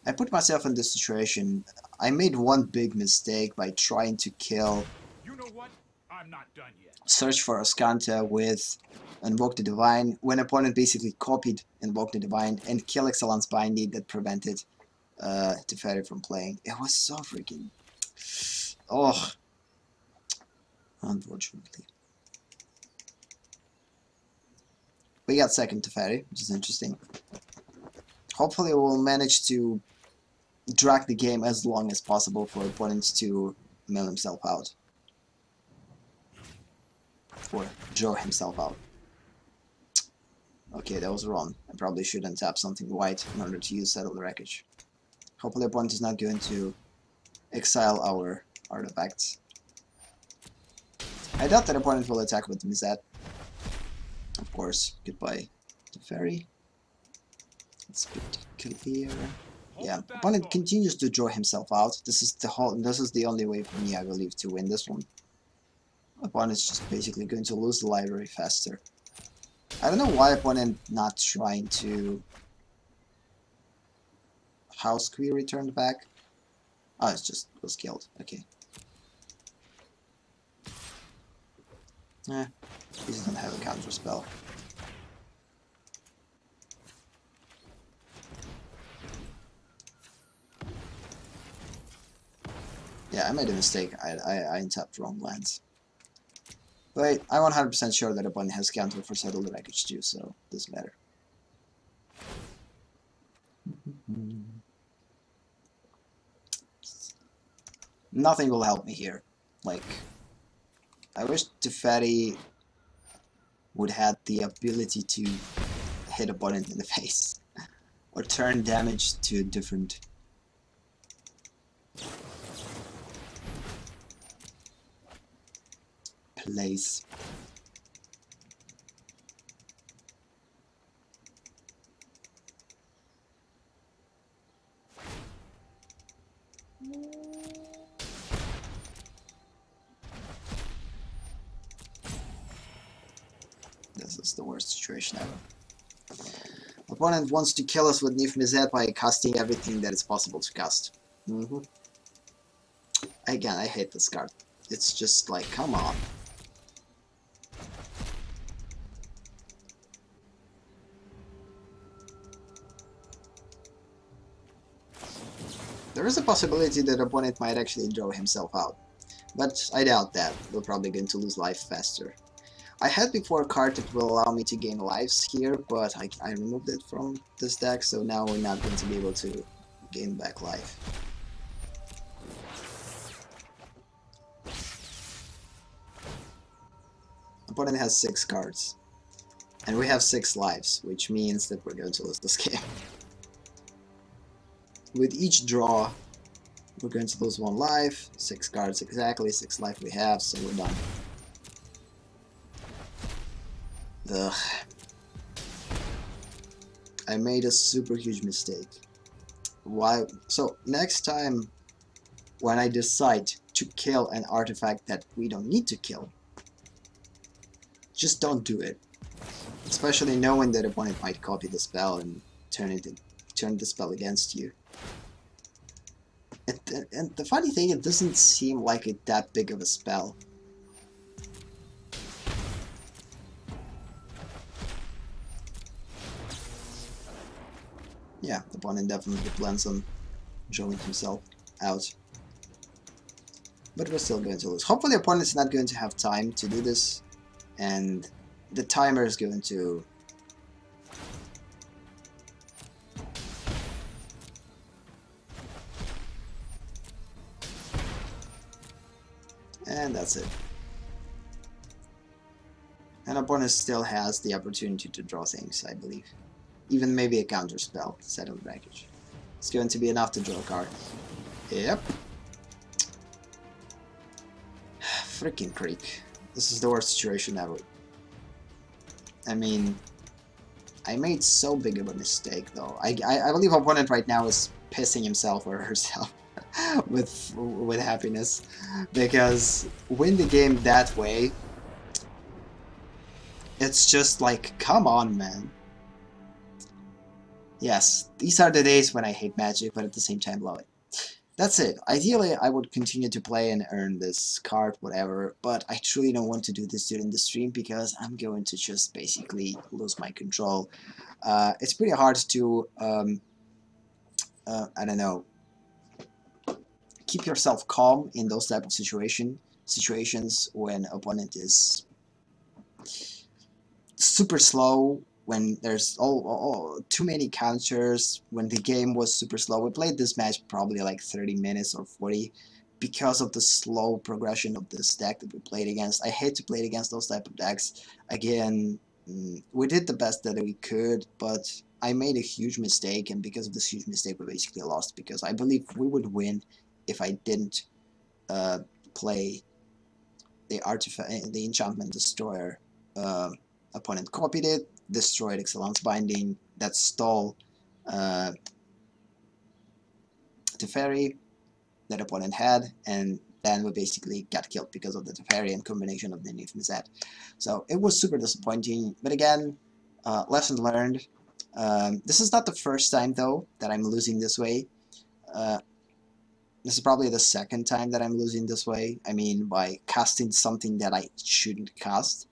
I put myself in this situation. I made one big mistake by trying to kill. You know what? I'm not done yet. Search for Ascanta with Invoke the Divine, when opponent basically copied Invoke the Divine and kill Excellence Binding that prevented Teferi from playing. It was so freaking... Oh. Unfortunately. We got second Teferi, which is interesting. Hopefully we'll manage to drag the game as long as possible for opponents to mill himself out. Or draw himself out. Okay, that was wrong. I probably shouldn't tap something white in order to use Settle the Wreckage. Hopefully opponent is not going to exile our artifacts. I doubt that opponent will attack with Mizet. Of course, goodbye Teferi. Let's be clear. Yeah, opponent continues to draw himself out. This is the only way for me, I believe, to win this one. Opponent's just basically going to lose the library faster. I don't know why opponent not trying to House Queen returned back. Oh, it's just was killed. Okay. Eh, he doesn't have a counter spell. Yeah, I made a mistake. I tapped wrong lands. But I'm 100% sure that opponent has counter for Settle the Wreckage too, so it doesn't matter. Nothing will help me here. Like, I wish Teferi would have the ability to hit opponent in the face or turn damage to a different place. This is the worst situation ever. Opponent wants to kill us with Nif Mizet by casting everything that is possible to cast. Again, I hate this card. It's just like, come on. There is a possibility that opponent might actually draw himself out, but I doubt that. We're probably going to lose life faster. I had before a card that will allow me to gain lives here, but I removed it from this deck, so now we're not going to be able to gain back life. Opponent has 6 cards, and we have 6 lives, which means that we're going to lose this game. With each draw, we're going to lose 1 life, 6 cards exactly, 6 life we have, so we're done. Ugh. I made a super huge mistake. Why? So next time when I decide to kill an artifact that we don't need to kill, just don't do it. Especially knowing that opponent might copy the spell and turn the spell against you. And the funny thing, it doesn't seem like it that big of a spell. Yeah, the opponent definitely plans on drawing himself out. But we're still going to lose. Hopefully the opponent's not going to have time to do this, and the timer is going to... And that's it. And opponent still has the opportunity to draw things, I believe. Even maybe a counter spell set of package. It's going to be enough to draw a card. Yep. Freaking creek. This is the worst situation ever. I mean, I made so big of a mistake though. I believe opponent right now is pissing himself or herself with happiness, because win the game that way, it's just like, come on, man. Yes, these are the days when I hate Magic, but at the same time love it. That's it. Ideally, I would continue to play and earn this card, whatever, but I truly don't want to do this during the stream because I'm going to just basically lose my control. It's pretty hard to, I don't know, keep yourself calm in those type of situations when opponent is super slow, when there's too many counters, when the game was super slow. We played this match probably like 30 minutes or 40 because of the slow progression of this deck that we played against. I hate to play against those type of decks. Again, we did the best that we could, but I made a huge mistake, and because of this huge mistake we basically lost, because I believe we would win if I didn't play the Enchantment Destroyer. Opponent copied it, destroyed Excellence Binding, that stole the Teferi that opponent had, and then we basically got killed because of the Teferi and combination of the Infamous Zed. So it was super disappointing, but again, lesson learned. This is not the first time though that I'm losing this way. This is probably the second time that I'm losing this way. I mean, by casting something that I shouldn't cast,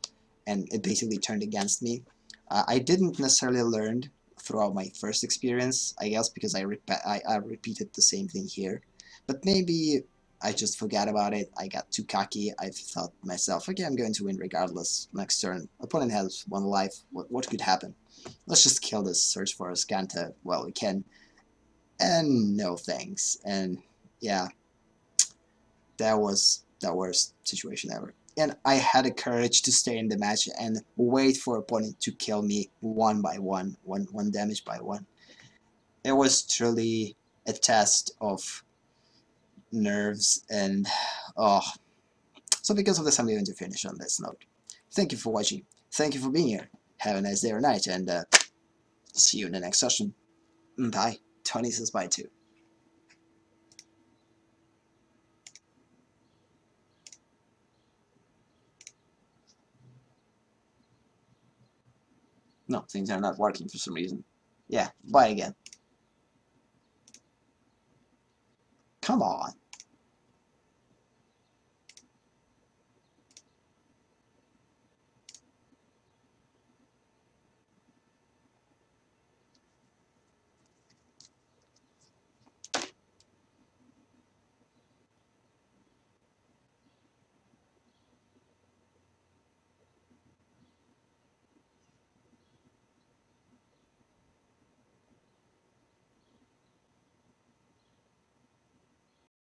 and it basically turned against me. I didn't necessarily learn throughout my first experience, I guess, because I repeated the same thing here. But maybe I just forgot about it. I got too cocky. I thought to myself, okay, I'm going to win regardless. Next turn, opponent has 1 life. What could happen? Let's just kill this, search for a Scanta while we can. And no thanks. And yeah, that was the worst situation ever. And I had the courage to stay in the match and wait for opponent to kill me one by one damage by one. It was truly a test of nerves, and oh. So because of this, I'm going to finish on this note. Thank you for watching. Thank you for being here. Have a nice day or night, and see you in the next session. Bye. Tony says bye too. No, things are not working for some reason. Yeah, bye again. Come on.